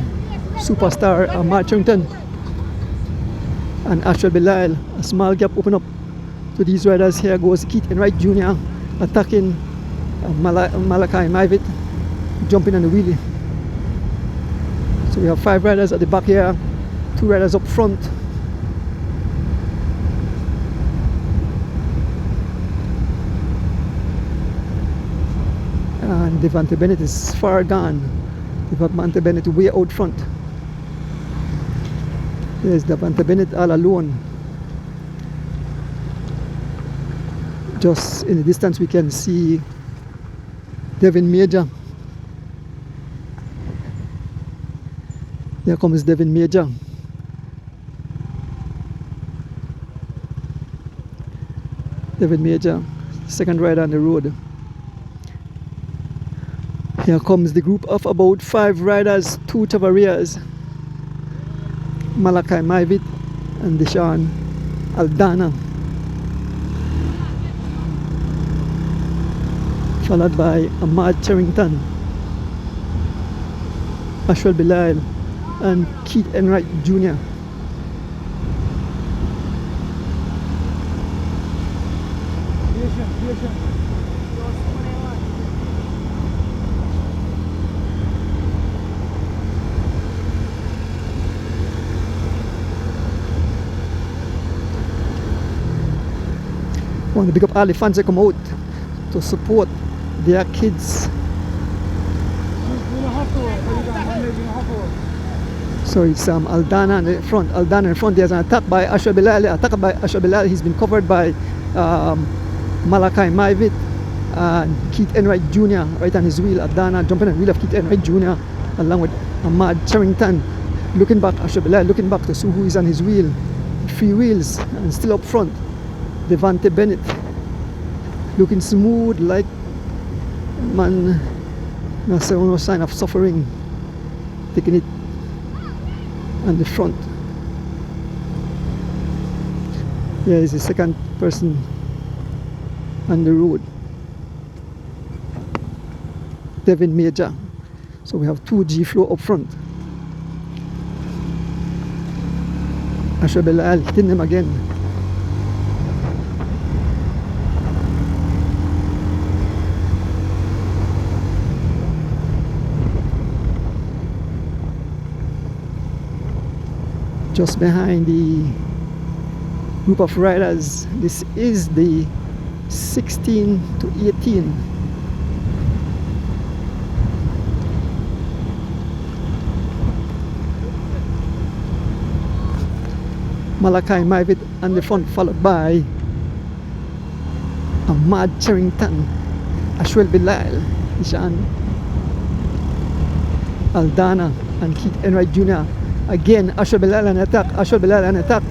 [SPEAKER 1] superstar Ahmad Charrington and Ashwell Bilal. A small gap open up to these riders. Here goes Keith Enright Jr. attacking Malachi Mavit, jumping on the wheelie. So we have 5 riders at the back here, 2 riders up front. And Devante Bennett is far gone. Devante Bennett way out front. There's Devante Bennett all alone. Just in the distance we can see Devin Major. There comes Devin Major. Devin Major, second rider on the road. Here comes the group of about 5 riders, 2 Tavarias, Malachi Mavit and Deshaun Aldana, followed by Ahmad Charrington, Ashwell Bilal and Keith Enright Jr. Want to pick up all the fans that come out to support their kids. So it's Aldana in the front. Aldana in front. There's an attack by Ashwell Bilal. Attack by Ashwell Bilal. He's been covered by Malachi Mavit and Keith Enright Jr. right on his wheel. Aldana jumping on the wheel of Keith Enright Jr. along with Ahmad Charrington. Looking back, Ashwell Bilal looking back to see who is on his wheel. 3 wheels and still up front. Devante Bennett looking smooth like man, no sign of suffering, taking it on the front. There is the second person on the road, Devin Major. So we have 2 G-Flow up front. Ashwell Bilal hitting them again. Just behind the group of riders, this is the 16 to 18. Malachi Mavit on the front, followed by Ahmad Charrington, Ashwell Bilal, Ishan Aldana and Keith Enright Jr. Again, Ashwell Bilal an attack. Ashwell Bilal an attack.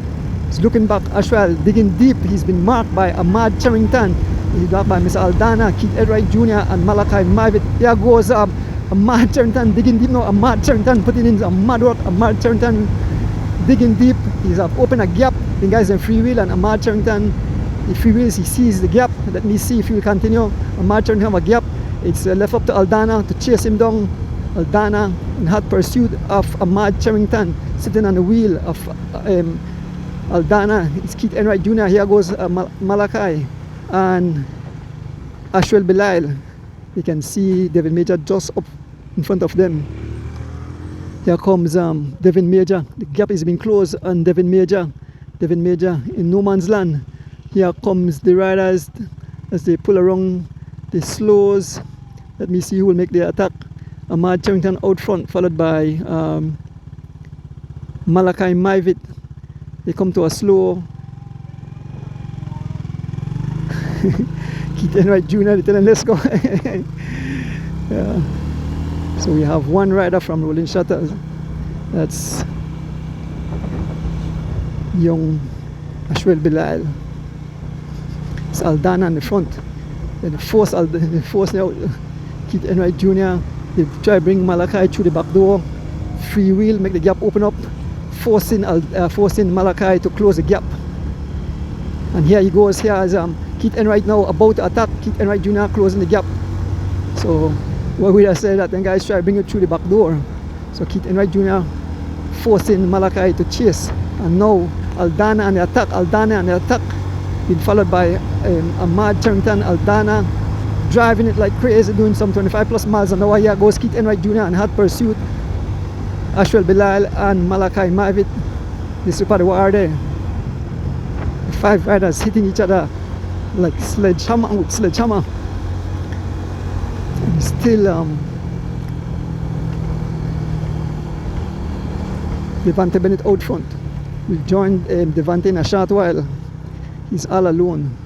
[SPEAKER 1] He's looking back. Ashwell digging deep. He's been marked by Ahmad Charrington. He's marked by Mr. Aldana, Keith Enright Jr. and Malachi Mavit. Here goes Ahmad Charrington digging deep now. Ahmad Charrington putting in some mad work. Ahmad Charrington digging deep. He's opened a gap. The guys in free wheel and Ahmad Charrington the free wheels, he sees the gap. Let me see if he will continue. Ahmad Charrington have a gap. It's left up to Aldana to chase him down. Aldana in hot pursuit of Ahmad Charrington, sitting on the wheel of Aldana. It's Keith Enright Jr. Here goes Malachi and Ashwell Belial. You can see Devin Major just up in front of them. Here comes Devin Major. The gap is being closed on Devin Major. Devin Major in no man's land. Here comes the riders as they pull around the slows. Let me see who will make the attack. Ahmad Charrington out front, followed by Malachi Maivit. They come to a slow. Keith Enright Jr. They tell him, let's go. Yeah. So we have one rider from Rolling Shutters. That's young Ashwell Belial. It's Aldana in the front. They force now Keith Enright Jr. They try to bring Malachi through the back door. Free wheel, make the gap open up, forcing Malachi to close the gap. And here he goes. Here is Keith Enright now about to attack. Keith Enright Jr. closing the gap. So what we have said that then guys try to bring it through the back door. So Keith Enright Jr. forcing Malachi to chase. And now Aldana on the attack. Aldana on the attack. Been followed by Ahmad Charrington. Aldana driving it like crazy, doing some 25 plus miles an hour. Here goes Keith Enright Jr. in hot pursuit. Ashwell Belial and Malachi Maivit. This is the war there. The 5 riders hitting each other like sledgehammer with sledgehammer. And still Devante Bennett out front. We'll join Devante in a short while. He's all alone.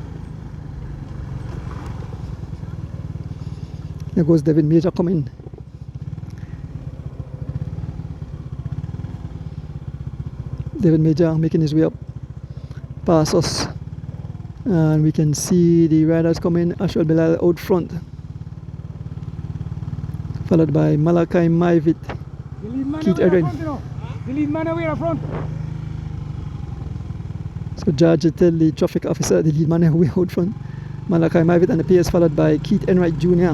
[SPEAKER 1] There goes Devin Major coming. Devin Major making his way up past us. And we can see the riders coming. Ashwell Belial out front, followed by Malachi Maivit. Keith Enright.
[SPEAKER 3] The lead man away in front.
[SPEAKER 1] So Judge tell the traffic officer the lead man away out front. Malachi Maivit and the pace, followed by Keith Enright Jr.,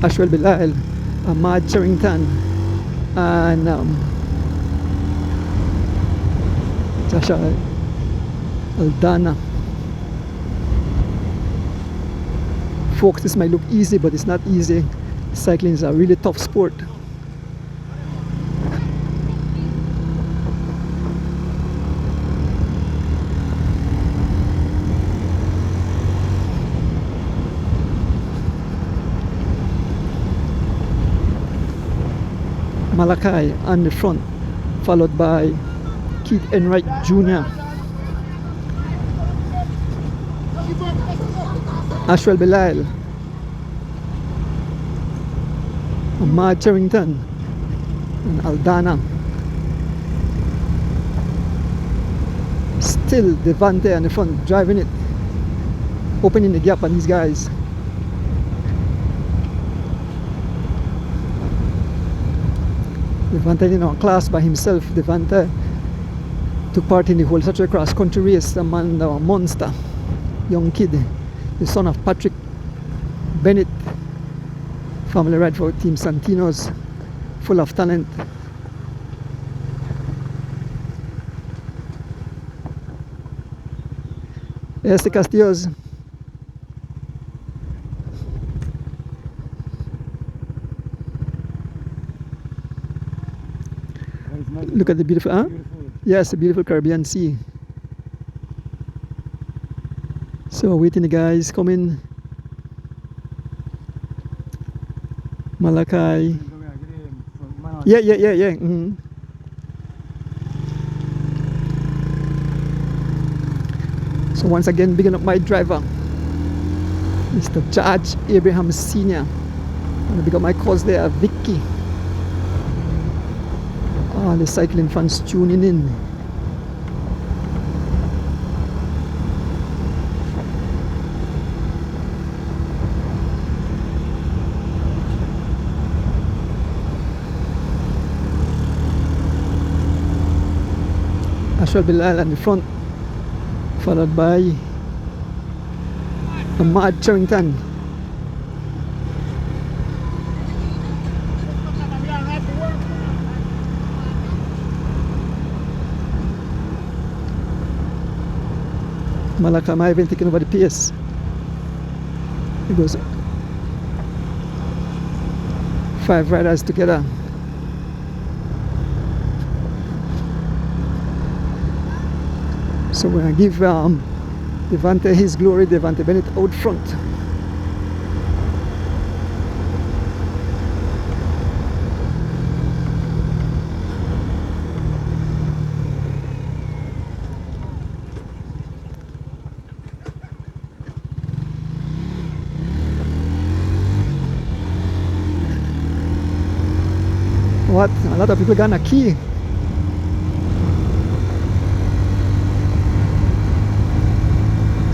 [SPEAKER 1] Ashwell Belial, Ahmad Charrington, and Joshua Aldana. Folks, this might look easy, but it's not easy. Cycling is a really tough sport. Malachi on the front, followed by Keith Enright Jr., Ashwell Belial, Ahmad Charrington, and Aldana. Still Devante on the front, driving it, opening the gap on these guys. Devante in a class by himself. Devante took part in the whole Saturday cross country race. A man, a monster, young kid, the son of Patrick Bennett. Family ride for Team Santinos, full of talent. Este Castillos. Look at the beautiful, huh? Yes, the beautiful Caribbean Sea. So waiting the guys coming. Malachi. Yeah. Mm-hmm. So once again, bigging up my driver, Mr. George Abraham Sr. And big up my cause there, Vicky. All the cycling fans tuning in. Ashwell Belial in the front, followed by Ahmad Charrington. Malaka might have been taking over the pace. It goes 5 riders together. So we're going to give Devante his glory, Devante Bennett out front. What? A lot of people gonna key.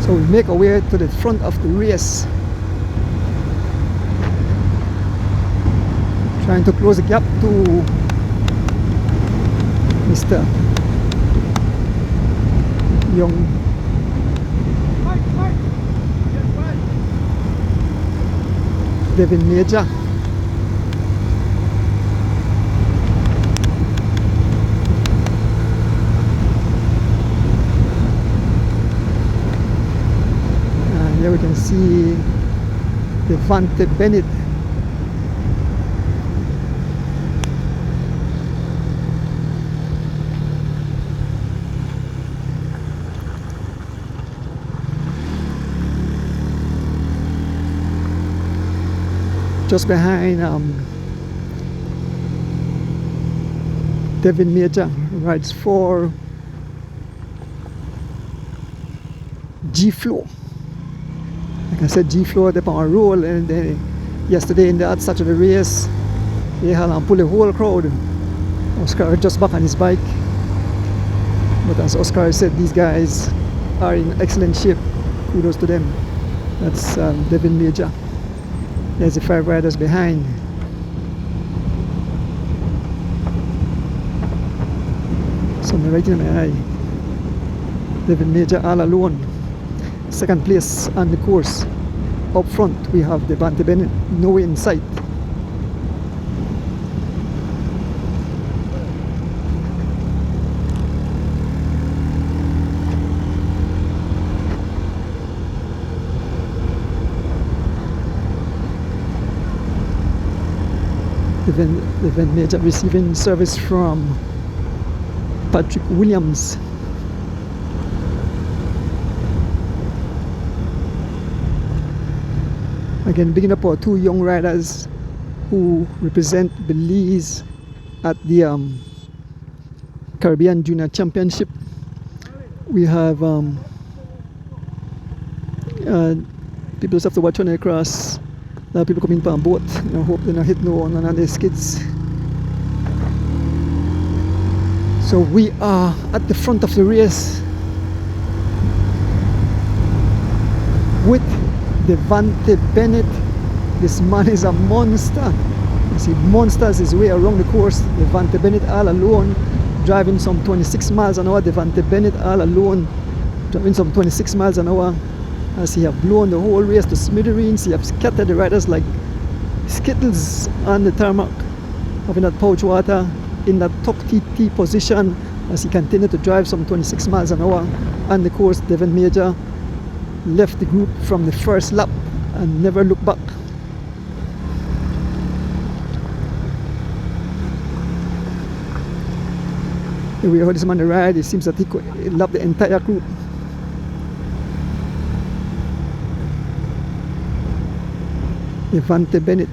[SPEAKER 1] So we make our way to the front of the race, trying to close the gap to Mr. Young. Devin Major. Here we can see Devante Bennett. Just behind Devin Major, rides for G-Flow. Like I said, G-Flow up on a roll, and yesterday in that Saturday race, they had pull the whole crowd. Oscar just back on his bike. But as Oscar said, these guys are in excellent shape. Kudos to them. That's Devin Major. There's the 5 riders behind. So I'm right in my eye. Devin Major all alone. Second place on the course. Up front we have Devante Bennett, nowhere in sight. Devin Major receiving service from Patrick Williams. Again, bigging up our 2 young riders who represent Belize at the Caribbean Junior Championship. We have people just have to watch on the cross. A lot of people coming on boat. I hope they don't hit none of the skids. So we are at the front of the race with Devante Bennett. This man is a monster. You see, monsters his way around the course. Devante Bennett all alone, driving some 26 miles an hour. Devante Bennett all alone, driving some 26 miles an hour. As he have blown the whole race to smithereens, he have scattered the riders like skittles on the tarmac, having that pouch water in that top TT position as he continued to drive some 26 miles an hour on the course. Devin Major left the group from the first lap and never looked back. We heard this man on the ride. It seems that he could lap the entire group. Devante Bennett.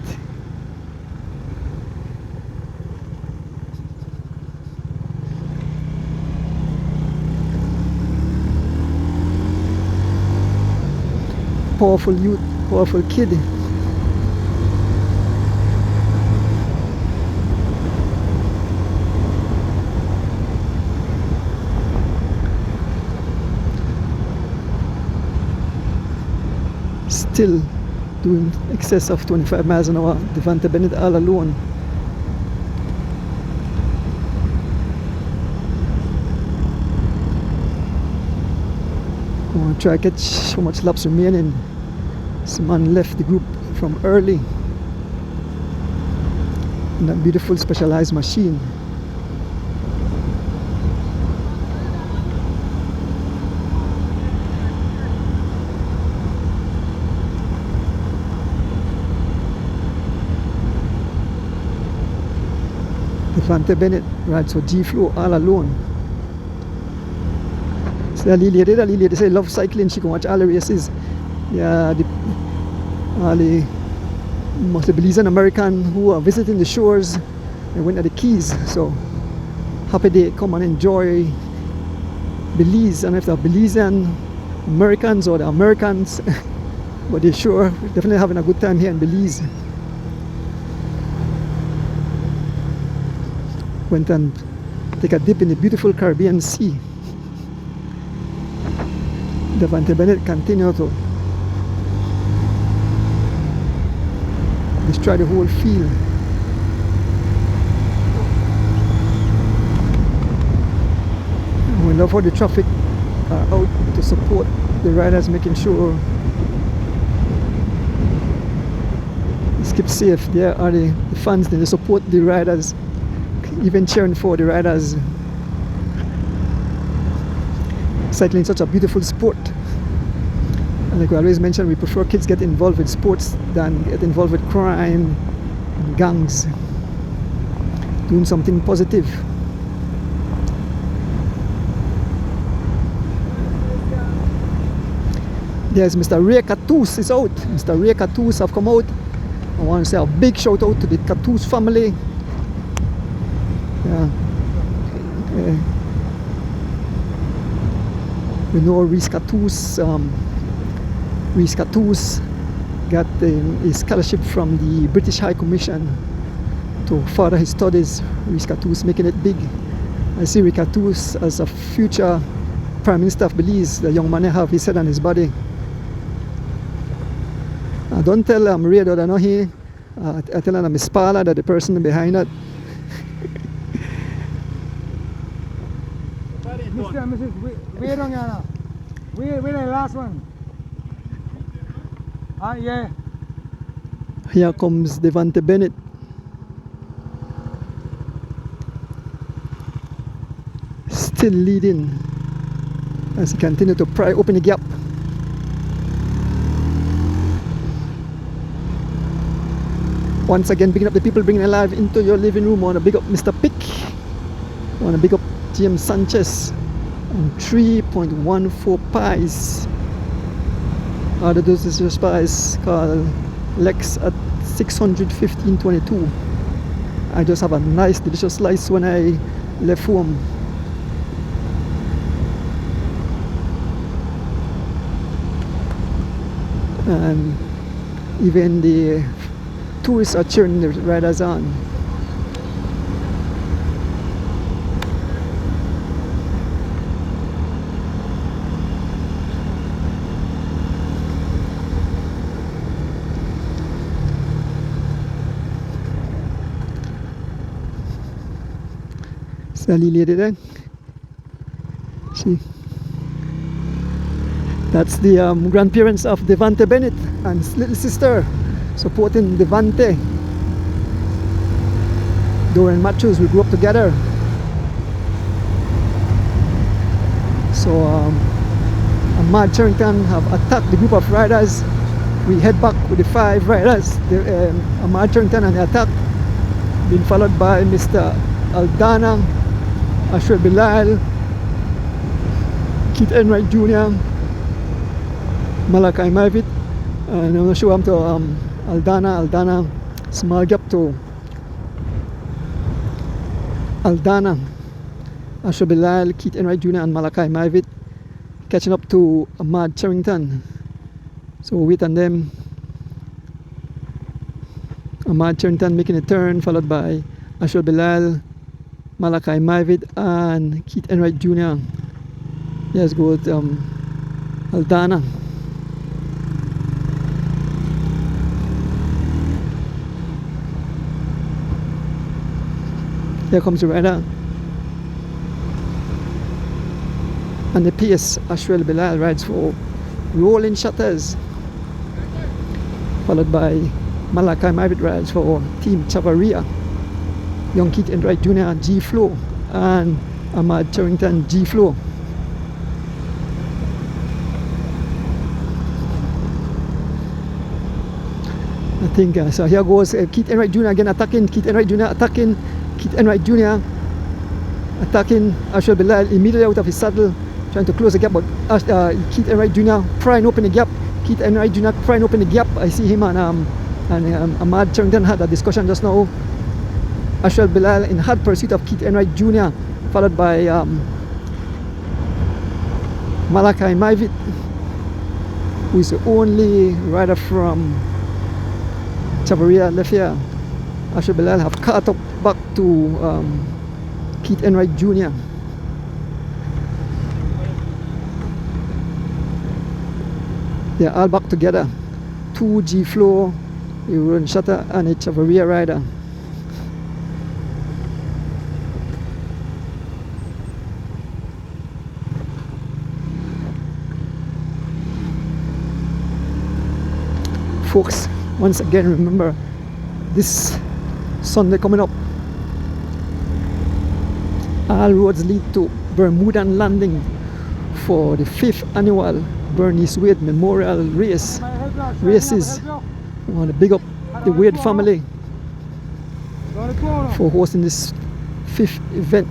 [SPEAKER 1] Powerful youth, powerful kid. Still doing excess of 25 miles an hour. Devante Bennett all alone. want to try to catch how much laps remaining. This man left the group from early in that beautiful specialized machine. Devante Bennett rides for G-Flow all alone. So that lady say love cycling, she can watch all the races. Yeah, all the mostly Belizean American who are visiting the shores and went at the Keys. So happy they come and enjoy Belize, and if they're Belizean Americans or the Americans, but they're sure definitely having a good time here in Belize. Went and take a dip in the beautiful Caribbean Sea. Devante Bennett continued to destroy the whole field. We love how the traffic are out to support the riders, making sure it's kept safe. There are the fans, they support the riders, even cheering for the riders. Cycling is such a beautiful sport. And like we always mention, we prefer kids get involved with sports than get involved with crime and gangs. Doing something positive. There's Mr. Ray Catus is out. Mr. Ray Catus have come out. I want to say a big shout out to the Catus family. Yeah. We know Reese Catus. Reese Catus got a scholarship from the British High Commission to further his studies. Reese Catus making it big. I see Reese Catus as a future Prime Minister of Belize. The young man have his head on his body. Don't tell Ray that I know he. I tell him Miss Paula that the person behind that.
[SPEAKER 3] Mr. and Mrs. Wait on Yana. Wait the last one. Yeah.
[SPEAKER 1] Here comes Devante Bennett. Still leading as he continues to pry open the gap. Once again, picking up the people, bringing alive into your living room. I want to big up Mr. Pick. I want to big up James Sanchez on 3.14 pies. Other doses spice called Lex at 615.22. I just have a nice delicious slice when I left home. And even the tourists are cheering the riders on. Sally lady there. That's the grandparents of Devante Bennett and his little sister supporting Devante. Dorian Matthews, we grew up together. So Ahmad Charrington have attacked the group of riders. We head back with the 5 riders. Ahmad Charrington and the attack, being followed by Mr. Aldana, Asher Bilal, Keith Enright Jr., Malachi Mavit, and I'm not sure I'm to Aldana, small gap to Aldana, Asher Bilal, Keith Enright Jr. and Malachi Mavit, catching up to Ahmad Charrington. So we'll wait on them. Ahmad Charrington making a turn, followed by Asher Bilal, Malachi Mavit and Keith Enright Jr. Let's go with Aldana. Here comes the rider. And the pace, Ashwell Bilal rides for Rolling Shutters, followed by Malachi Mavit rides for Team Chavaria. Young Keith Enright Jr. G Flow and Ahmad Charrington G Flow. I think so. Here goes Keith Enright Jr. again attacking. Keith Enright Jr. attacking. Keith Enright Jr. attacking Ashwell Bilal immediately out of his saddle, trying to close the gap. But Keith Enright Jr. prying open the gap. Keith Enright Jr. prying open the gap. I see him and Ahmad Charrington had a discussion just now. Ashwell Bilal in hard pursuit of Keith Enright Jr., followed by Malachi Mavit, who is the only rider from Chavaria left here. Ashwell Bilal have caught up back to Keith Enright Jr. They are all back together. 2 G Flow, a Rolling Shutter and a Chavaria rider. Folks, once again remember this Sunday coming up, all roads lead to Bermudan Landing for the 5th annual Bernice Wade Memorial Races. I want to big up the Wade family for hosting this 5th event.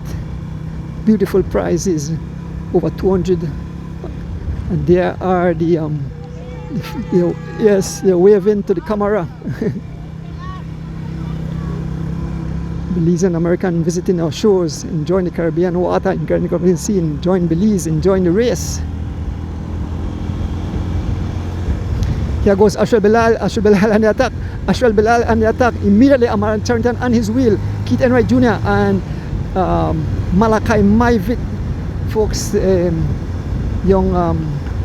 [SPEAKER 1] Beautiful prizes, over 200, and there are the yes, they're waving to the camera. Belizean American visiting our shores, enjoying the Caribbean water, enjoying the Caribbean sea, enjoying Belize, enjoying the race. Here goes Ashwell Bilal and the attack. Ashwell Bilal and the attack. Immediately Ahmad Charrington on his wheel. Keith Enright Jr. and Malachi Mavit. Folks, young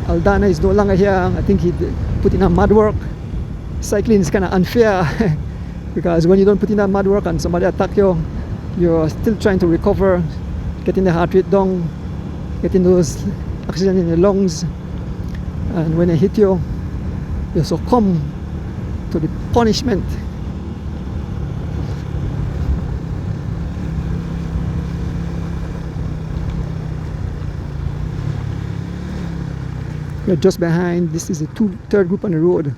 [SPEAKER 1] Aldana is no longer here. I think he put in a mad work. Cycling is kind of unfair because when you don't put in that mad work and somebody attack you, you're still trying to recover, getting the heart rate down, getting those oxygen in your lungs, and when they hit you, you succumb to the punishment. We're just behind. This is the third group on the road.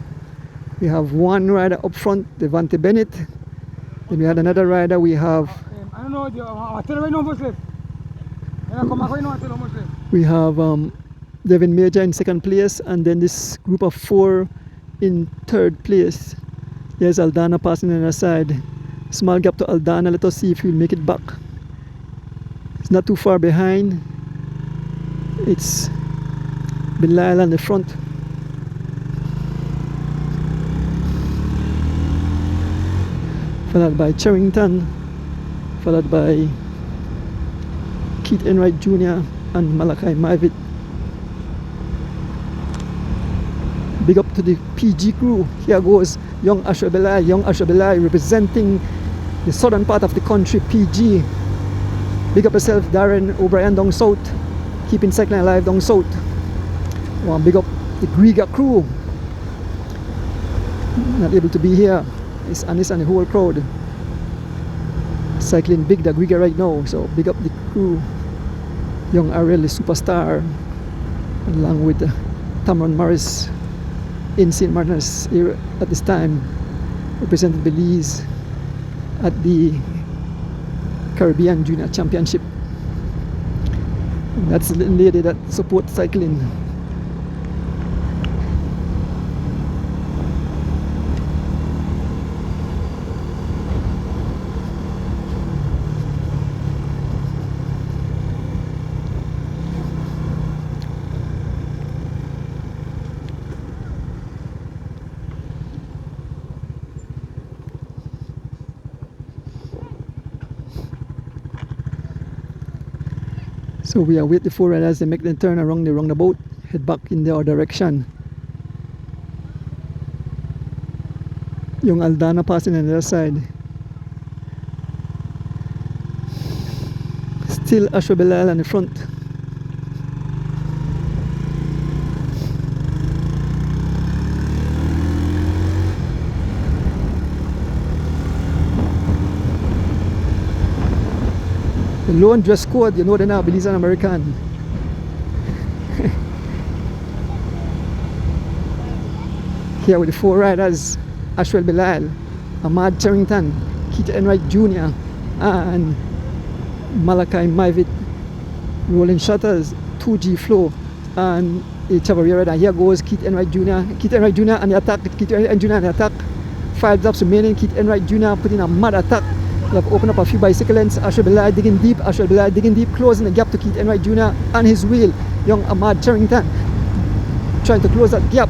[SPEAKER 1] We have one rider up front, Devante Bennett. Then we had another rider. We have Devin Major in second place, and then this group of 4 in third place. There's Aldana passing on the other side. Small gap to Aldana. Let us see if he'll make it back. It's not too far behind. It's Bilal on the front. Followed by Charrington, followed by Keith Enright Jr. and Malachi Mavit. Big up to the PG crew. Here goes young Ashwell Bilal representing the southern part of the country, PG. Big up yourself, Darren O'Brien down south, keeping cycling alive down south. Well, big up the Griga crew. Not able to be here. It's Anis and the whole crowd cycling big the Griga right now. So big up the crew. Young Ariel, the superstar, along with Tamron Morris in St. Martin's at this time, representing Belize at the Caribbean Junior Championship. And that's the little lady that supports cycling. So we await the 4 riders. They make the turn around the roundabout, head back in their direction. Young Aldana passing on the other side. Still Ashwell Bilal on the front. lone dress code, you know they now Belize and American. Here with the 4 riders, Ashwell Bilal, Ahmad Charrington, Keith Enright Jr. and Malachi Maivit rolling shutters, 2G flow and a Chavarria rider. Here goes Keith Enright Jr. Keith Enright Jr. on the attack, Keith Enright Jr. on the attack. 5 laps remaining, Keith Enright Jr. putting a mad attack. They have opened up a few bicycle lengths. Ashwell Bilal digging deep, Ashwell Bilal digging deep, closing the gap to Keith Enright Jr. and his wheel, young Ahmad Charrington trying to close that gap.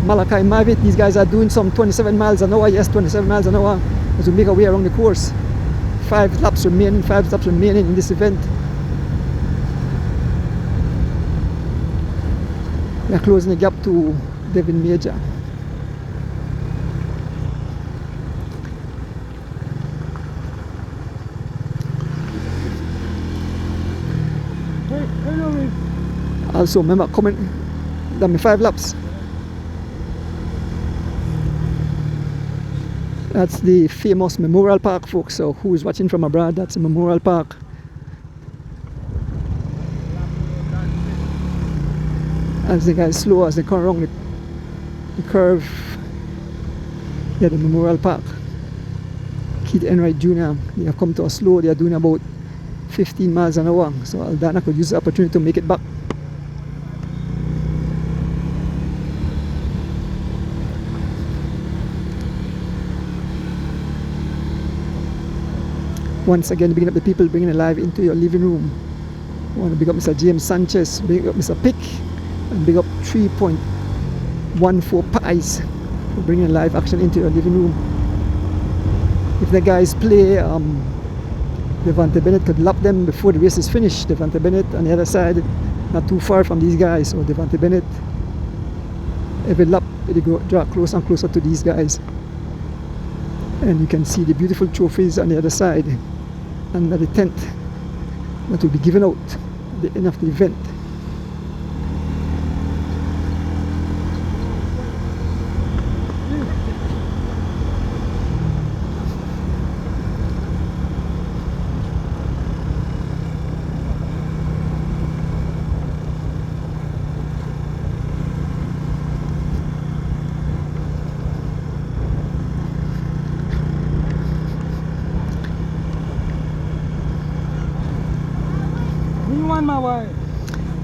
[SPEAKER 1] Malachi Maivit, these guys are doing some 27 miles an hour, yes, 27 miles an hour as we make our way around the course. 5 laps remaining in this event. We are closing the gap to Devin Major. Also remember coming down 5 laps. That's the famous Memorial Park, folks. So who is watching from abroad, that's a Memorial Park. As the guys slow as they come around the curve. Yeah, the Memorial Park. Keith Enright Jr. They have come to a slow, they are doing about 15 miles an hour. So Aldana could use the opportunity to make it back. Once again, bringing up the people, bringing it live into your living room. I want to big up Mr. James Sanchez, big up Mr. Pick, and big up 3.14 pies for bringing live action into your living room. If the guys play, Devante Bennett could lap them before the race is finished. Devante Bennett on the other side, not too far from these guys. So Devante Bennett, every lap, they go draw closer and closer to these guys. And you can see the beautiful trophies on the other side under the tent that will be given out at the end of the event.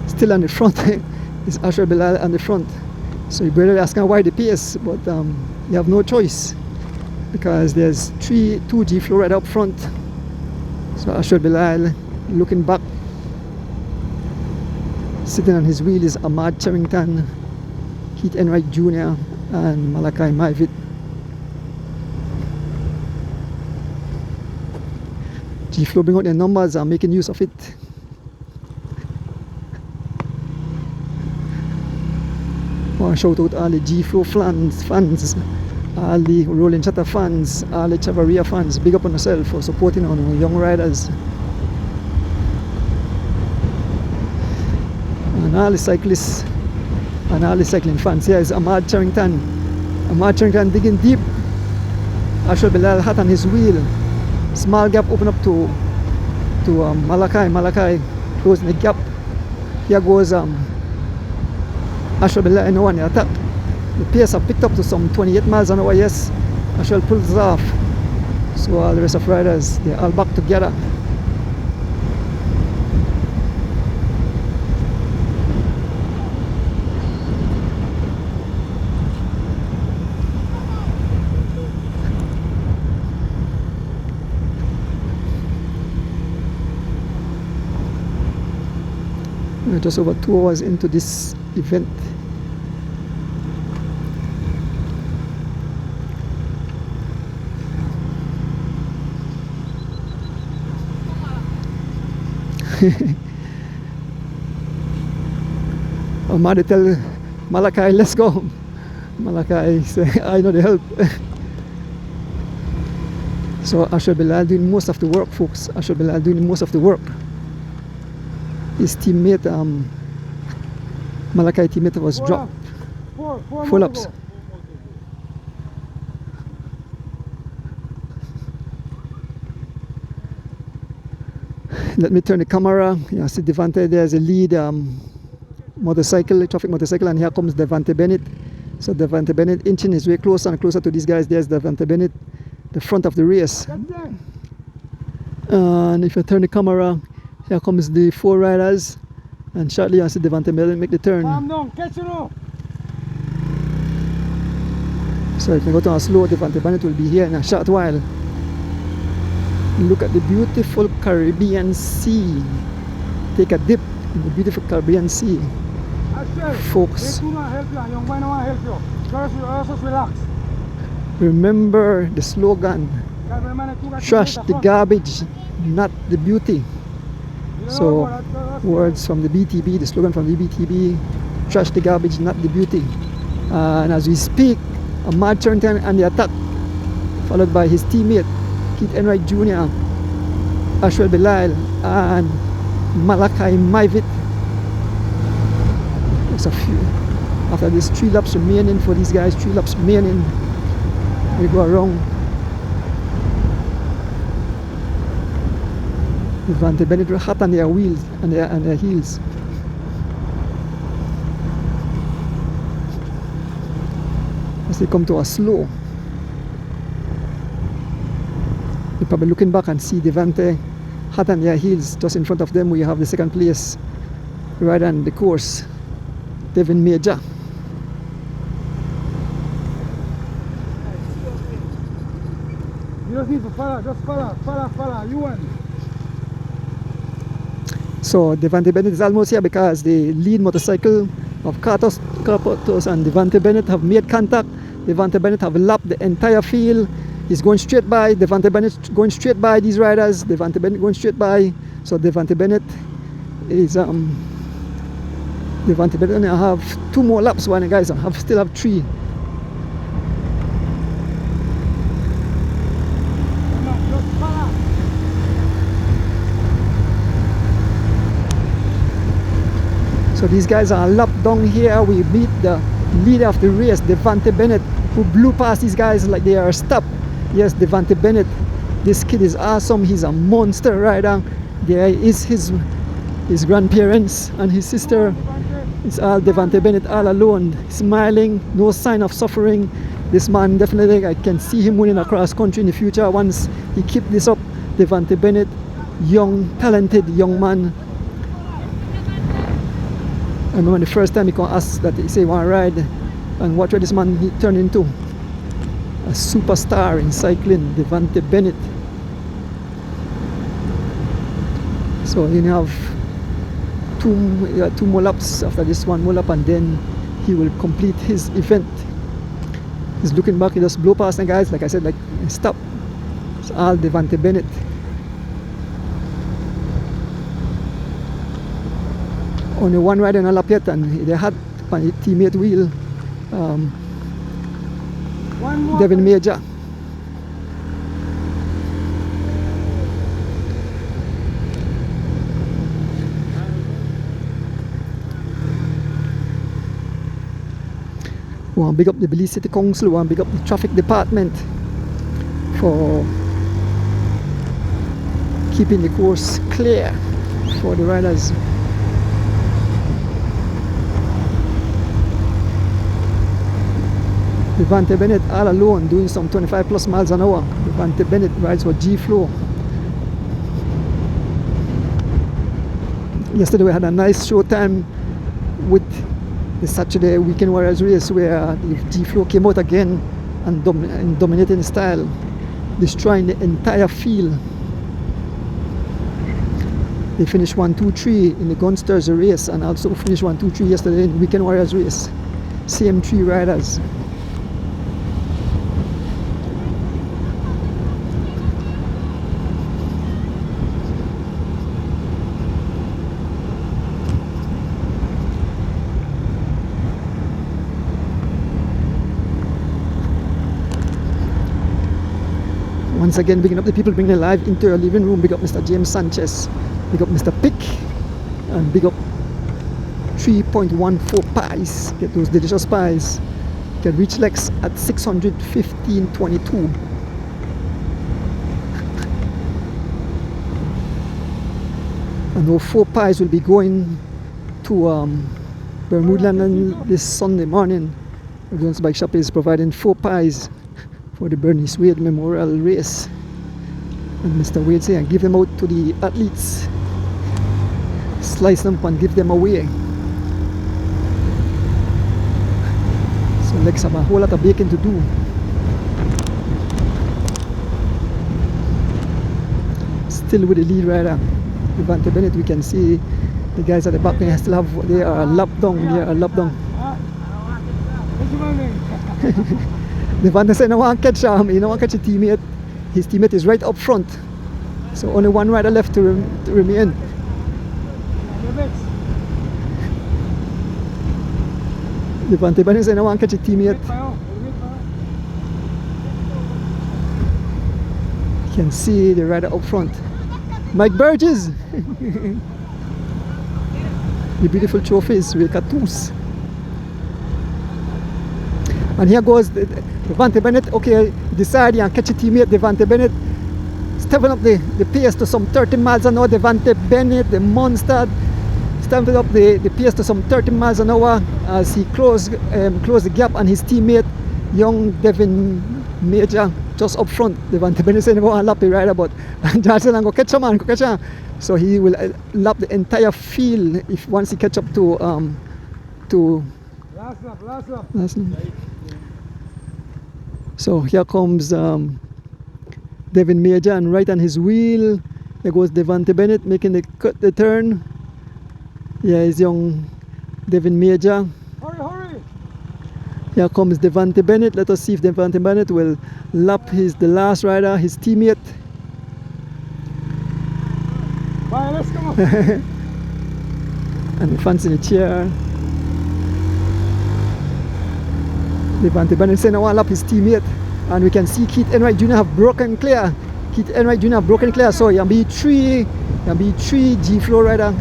[SPEAKER 1] Still on the front is Ashwell Bilal on the front. So your brother asking why the pace, but you have no choice because there's 2G flow right up front. So Ashwell Bilal looking back. Sitting on his wheel is Ahmad Charrington, Keith Enright Jr. and Malachi Maivit. G-Flow bring out their numbers and making use of it. I want to shout out all the G-Flow fans, all the Rolling Chatter fans, all the Chavarria fans. Big up on yourself for supporting our young riders. And all the cyclists and all the cycling fans. Here is Ahmad Charrington. Ahmad Charrington digging deep. Ashwell Bilal hot on his wheel. Small gap open up to Malachi. Malachi closing the gap. Here goes Ashwell Bilal now on the attack. The pace have picked up to some 28 miles an hour, yes. Ashwell pulls it off. So all the rest of riders, they're all back together. We're just over 2 hours into this event. Ahmad tell Malachi, let's go. Malachi say, I know the help. So Ashwell Bilal doing most of the work, folks. Ashwell Bilal doing most of the work. His teammate, Malachi teammate was dropped. 4 laps. Let me turn the camera. You see Devante, there's a lead motorcycle, traffic motorcycle, and here comes Devante Bennett. So Devante Bennett inching his way closer and closer to these guys. There's Devante Bennett, the front of the race. And if you turn the camera, here comes the 4 riders. And shortly you see Devante Bennett make the turn. So if you go to a slow, Devante Bennett will be here in a short while. Look at the beautiful Caribbean Sea. Take a dip in the beautiful Caribbean Sea. Folks, remember the slogan, trash the garbage, not the beauty. So words from the BTB, the slogan from the BTB, trash the garbage, not the beauty. And as we speak, a mad turn and the attack, followed by his teammate Keith Enright Jr., Ashwell Belal, and Malachi Maivit. There's a few. After this 3 laps remaining for these guys, 3 laps remaining, we go around. Devante Bennett hot on their wheels and their heels. As they come to a slow, you're probably looking back and see Devante hot on their heels. Just in front of them we have the second place rider on the course, Devin Major.
[SPEAKER 3] You don't need to follow, just follow, you win.
[SPEAKER 1] So Devante Bennett is almost here because the lead motorcycle of Cartos and Devante Bennett have made contact. Devante Bennett have lapped the entire field. He's going straight by. Devante Bennett going straight by these riders. Devante Bennett going straight by. So Devante Bennett is Devante Bennett only have 2 more laps. One guys still have 3. So these guys are lapped down here. We meet the leader of the race, Devante Bennett, who blew past these guys like they are stopped. Yes, Devante Bennett. This kid is awesome. He's a monster rider. There is his grandparents and his sister. It's all Devante Bennett all alone, smiling, no sign of suffering. This man definitely, I can see him winning across country in the future once he keep this up. Devante Bennett, young, talented young man. I remember the first time he can ask that he say want to ride, and watch what this man he turned into. A superstar in cycling, Devante Bennett. So you have 2 more laps after this 1 more lap, and then he will complete his event. He's looking back, he just blow past the guys, like I said, like stop. It's all Devante Bennett. Only 1 rider in a lap yet, and they had my teammate wheel, Devin Major. We want to big up the Belize City Council, we want to big up the traffic department for keeping the course clear for the riders. Devante Bennett all alone doing some 25 plus miles an hour. Devante Bennett rides for G-Flow. Yesterday we had a nice show time with the Saturday Weekend Warriors race where the G-Flow came out again and dominating style, destroying the entire field. They finished 1, 2, 3 in the Gunsters race, and also finished 1, 2, 3 yesterday in the Weekend Warriors race. Same 3 riders. Once again, bigging up the people bringing live into your living room. Big up Mr. James Sanchez, big up Mr. Pick, and big up 3.14 pies. Get those delicious pies. Get Rich Lex at 615.22. And our 4 pies will be going to Bermudaland this Sunday morning. Jones Bike Shop is providing 4 pies for the Bernice Wade Memorial Race. And Mr. Wade said, give them out to the athletes. Slice them and give them away. So Lex have a whole lot of baking to do. Still with the lead rider, Devante Bennett. We can see the guys at the back. They are locked down. They are locked down. Devante said, "No one catch him. You know, one catch a teammate. His teammate is right up front. So only one rider left to remain." Devante Bennett said, "No one catch a teammate." You can see the rider up front. Mike Burgess. The beautiful trophies with cartoons. And here goes Devante Bennett. Okay, decide and catch a teammate. Devante Bennett stepping up the pace to some 30 miles an hour. Devante Bennett, the monster, stepping up the pace to some 30 miles an hour as he closed the gap on his teammate, young Devin Major, just up front. Devante Bennett said, "Never want to lap the rider," but Johnson go catch him, man, go catch him. So he will lap the entire field if once he catch up to
[SPEAKER 3] last lap.
[SPEAKER 1] last lap. So here comes Devin Major, and right on his wheel there goes Devante Bennett making the turn. Yeah, is young Devin Major.
[SPEAKER 3] Hurry!
[SPEAKER 1] Here comes Devante Bennett. Let us see if Devante Bennett will lap the last rider, his teammate.
[SPEAKER 3] Bye, let's go.
[SPEAKER 1] And the fans in the chair. Devante Bennett saying, "I want to lap his teammate." And we can see Keith Enright Jr. have broken clear. Keith Enright Jr. have broken clear. So B3 G Flow rider.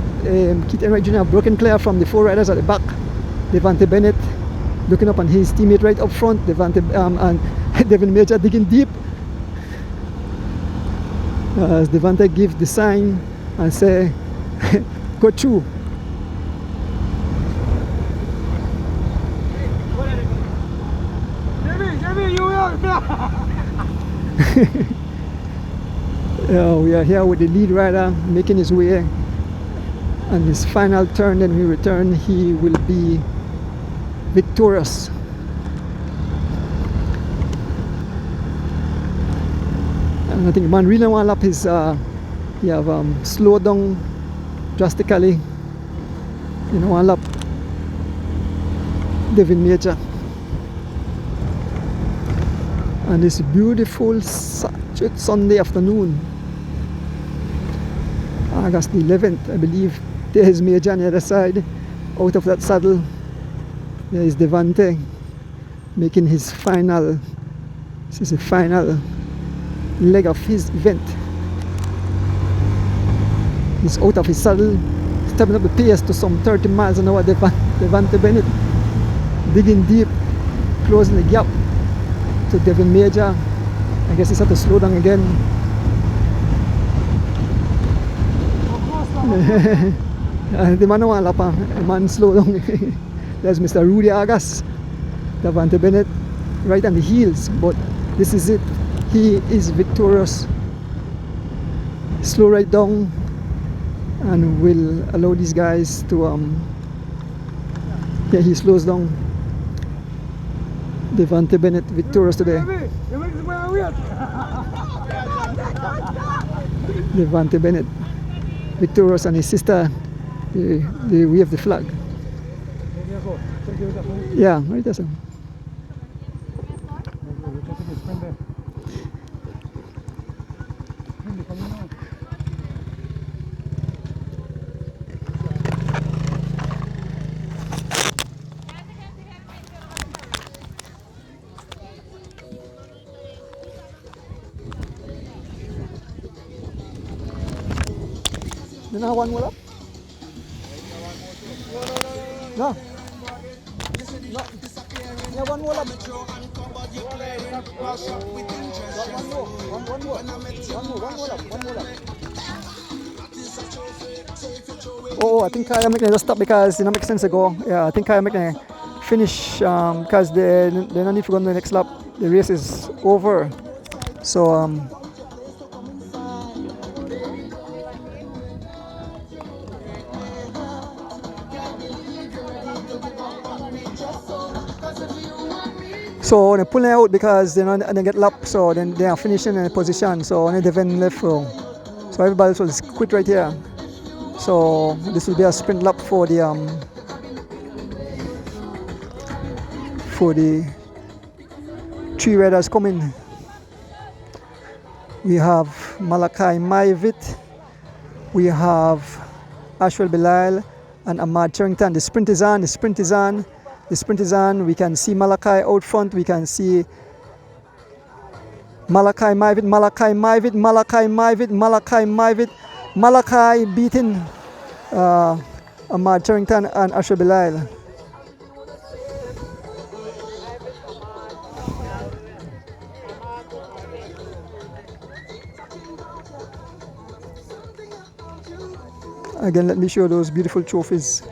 [SPEAKER 1] Keith Enright Jr. have broken clear from the 4 riders at the back. Devante Bennett looking up on his teammate right up front. And Devin Major digging deep. As Devante gives the sign and say, "Go through." We are here with the lead rider making his way on his final turn. Then we return, he will be victorious. And I think man really want to lap his he have slowed down drastically. You know, one lap Devin Major. And this beautiful Sunday afternoon, August the 11th, I believe. There is Major on the other side, out of that saddle. There is Devante making his final, this is the final leg of his event. He's out of his saddle, stepping up the pace to some 30 miles an hour. Devante Bennett digging deep, closing the gap to Devin Major. I guess he's had to slow down again. The man don't want to lap, the man slow down. There's Mr. Rudy Agas, Devante Bennett right on the heels, but this is it. He is victorious. Slow right down and will allow these guys to yeah, he slows down. Devante Bennett victorious today. Devante Bennett victorious, and his sister they wave the flag. Yeah, right there. Sir. You know one more up? No. No. Yeah, one more up. One more. One more up. One more up. Oh, I think Kaya McNair just stop because it don't make sense to go. Yeah, I think Kaya McNair finish because they don't need to go on the next lap. The race is over. So so they're pulling out because they get lapped, so then they are finishing in a position. So only Devin left. So everybody else will quit right here. So this will be a sprint lap for the three riders coming. We have Malachi Maivit, we have Ashwell Bilal and Ahmad Charrington. The sprint is on, the sprint is on, the sprint is on. We can see Malachi out front, we can see Malachi Maivit, Malachi Maivit, Malachi Maivit, Malachi Maivit, Malachi beating Ahmad Charrington and Ashwell Bilal. Again, let me show those beautiful trophies.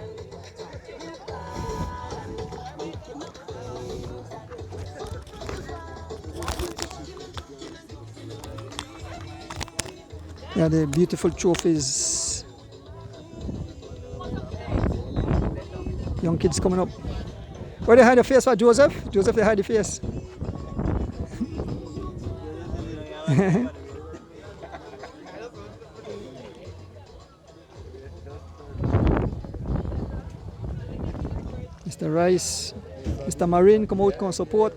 [SPEAKER 1] Yeah, the beautiful trophies. Young kids coming up. Where they hide the face for Joseph? Joseph, they hide the face. Mr. Rice, Mr. Marine come out, come support.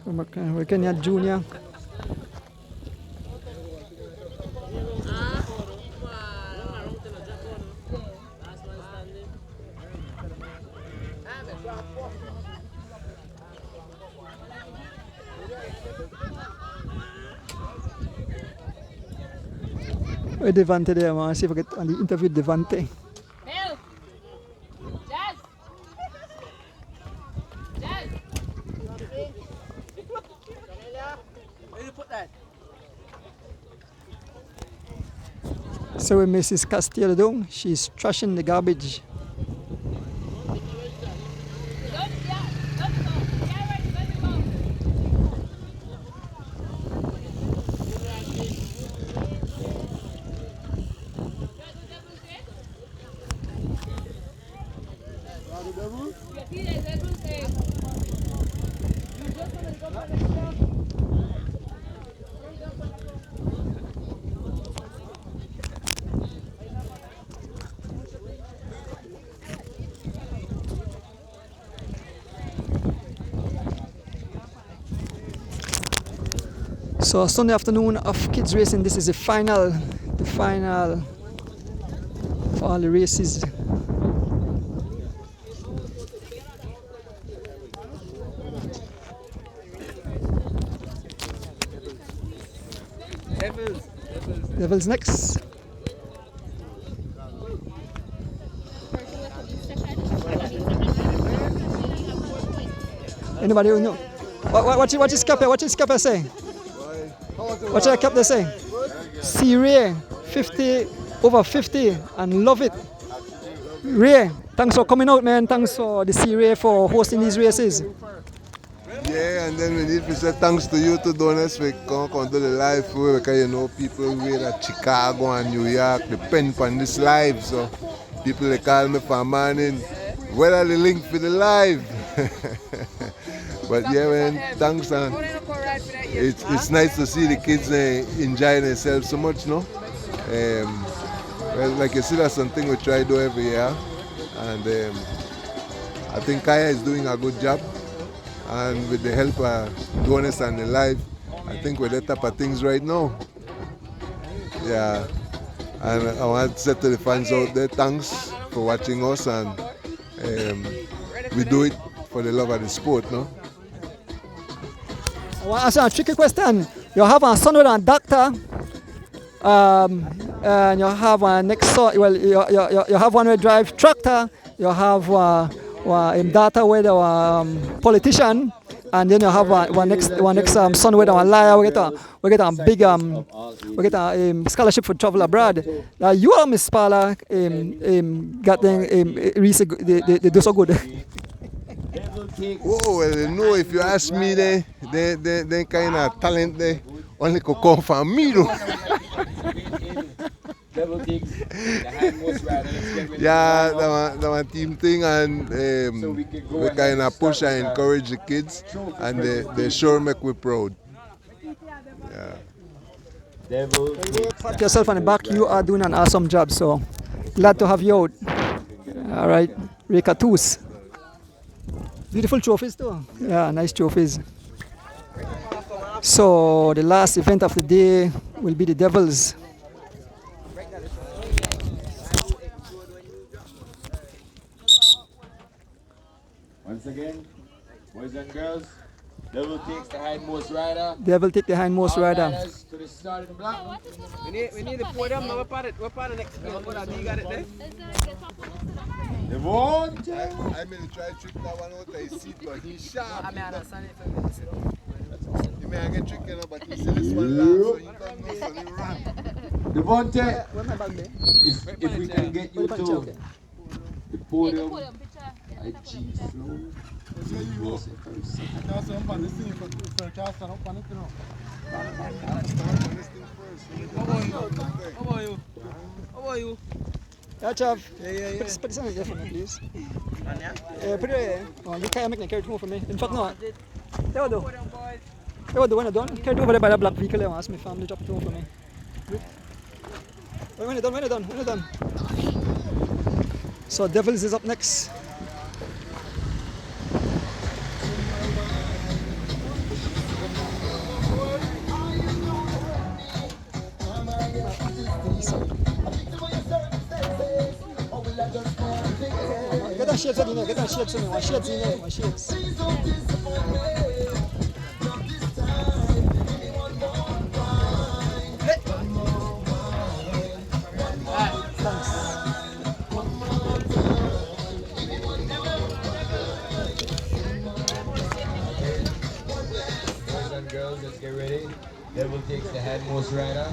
[SPEAKER 1] From Kenya Junior. Where Devante there, man? See if I get on the interview Devante. So with Mrs. Castillo doing, she's trashing the garbage. So Sunday afternoon of kids racing. This is the final for all the races. Devils next. Anybody who know? What is Kappa? What is Kappa saying? What should I kept saying? See Ray, 50 over 50 and love it. Ray, thanks for coming out, man. Thanks for the C Ray for hosting these races.
[SPEAKER 12] Yeah, and then we need to say thanks to you to donors for come to the live for because you know people wait at Chicago and New York depend on this live. So people they call me for morning. Where are the link for the live? But yeah, man, thanks, and it's nice to see the kids enjoying themselves so much, no? Well, like you see, that's something we try to do every year, and I think Kaya is doing a good job, and with the help of donors and the live, I think we're the type of things right now. Yeah, and I want to say to the fans out there, thanks for watching us, and we do it for the love of the sport, no?
[SPEAKER 1] I want to ask you a tricky question. You have a son with a doctor, and you have a next son. Well, you have one who drive tractor. You have a daughter with a politician. And then you have one next Sunway down Liar. We get a big we get a scholarship for travel abroad. You are Miss Pala got them they do so good.
[SPEAKER 12] Oh, well, you know, if you ask me, they kind of talent they only could come from me, though. Yeah, that one team thing, and we kind of push and encourage the kids, and they sure make we proud. Yeah.
[SPEAKER 1] Pat yourself on the back. You are doing an awesome job. So glad to have you out. All right, Reka Toos. Beautiful trophies too. Yeah, nice trophies. So the last event of the day will be the Devils.
[SPEAKER 13] Once again, boys and girls, Devil takes the hindmost rider.
[SPEAKER 1] Devil take the hindmost
[SPEAKER 13] All
[SPEAKER 1] rider.
[SPEAKER 13] riders to the starting block.
[SPEAKER 2] We need to pour them. What part of next? You got it there?
[SPEAKER 13] Devontae.
[SPEAKER 12] I mean, try to trick that one out of his seat, but he's sharp.
[SPEAKER 2] I mean, I understand it.
[SPEAKER 12] He may get tricky, but he said this one last, so he don't know, so he ran.
[SPEAKER 13] Devontae, if we can get you to the podium, I G flow. You was it first.
[SPEAKER 2] How are you?
[SPEAKER 1] Yeah, Chav. Put this on there for me, please. Put it there. Oh, you can't make the carry two for me. In fact, no. There we go. There we go. When I'm done, carry two over there by the black vehicle. Ask my family drop two for me. When you're done. So Devils is up next. Get that shades in there, get that shades in there, shades.
[SPEAKER 13] Boys and girls, let's get ready. Devil takes the hindmost rider.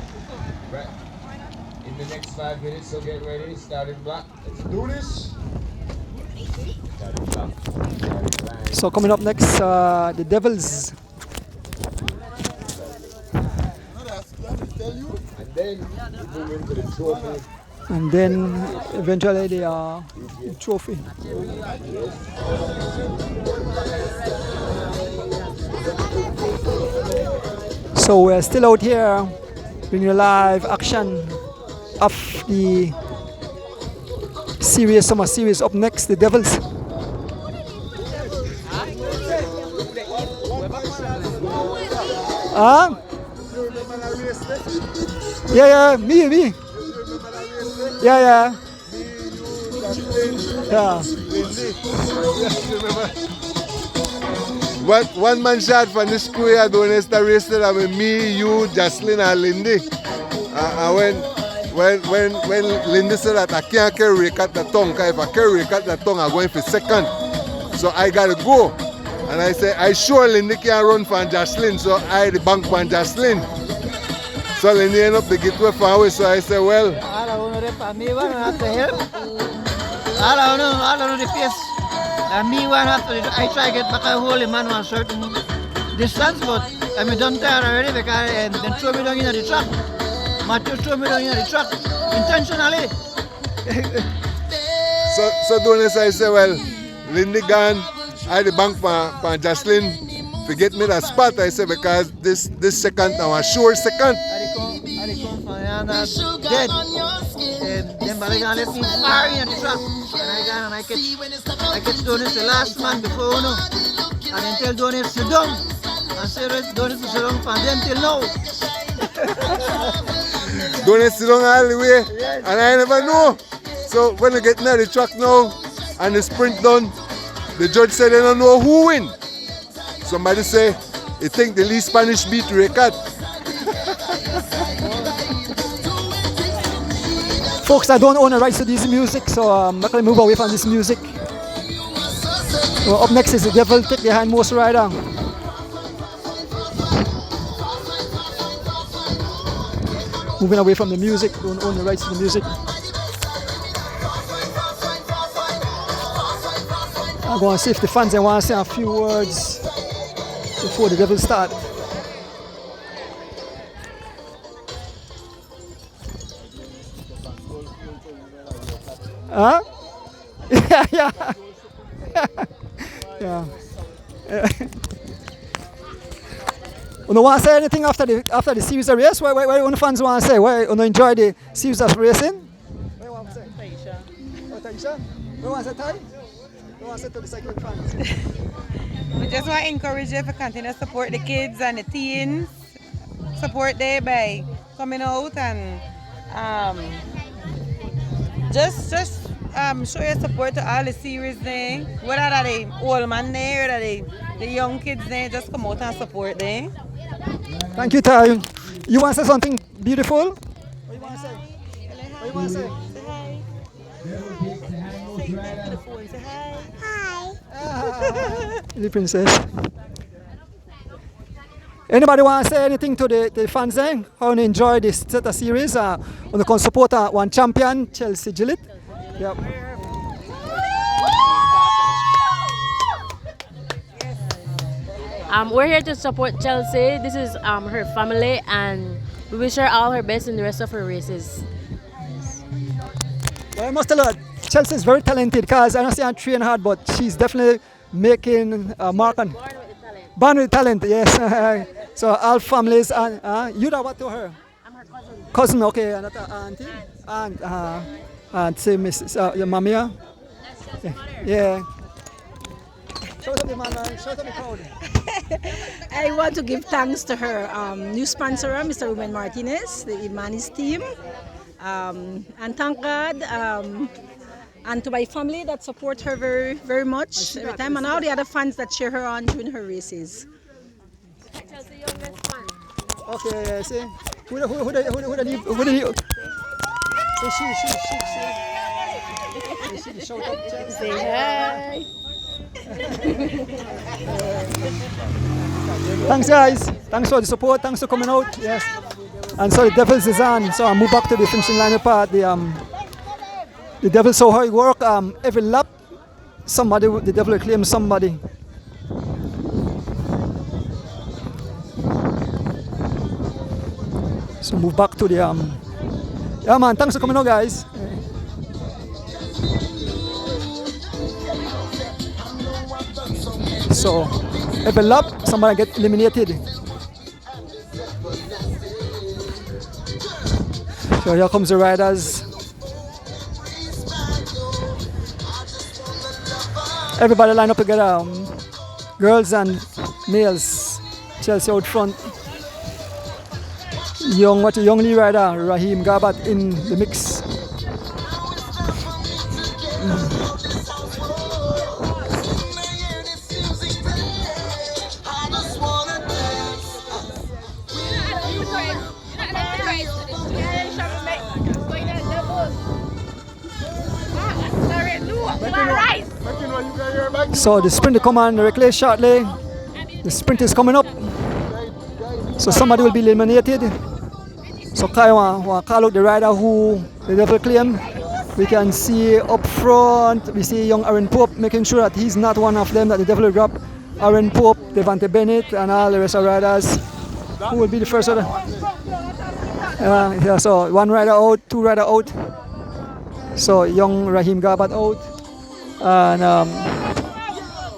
[SPEAKER 13] Right. In the next 5 minutes, so get ready. Starting block. Let's do this. Starting block.
[SPEAKER 1] So coming up next, the Devils.
[SPEAKER 13] And then we move into the trophy.
[SPEAKER 1] And then eventually the trophy. So we're still out here bringing you live action of the summer series. Up next, the Devils. Yeah, me. Yeah.
[SPEAKER 12] One man shot from the square doing the race that with me, you, Jocelyn, and Lindy. And when Lindy said that I can't carry cut the tongue, if I carry cut the tongue, I'm going for second. So I gotta go. And I said, I sure Lindy can't run for Jocelyn, so I the bank for Jocelyn. So Lindy ended up to get too far away, so I said, well.
[SPEAKER 14] I don't have to help. I don't know the pace. And me one have to, I try to get back a hold him man on a certain distance, but I'm done tired already because then throw me down in the truck. Matthew throw me down in the truck intentionally.
[SPEAKER 12] so doing this, I say, well, Lindy gone, I the bank for Jocelyn, forget me that spot, I say, because this second, now a sure second.
[SPEAKER 14] I come for dead. And then Balagan left me far in the truck. And I got and I catch Donis the last man before you know. And then tell Donis sit down. And say Donis to sit down from then till now.
[SPEAKER 12] Donis sit down all the way. Yes. And I never know. So when I get near the truck now and the sprint done, the judge said they don't know who win. Somebody say he think the least Spanish beat record.
[SPEAKER 1] Folks, I don't own the rights to this music, so I'm not going to move away from this music. Well, up next is the Devil take the hindmost rider. moving away from the music, don't own the rights to the music. I'm going to see if the fans want to say a few words before the devil start. Huh? Yeah. Yeah. You don't want to say anything after the series of race? What do the fans want to say? Why you enjoy the series of racing? What do you want to say? Taisha. Oh, Taisha? What do you want to say, Ty? What do you want to say to the cycling fans?
[SPEAKER 2] We just want to encourage you to continue to support the kids and the teens. Support them by coming out and just show your support to all the series there. Whether that the old man there or the young kids there, just come out and support them.
[SPEAKER 1] Thank you, Ty. You want to say something beautiful? What do you want to say? What do you want to say?
[SPEAKER 2] Say hi. Say hi to the phone. Say hi.
[SPEAKER 1] Hi. The princess. Anybody want to say anything to the fans there? How you enjoy this set of series? On the support one champion, Chelsea Gillett. Yep.
[SPEAKER 10] We're here to support Chelsea. This is her family, and we wish her all her best in the rest of her races.
[SPEAKER 1] Well, I must tell her, Chelsea is very talented because I don't see her train hard, but she's definitely making a mark on. Born with talent, yes. So all families, and you know what to her?
[SPEAKER 10] I'm her cousin.
[SPEAKER 1] Cousin, okay, and auntie, and say Mrs. Your mommy, yeah. Yeah. Show them the man, show them the crowd.
[SPEAKER 15] I want to give thanks to her new sponsor, Mr. Ruben Martinez, the Imanis team, and thank God, and to my family that support her very, very much every time, and all the other fans that cheer her on during her races.
[SPEAKER 10] Chelsea youngest fan.
[SPEAKER 1] Okay, yeah, see, who she shout out Chelsea.
[SPEAKER 15] Say hi.
[SPEAKER 1] Thanks, guys. Thanks for the support. Thanks for coming out. Yes. And so the Devils is on. So I move back to the finishing line part. The Devils, so how it work? Every lap, the Devil will claim somebody. So move back to the yeah, man. Thanks for coming out, guys. So every lap, somebody get eliminated. So here comes the riders. Everybody line up together. Girls and males. Chelsea out front. Young lead rider Raheem Gabat in the mix. So the sprint will come on the reclaim shortly. The sprint is coming up. So somebody will be eliminated. So Kai want call out the rider who the Devil claim. We can see up front, we see young Aaron Pope, making sure that he's not one of them that the Devil will grab. Aaron Pope, Devante Bennett, and all the rest of riders. Who will be the first rider? Yeah, so one rider out, two rider out. So young Raheem Gabat out,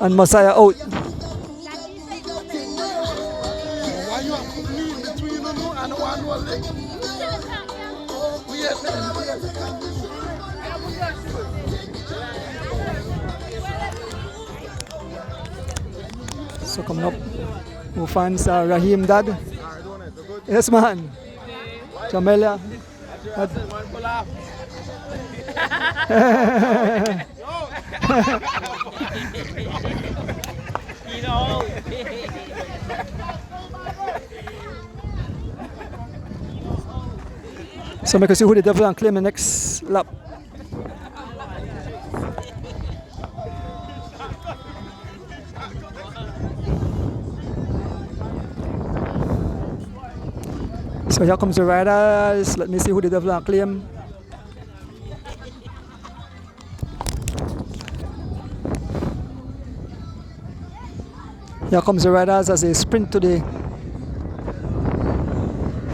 [SPEAKER 1] and Messiah out. So coming up, who finds Raheem Dad? Yes, man. Jamelia. So we can see who the Devil and claim the next lap. So here comes the riders. Let me see who the devil will claim. Here comes the riders as they sprint to the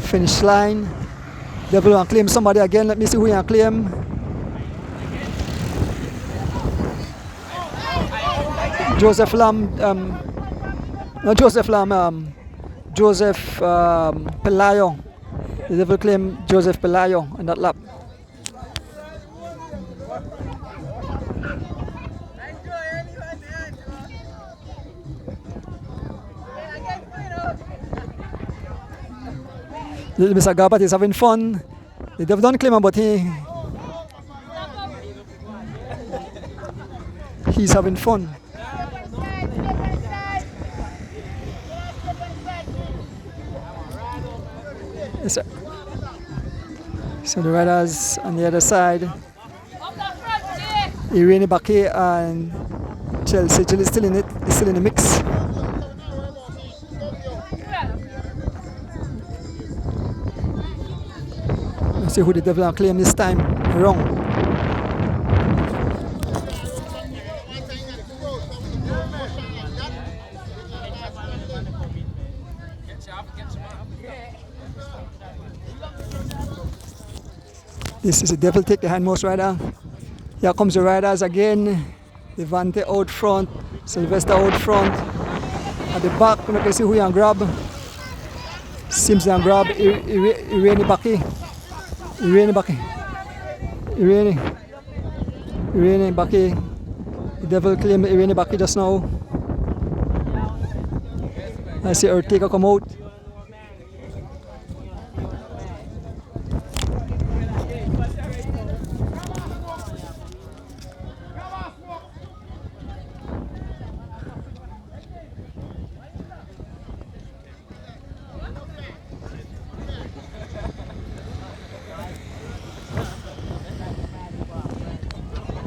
[SPEAKER 1] finish line. Devil will claim somebody again. Let me see who will claim. Joseph Lam, not Joseph Lam, Joseph Pelayo. The devil claim Joseph Pelayo on that lap. Little Mr. Gabat is having fun. The devil don't claim him, but he's having fun. Yes, sir. So the riders on the other side, Irene Bakke and Chelsea Jill is still in it, is still in the mix. Let's see who the devil will claim this time. Wrong. This is the devil take the hindmost rider. Here comes the riders again. Devante out front, Sylvester out front. At the back, you can see who you can grab. Sims and grab Irene Bakke. Irene Bakke. Irene Bakke. The devil claimed Irene Bakke just now. I see Ortega come out.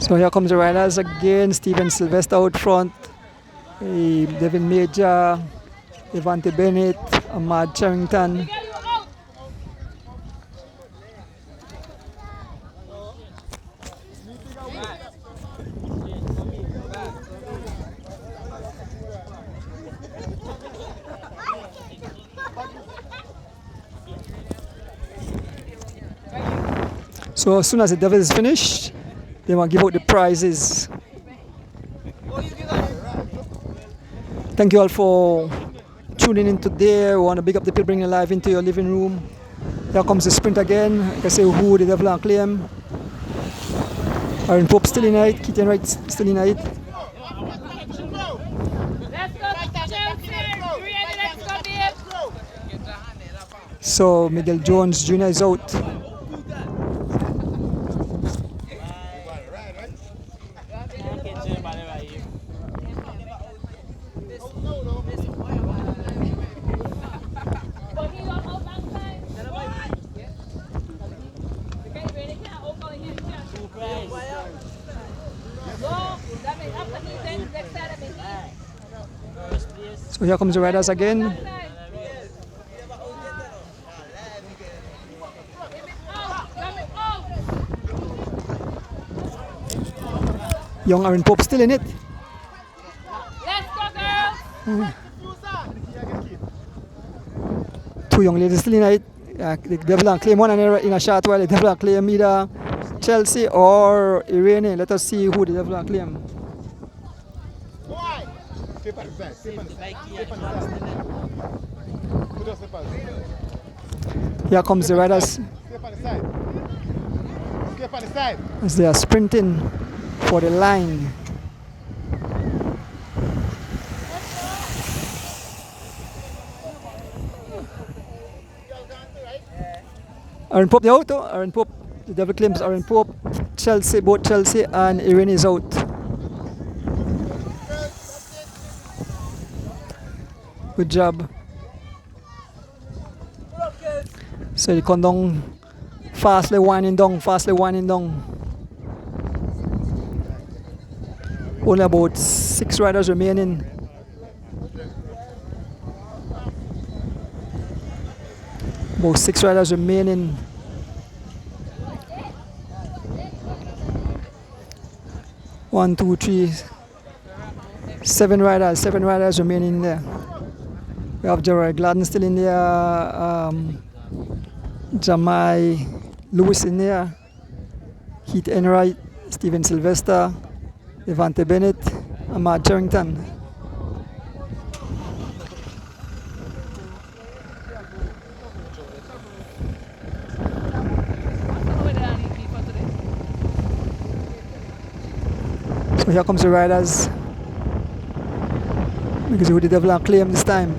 [SPEAKER 1] So here comes the riders again. Steven Sylvester out front. Devin Major, Devante Bennett, Ahmad Charrington. So as soon as the devil is finished, they will give out the prizes. Thank you all for tuning in today. We want to big up the people bringing life into your living room. Here comes the sprint again. I can say who the devil will claim. Aaron Pope still in it. Keaton Wright still in it. So Miguel Jones Jr. is out. So here comes the riders again. Young Aaron Pope still in it.
[SPEAKER 10] Let's go, girls!
[SPEAKER 1] Two young ladies still in it. The devil will claim one in a short while. The devil will claim either Chelsea or Irene. Let us see who the devil will claim. Here comes the riders as they are sprinting for the line. Aaron Pope the out. Aaron Pope, the devil claims Aaron Pope. Chelsea, both Chelsea and Irene is out. Good job. So they come down, fastly winding down. Only about 6 riders remaining. About 6 riders remaining. One, two, three, 7 riders. 7 riders remaining there. We have Gerard Gladden still in there. Jamai Lewis in there. Keith Enright, Stephen Sylvester, Devante Bennett, Ahmad Charrington. So here comes the riders. Because who the devil and claim this time.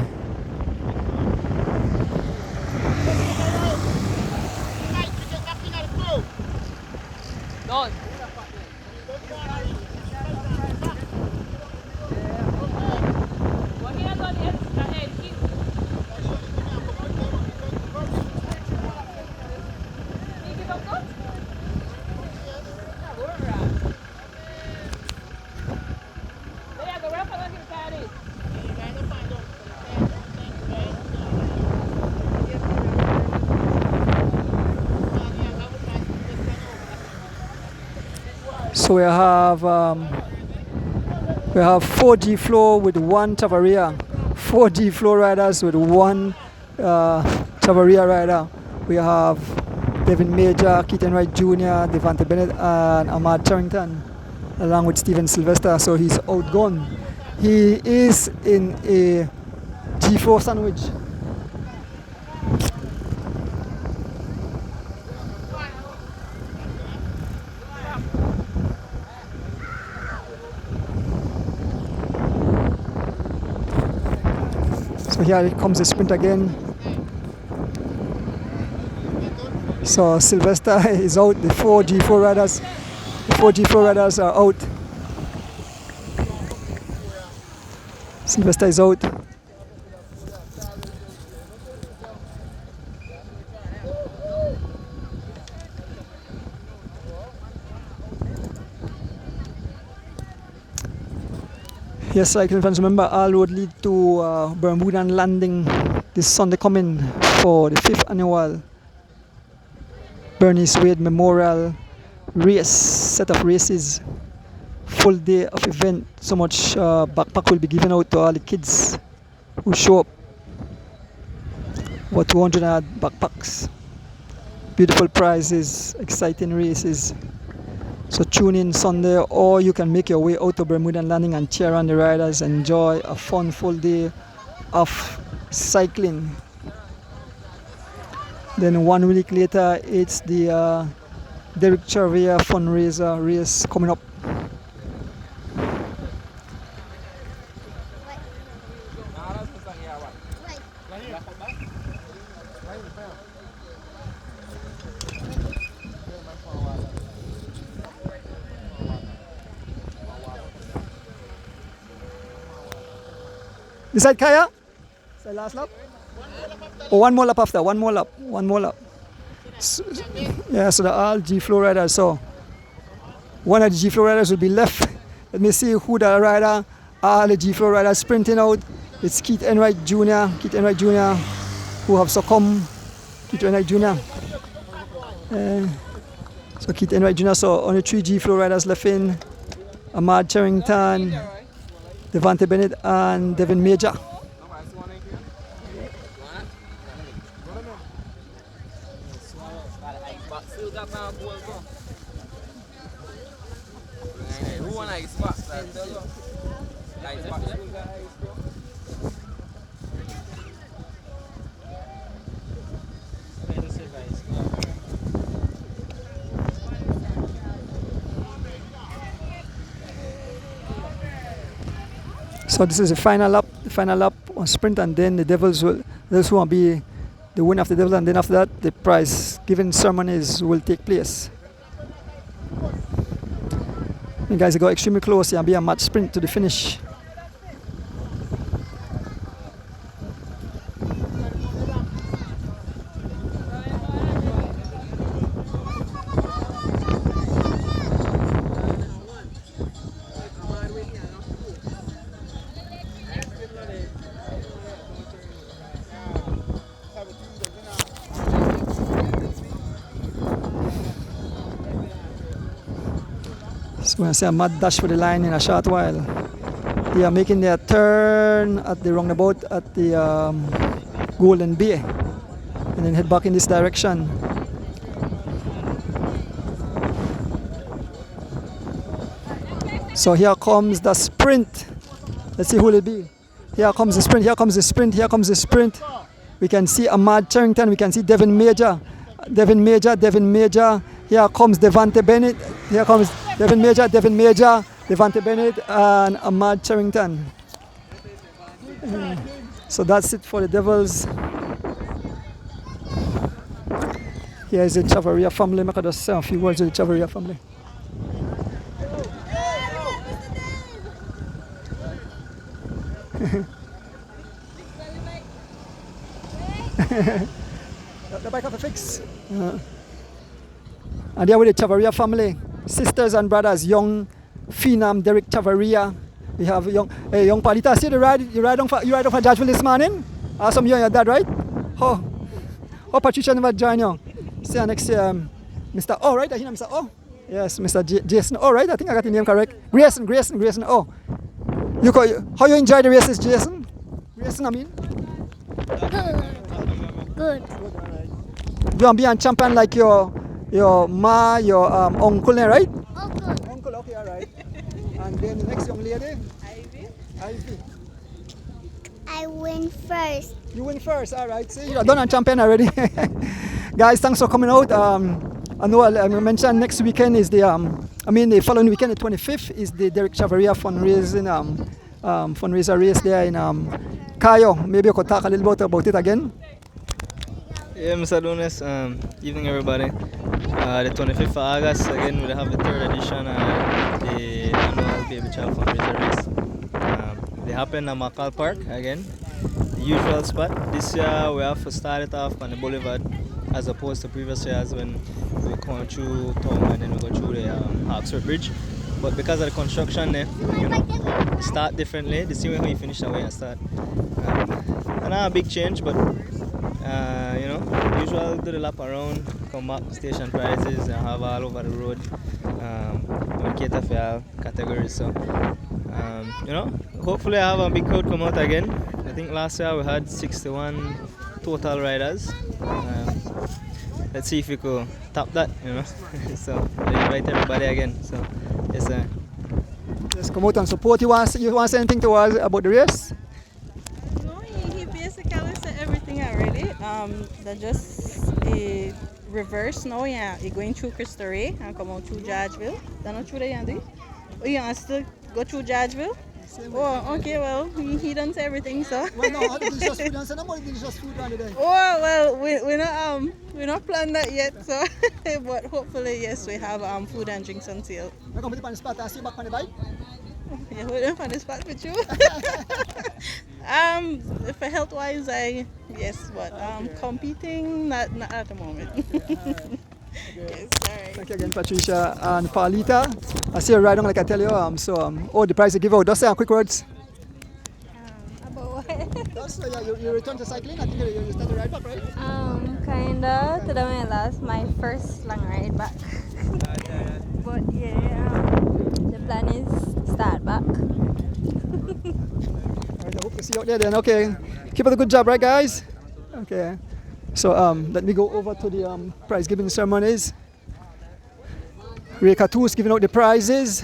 [SPEAKER 2] Done.
[SPEAKER 1] So we have 4G floor with 1 Tavaria, 4G floor riders with 1 Tavaria rider. We have Devin Major, Keith Enright Jr., Devante Bennett, and Ahmad Charrington, along with Stephen Sylvester. So he's outgone. He is in a G4 sandwich. So here comes the sprint again. So Sylvester is out. The 4G4 riders are out. Sylvester is out. Yes, cycling fans, remember all road lead to Bermudan Landing this Sunday coming for the 5th annual Bernice Wade Memorial race, set of races, full day of event. So much backpack will be given out to all the kids who show up. About 200 odd backpacks. Beautiful prizes, exciting races. So tune in Sunday, or you can make your way out to Bermudan Landing and cheer on the riders. Enjoy a fun full day of cycling. Then 1 week later, it's the Derek Charvia fundraiser race coming up. This side, Kaya? Is that last lap? Oh, 1 more lap after. 1 more lap. 1 more lap. So, yeah, so the all G-Flow riders. So one of the G-Flow riders will be left. Let me see who the rider. All the G-Flow riders sprinting out. It's Keith Enright Jr. Keith Enright Jr. who have succumbed. Keith Enright Jr. So Keith Enright Jr. So only 3 G-Flow riders left in. Ahmad Charrington, Devante Bennett, and Devin Major. So this is the final lap on sprint, and then the Devils will, those who will be the winner of the Devils, and then after that the prize giving ceremonies will take place. You guys got extremely close. It'll be a match sprint to the finish. We're going to see a mad dash for the line in a short while. They are making their turn at the roundabout at the Golden Bay and then head back in this direction. So here comes the sprint. Let's see who will it be. Here comes the sprint, here comes the sprint, here comes the sprint. We can see Ahmad Charrington, we can see Devin Major. Devin Major. Here comes Devante Bennett. Here comes Devin Major, Devante Bennett, and Ahmad Charrington. So that's it for the Devils. Here is the Chavaria family. I can just say a few words with the Chavaria family. The bike have a fix. And there with the Chavaria family, sisters and brothers, young Phenom Derek Chavaria. We have young Palita. See the ride? You ride on for Judgeville this morning? Awesome, you and your dad, right? Oh, Patricia never join you. See you next year, Mr. O, right? I hear Mr. O. Yes, Mr. Jason. Oh, right? I think I got the name correct. Grayson. Oh, how you enjoy the races, Jason? Grayson, I mean.
[SPEAKER 16] Good.
[SPEAKER 1] You want to be a champion like your ma, your uncle, right? Uncle, okay, all right. And then the next young lady? Ivy.
[SPEAKER 16] I win first.
[SPEAKER 1] You win first, all right. See, you're done a champion already. Guys, thanks for coming out. I know I mentioned next weekend is the following weekend, the 25th, is the Derek Chavaria fundraiser race there in Cayo. Maybe you could talk a little bit about it again.
[SPEAKER 6] Yeah, Mr. Lunes, evening everybody. The 25th of August, again, we'll have the third edition of the annual Baby Child Fundraiser Race. They happen at Makal Park, again, the usual spot. This year we have to start it off on the boulevard as opposed to previous years when we come through town and then we go through the Oxford Bridge. But because of the construction there, start differently. The same way we finish the way I start. And not a big change, but usual do the lap around, come back, station prizes, and have all over the road. We cater for all categories. So, hopefully I have a big crowd come out again. I think last year we had 61 total riders. Let's see if we could top that, So I invite everybody again. So yes, sir.
[SPEAKER 1] Just come out and support. You want to say anything to us about the race?
[SPEAKER 17] No, he basically said everything already. They're just a reverse now. Yeah, you're going through Cristo Rey and come out through Georgeville. They're not through there, Andy. Oh, you want to still go through Georgeville? Oh, okay, well, he done say everything, so.
[SPEAKER 1] Well, no, delicious food, and no more delicious food around today.
[SPEAKER 17] Oh, well, we're not planned that yet, so. But hopefully, yes, we have food and drinks on sale.
[SPEAKER 1] We're going to put on the spot and see you back on the bike?
[SPEAKER 17] Yeah, we're on the spot with you. For health-wise, yes, but competing, not at the moment. Yes, sorry.
[SPEAKER 1] Thank you again, Patricia and Paulita. I see you riding like I tell you. The prize you give out. Just say a quick words.
[SPEAKER 11] About what?
[SPEAKER 1] Just you return to cycling. I think you start to ride back, right?
[SPEAKER 11] Kinda. Today my first long ride back. But yeah, the plan is start back.
[SPEAKER 1] Alright, I hope to see you out there then. Okay, keep up the good job, right, guys? Okay. So let me go over to the prize giving ceremonies. Ray Katoos giving out the prizes.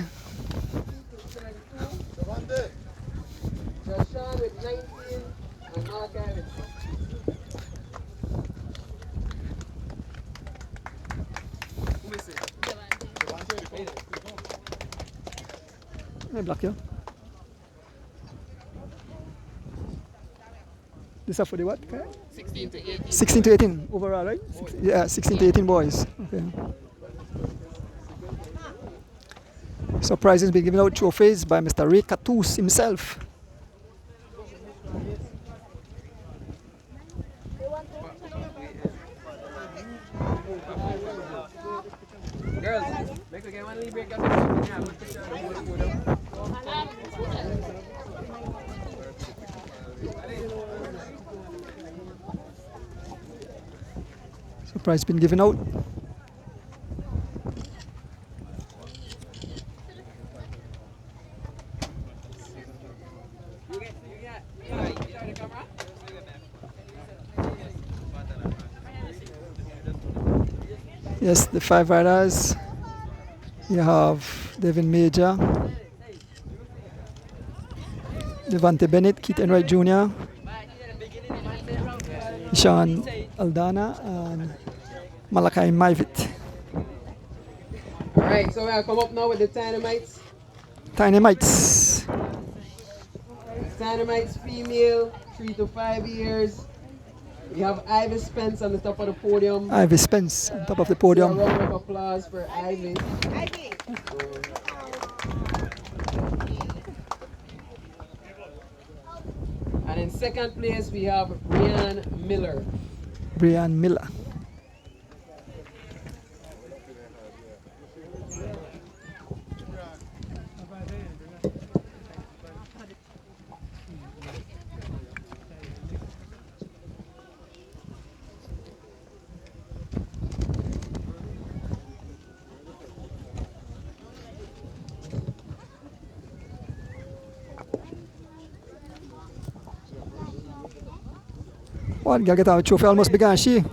[SPEAKER 1] Let me block you. This is for the what?
[SPEAKER 18] 16 to 18.
[SPEAKER 1] 16 to 18 overall, right? Yeah, 16 to 18 boys. Okay. So prizes being given out trophies by Mr. Ray Katoos himself.
[SPEAKER 2] Girls, make again one break.
[SPEAKER 1] So prize been given out. Yes, the 5 riders. You have Devin Major, Devante Bennett, Keith Enright Jr., Sean Aldana, and Malachi Mivit.
[SPEAKER 2] Alright, so we'll come up now with the Dynamites.
[SPEAKER 1] Dynamites.
[SPEAKER 2] Dynamites female, 3 to 5 years. We have Ivy Spence on the top of the podium.
[SPEAKER 1] Ivy Spence on top of the podium.
[SPEAKER 2] So a round of applause for Ivy. And in second place, we have Brian Miller.
[SPEAKER 1] Brian Miller. What? Gotta get our trophy almost began, she.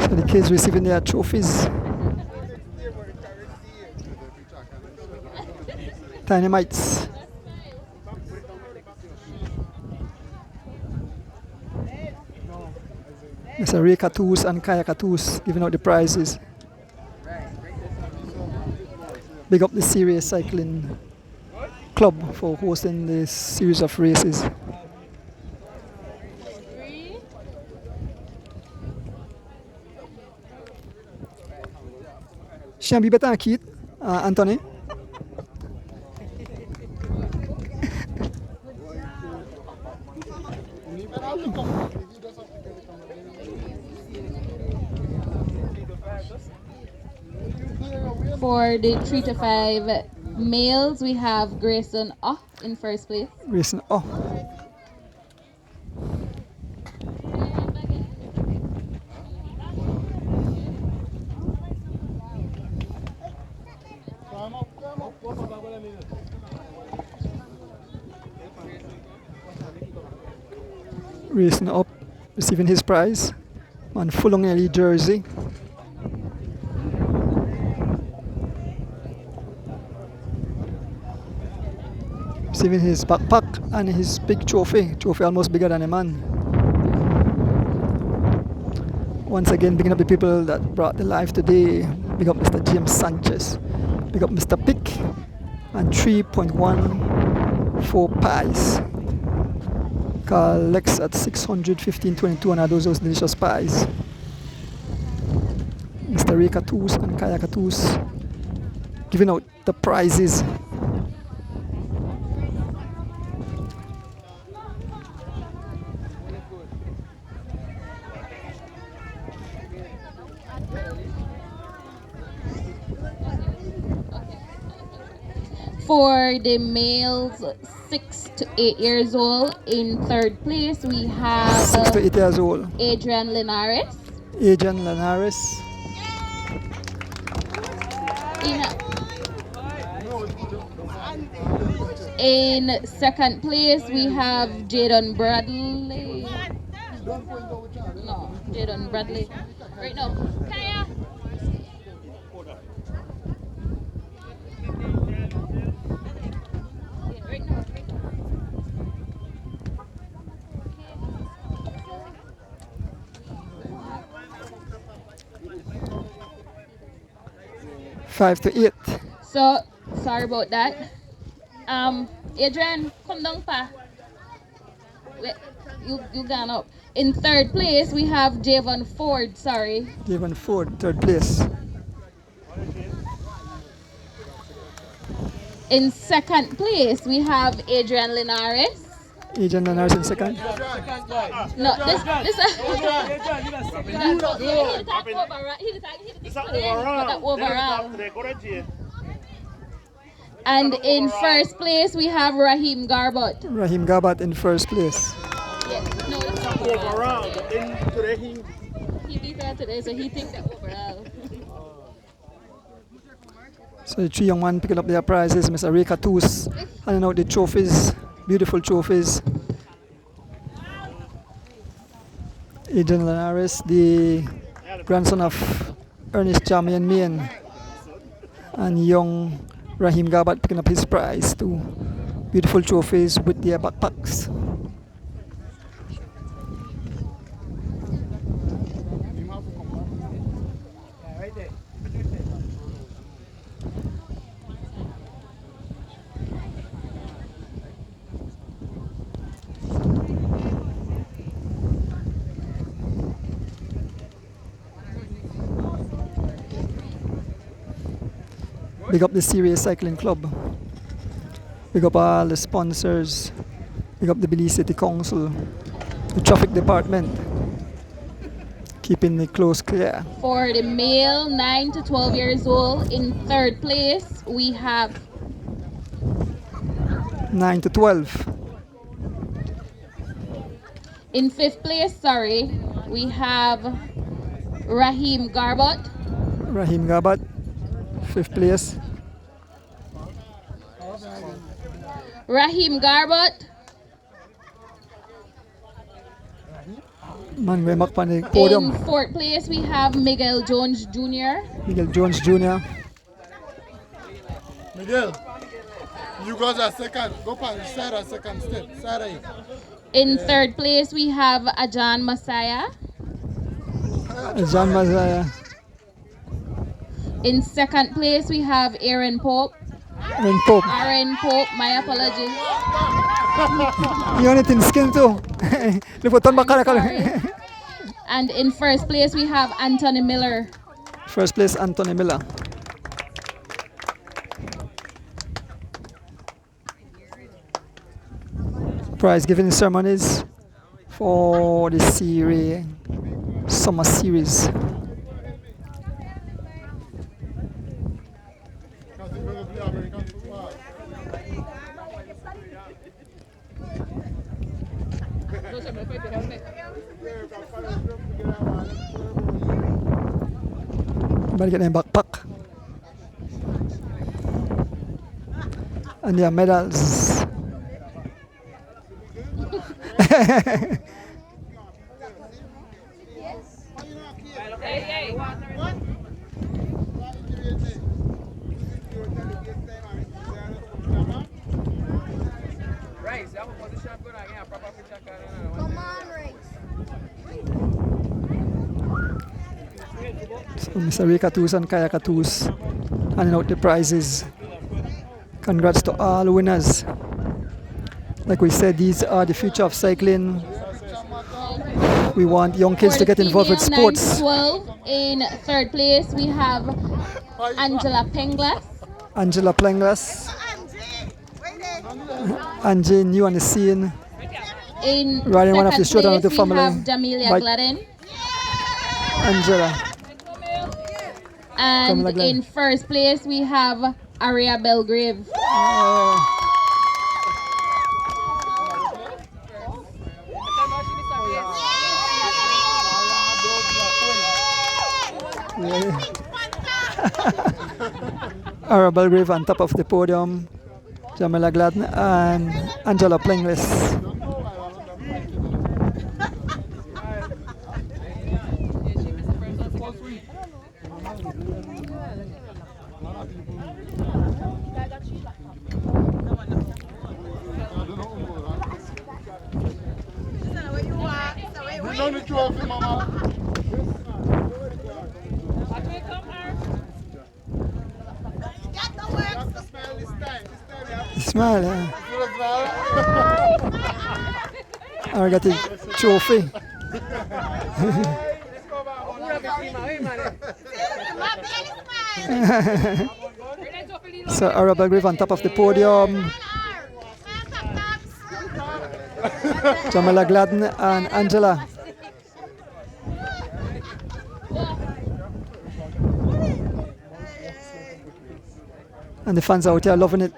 [SPEAKER 1] So the kids receiving their trophies. Dynamites. Mr. Ray Katus and Kaya Katus giving out the prizes. Big up the Serious Cycling Club for hosting this series of races. Shall be better, Keith, Anthony.
[SPEAKER 18] For the 3 to 5 males, we have Grayson in first place.
[SPEAKER 1] Grayson Racing up, receiving his prize on Fulham Ellie jersey. Receiving his backpack and his big trophy almost bigger than a man. Once again, picking up the people that brought the life today. Big up Mr. James Sanchez, big up Mr. Pick, and 3.14 pies. Carl Lex at 615.22 and those delicious pies. Mr. Ray Katus and Kaya Katus giving out the prizes.
[SPEAKER 18] For the males 6 to 8 years old, in third place we have
[SPEAKER 1] 6 to 8 years old.
[SPEAKER 18] Adrian Linares.
[SPEAKER 1] Adrian Linares.
[SPEAKER 18] In second place we have Jadon Bradley. No, Jadon Bradley. Right now. Kaya.
[SPEAKER 1] Five to 8.
[SPEAKER 18] So sorry about that. Adrian, come down pa. Wait, you gone up. In third place, we have Javon Ford, sorry.
[SPEAKER 1] Javon Ford, third place.
[SPEAKER 18] In second place, we have Adrian Linares.
[SPEAKER 1] Adrian Linares in second.
[SPEAKER 18] No, this overall. And in first place, we have Raheem Garbot.
[SPEAKER 1] Raheem Garbat in first place.
[SPEAKER 18] No, it's not overall. He beat her today, so he thinks that overall.
[SPEAKER 1] So the three young men picking up their prizes. Mr. Ray Catus handing out the trophies, beautiful trophies. Adrian Linares, the grandson of Ernest Jamian Main, and young Raheem Garbat picking up his prize too. Beautiful trophies with their backpacks. Big up the Serious Cycling Club. Big up all the sponsors. Big up the Belize City Council, the traffic department, keeping the close clear.
[SPEAKER 18] For the male 9 to 12 years old, in third place, we have
[SPEAKER 1] 9 to 12.
[SPEAKER 18] in fifth place, sorry, we have Raheem Garbot.
[SPEAKER 1] Raheem Garbat, fifth place.
[SPEAKER 18] Raheem Garbot.
[SPEAKER 1] Man, way back on the podium.
[SPEAKER 18] In fourth place, we have Miguel Jones Jr.
[SPEAKER 1] Miguel Jones Jr.
[SPEAKER 3] Miguel, you guys are second. Go past Sarah second step. Sarah.
[SPEAKER 18] In third place, we have Ajan Masaya.
[SPEAKER 1] John Mazaya.
[SPEAKER 18] In second place, we have Aaron Pope.
[SPEAKER 1] Aaron Pope.
[SPEAKER 18] Aaron Pope, my apologies.
[SPEAKER 1] You only think skin too.
[SPEAKER 18] And in first place, we have Anthony Miller.
[SPEAKER 1] First place, Anthony Miller. Prize giving ceremonies for the series, summer series. Everybody get their backpack and their medals. So Mr. Ray Catus and Kaya Catus handing out the prizes. Congrats to all winners. Like we said, these are the future of cycling. We want young kids to get involved with sports.
[SPEAKER 18] 12, in third place, we have Angela Penglas.
[SPEAKER 1] Angela Plenglas. Angie, new on the scene.
[SPEAKER 18] In
[SPEAKER 1] Riding one of the
[SPEAKER 18] second
[SPEAKER 1] children of the
[SPEAKER 18] place,
[SPEAKER 1] family.
[SPEAKER 18] we have Jamelia
[SPEAKER 1] By
[SPEAKER 18] Gladden.
[SPEAKER 1] Angela.
[SPEAKER 18] And
[SPEAKER 1] Jamila Gladden.
[SPEAKER 18] in first place, we have Aria Belgrave.
[SPEAKER 1] Ara Belgrave on top of the podium. Jamila Gladden and Angela Plenglis. Smile, yeah. I got the trophy. So Arabelle Grieve on top of the podium. Jamila Gladden and Angela. And the fans out here loving it.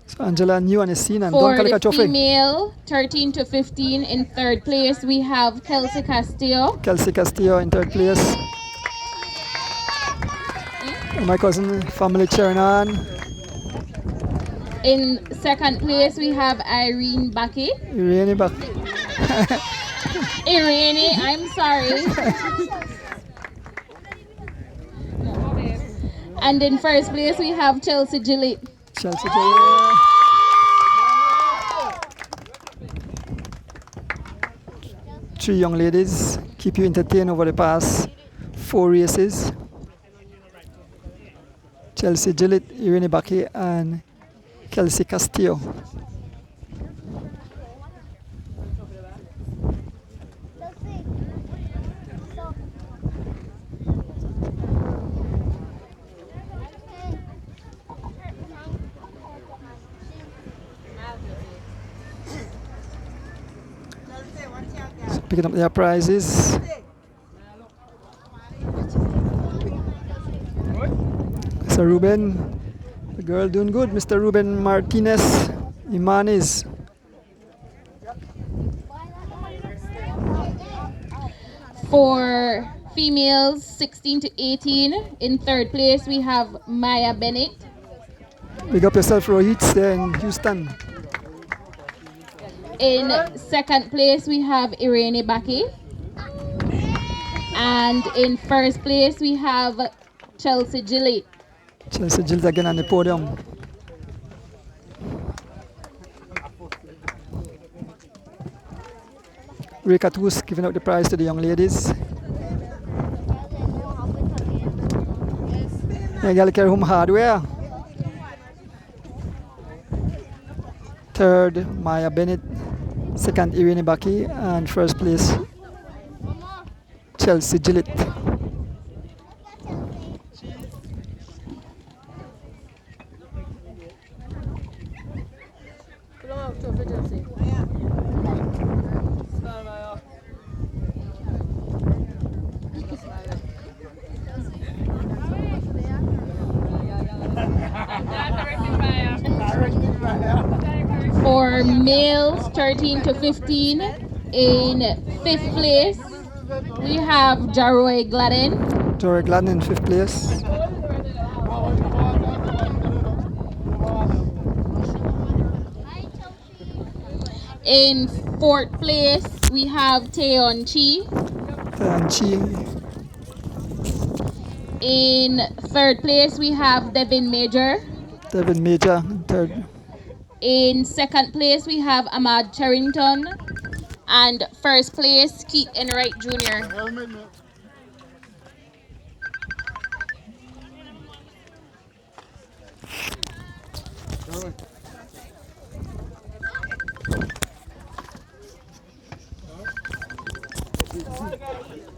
[SPEAKER 1] So Angela new on the scene and
[SPEAKER 18] For
[SPEAKER 1] don't
[SPEAKER 18] the
[SPEAKER 1] collect a trophy.
[SPEAKER 18] female 13 to 15 in third place, we have Kelsey Castillo.
[SPEAKER 1] Kelsey Castillo in third place. My cousin, family cheering on.
[SPEAKER 18] In second place, we have Irene Bucky.
[SPEAKER 1] Irene back.
[SPEAKER 18] Irene, I'm sorry. And in first place, we have Chelsea Gillette.
[SPEAKER 1] Chelsea Gillette. Three young ladies keep you entertained over the past 4 races. Chelsea Gillette, Irene Bucky, and Kelsey Castillo. So picking up their prizes. Mr. Ruben, the girl doing good. Mr. Ruben Martinez, Imanis.
[SPEAKER 18] For females 16 to 18, in third place, we have Maya Bennett.
[SPEAKER 1] Big up yourself, Rohit, there in Houston.
[SPEAKER 18] In second place, we have Irene Bucky. And in first place, we have Chelsea Gillette.
[SPEAKER 1] Chelsea Gillette again on the podium. Rika Toos giving out the prize to the young ladies. Yeah, girl carry home hardware. Third, Maya Bennett. Second, Irene Bucky. And first place, Chelsea Gillette.
[SPEAKER 18] For males 13 to 15, in fifth place, we have Jaroy Gladden.
[SPEAKER 1] Jaroy Gladden in fifth place.
[SPEAKER 18] In fourth place, we have Taeyeon Chi.
[SPEAKER 1] Taeyeon Chi.
[SPEAKER 18] In third place, we have Devin Major.
[SPEAKER 1] Devin Major in third.
[SPEAKER 18] In second place, we have Ahmad Charrington. And first place, Keith Enright Jr.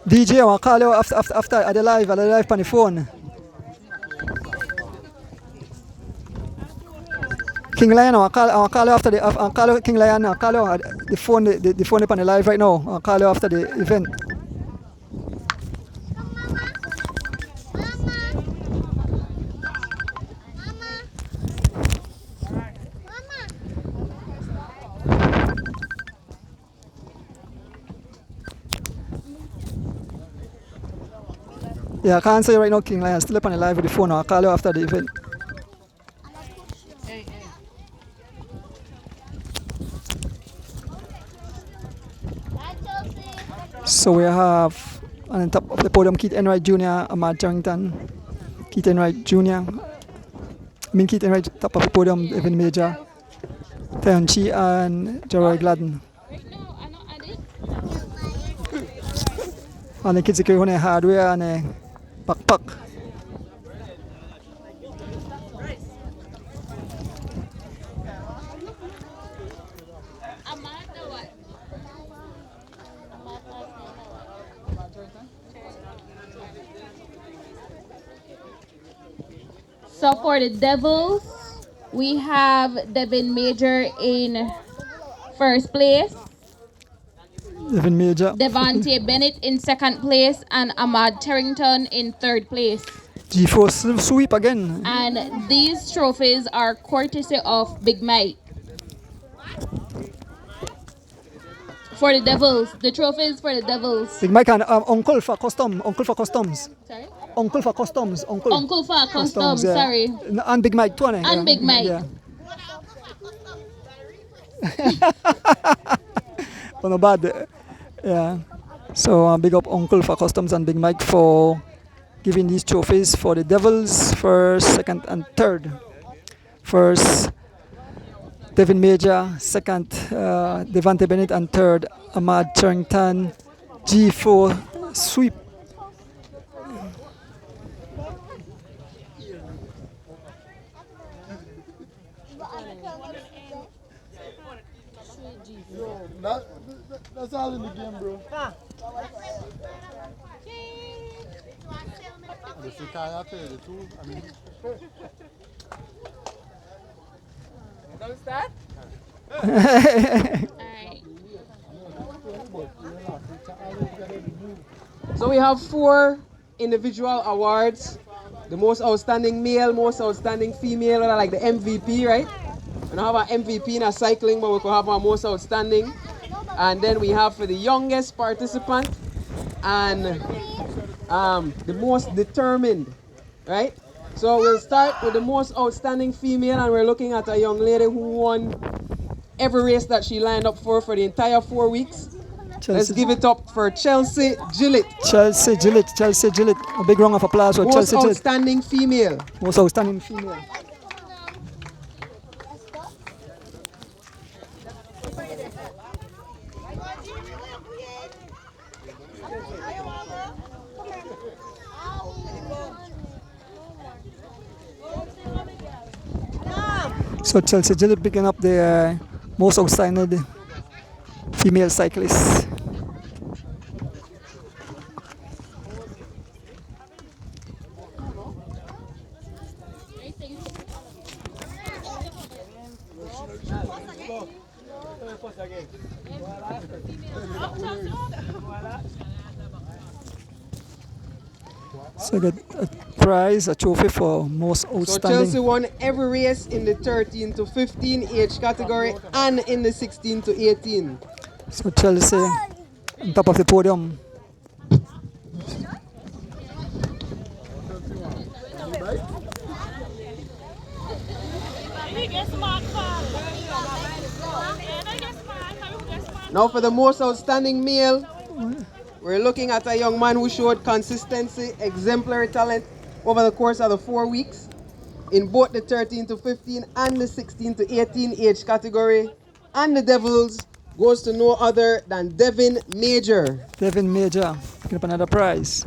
[SPEAKER 1] DJ, I will call you after at the live on the phone. King Lion, I'll call you after I'll call you King Lion, I'll call you the phone up on the live right now. I'll call you after the event. Yeah, I can't say right now, King Lion. Still up on the live with the phone. I'll call you after the event. So we have on the top of the podium Keith Enright Jr., Ahmad Charrington, Keith Enright Jr. Keith Enright top of the podium, Devin Major, Tayon Chi and Jeroy Gladden. And the kids are going hardware and a backpack.
[SPEAKER 18] So for the Devils, we have Devin Major in first place,
[SPEAKER 1] Devin Major,
[SPEAKER 18] Devante Bennett in second place, and Ahmad Terrington in third place.
[SPEAKER 1] G4 sweep again.
[SPEAKER 18] And these trophies are courtesy of Big Mike. For the Devils, the trophies for the Devils.
[SPEAKER 1] Big Mike and Uncle for Customs.
[SPEAKER 18] Sorry?
[SPEAKER 1] Uncle for Customs.
[SPEAKER 18] Uncle for Customs,
[SPEAKER 1] yeah.
[SPEAKER 18] sorry.
[SPEAKER 1] And Big Mike too.
[SPEAKER 18] And
[SPEAKER 1] yeah.
[SPEAKER 18] Big Mike.
[SPEAKER 1] Yeah. Well, no bad. Yeah. So big up Uncle for Customs and Big Mike for giving these trophies for the Devils, first, second, and third. First, Devin Major, second, Devante Bennett, and third, Ahmad Charrington, G4 sweep.
[SPEAKER 3] That's all in the game, bro. The Sikaya, the two, I mean.
[SPEAKER 2] Don't start? So we have 4 individual awards. The most outstanding male, most outstanding female, like the MVP, right? We don't have an MVP in a cycling, but we could have our most outstanding. And then we have for the youngest participant and the most determined, right? So we'll start with the most outstanding female, and we're looking at a young lady who won every race that she lined up for the entire 4 weeks.
[SPEAKER 1] Chelsea.
[SPEAKER 2] Let's give it up for Chelsea Gillett.
[SPEAKER 1] Chelsea Gillett. A big round of applause for Chelsea Gillett.
[SPEAKER 2] Most outstanding female.
[SPEAKER 1] Most outstanding female. So Chelsea Gillett picking up the most outstanding female cyclist. So get a prize, a trophy for most
[SPEAKER 2] So
[SPEAKER 1] outstanding.
[SPEAKER 2] Chelsea won every race in the 13 to 15 age category and in the 16 to 18.
[SPEAKER 1] So Chelsea on top of the podium.
[SPEAKER 2] Now for the most outstanding male, we're looking at a young man who showed consistency, exemplary talent over the course of the 4 weeks in both the 13 to 15 and the 16 to 18 age category. And the Devils goes to no other than Devin Major.
[SPEAKER 1] Devin Major picking up another prize.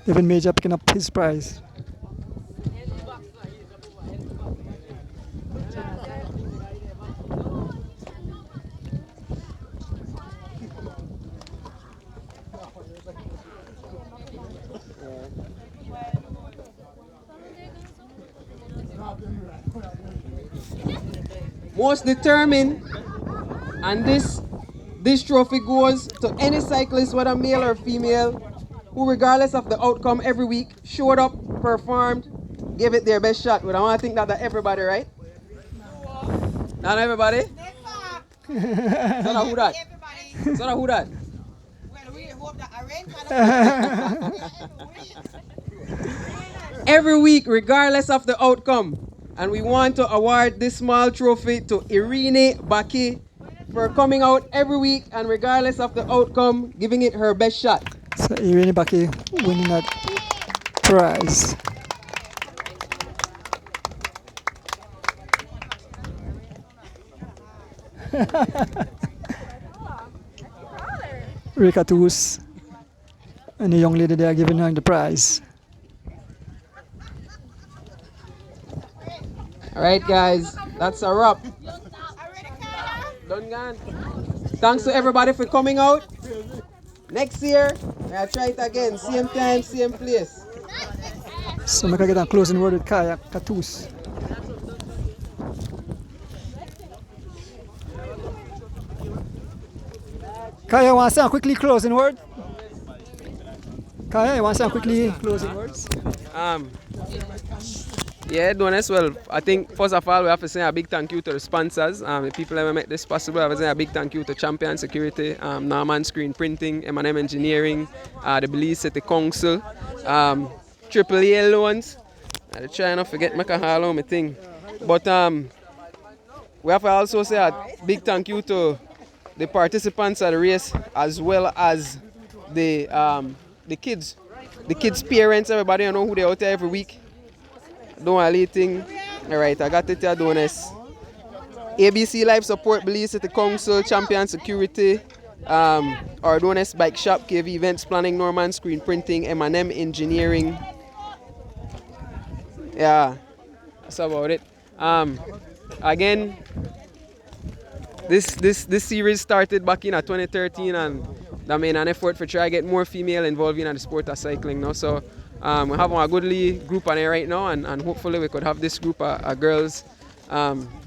[SPEAKER 1] Devin Major picking up his prize.
[SPEAKER 2] Most determined, and this trophy goes to any cyclist, whether male or female, who regardless of the outcome every week, showed up, performed, gave it their best shot. But I want to think that everybody, right? Not everybody? So who that? So who that? Every week, regardless of the outcome. And we want to award this small trophy to Irene Baki for coming out every week and regardless of the outcome, giving it her best shot.
[SPEAKER 1] So Irene Baki winning that prize. Rika Toos and the young lady they are giving her the prize.
[SPEAKER 2] Alright guys, that's a wrap. Done gone. Thanks to everybody for coming out. Next year, I'll try it again. Same time, same place.
[SPEAKER 1] So I can get a closing word with Kaya Katus. Kaya, want to say a quickly closing word? Kaya, you want to say a quickly closing words?
[SPEAKER 2] Yeah, doing as well. I think first of all we have to say a big thank you to the sponsors. The people that make this possible. I have to say a big thank you to Champion Security, Norman Screen Printing, M&M Engineering, the Belize City Council, AAA Loans. I try not forget make a haul on my thing. But we have to also say a big thank you to the participants of the race as well as the kids. The kids' parents, everybody you know who they out there every week. Don't want to thing. Alright, I got it here, donors. ABC Life Support, Belize City Council, Champion Security, our donors Bike Shop, KV Events Planning, Norman Screen Printing, M&M Engineering. Yeah, that's about it. Again, this series started back in 2013 and that made an effort for try to get more female involved in the sport of cycling now. So we have a goodly group on there right now and hopefully we could have this group of girls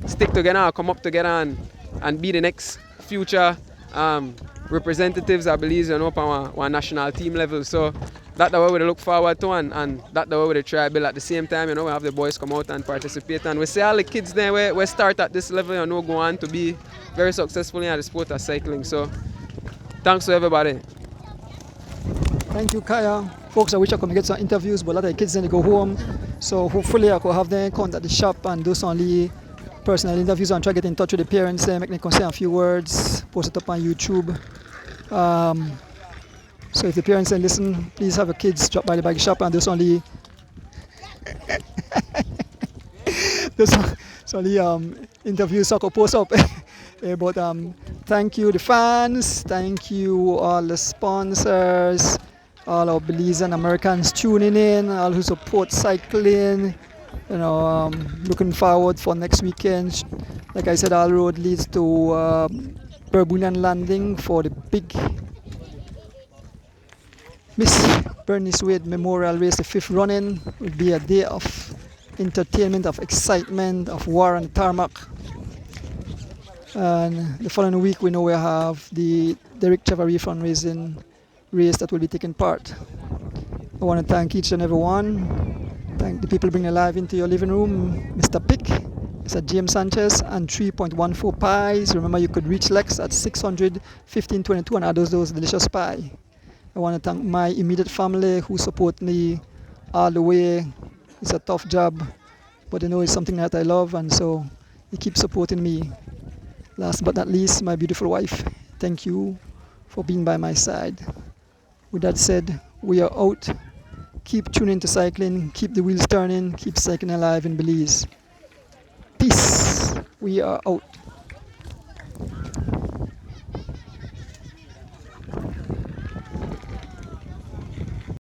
[SPEAKER 2] stick together, come up together and be the next future representatives I believe you know on one national team level. So that's the way we look forward to and that's the way we try to build at the same time, you know, we have the boys come out and participate and we see all the kids there we start at this level and you know, go on to be very successful in the sport of cycling. So thanks to everybody.
[SPEAKER 1] Thank you, Kaya. Folks, I wish I could get some interviews, but a lot of the kids then they go home. So hopefully I could have them contact the shop and do some personal interviews and try to get in touch with the parents and make them say a few words, post it up on YouTube. So if the parents then listen, please have your kids drop by the bike shop and do some interviews so I could post up. But thank you the fans, thank you all the sponsors, all our Belizean Americans tuning in, all who support cycling. You know, looking forward for next weekend. Like I said, all road leads to Berbunian Landing for the big Miss Bernice Wade Memorial Race, the 5th running. Will be a day of entertainment, of excitement, of war on the tarmac. And the following week we know we have the Derek Chavarri fundraising race that will be taking part. I want to thank each and every one. Thank the people bringing live into your living room, Mr. Pick, Mr. James Sanchez, and 3.14 pies. Remember you could reach Lex at 600 1522 and add those delicious pie. I want to thank my immediate family who support me all the way. It's a tough job, but they know it's something that I love and so they keep supporting me. Last but not least, my beautiful wife, thank you for being by my side. With that said, we are out. Keep tuning to cycling, keep the wheels turning, keep cycling alive in Belize. Peace. We are out.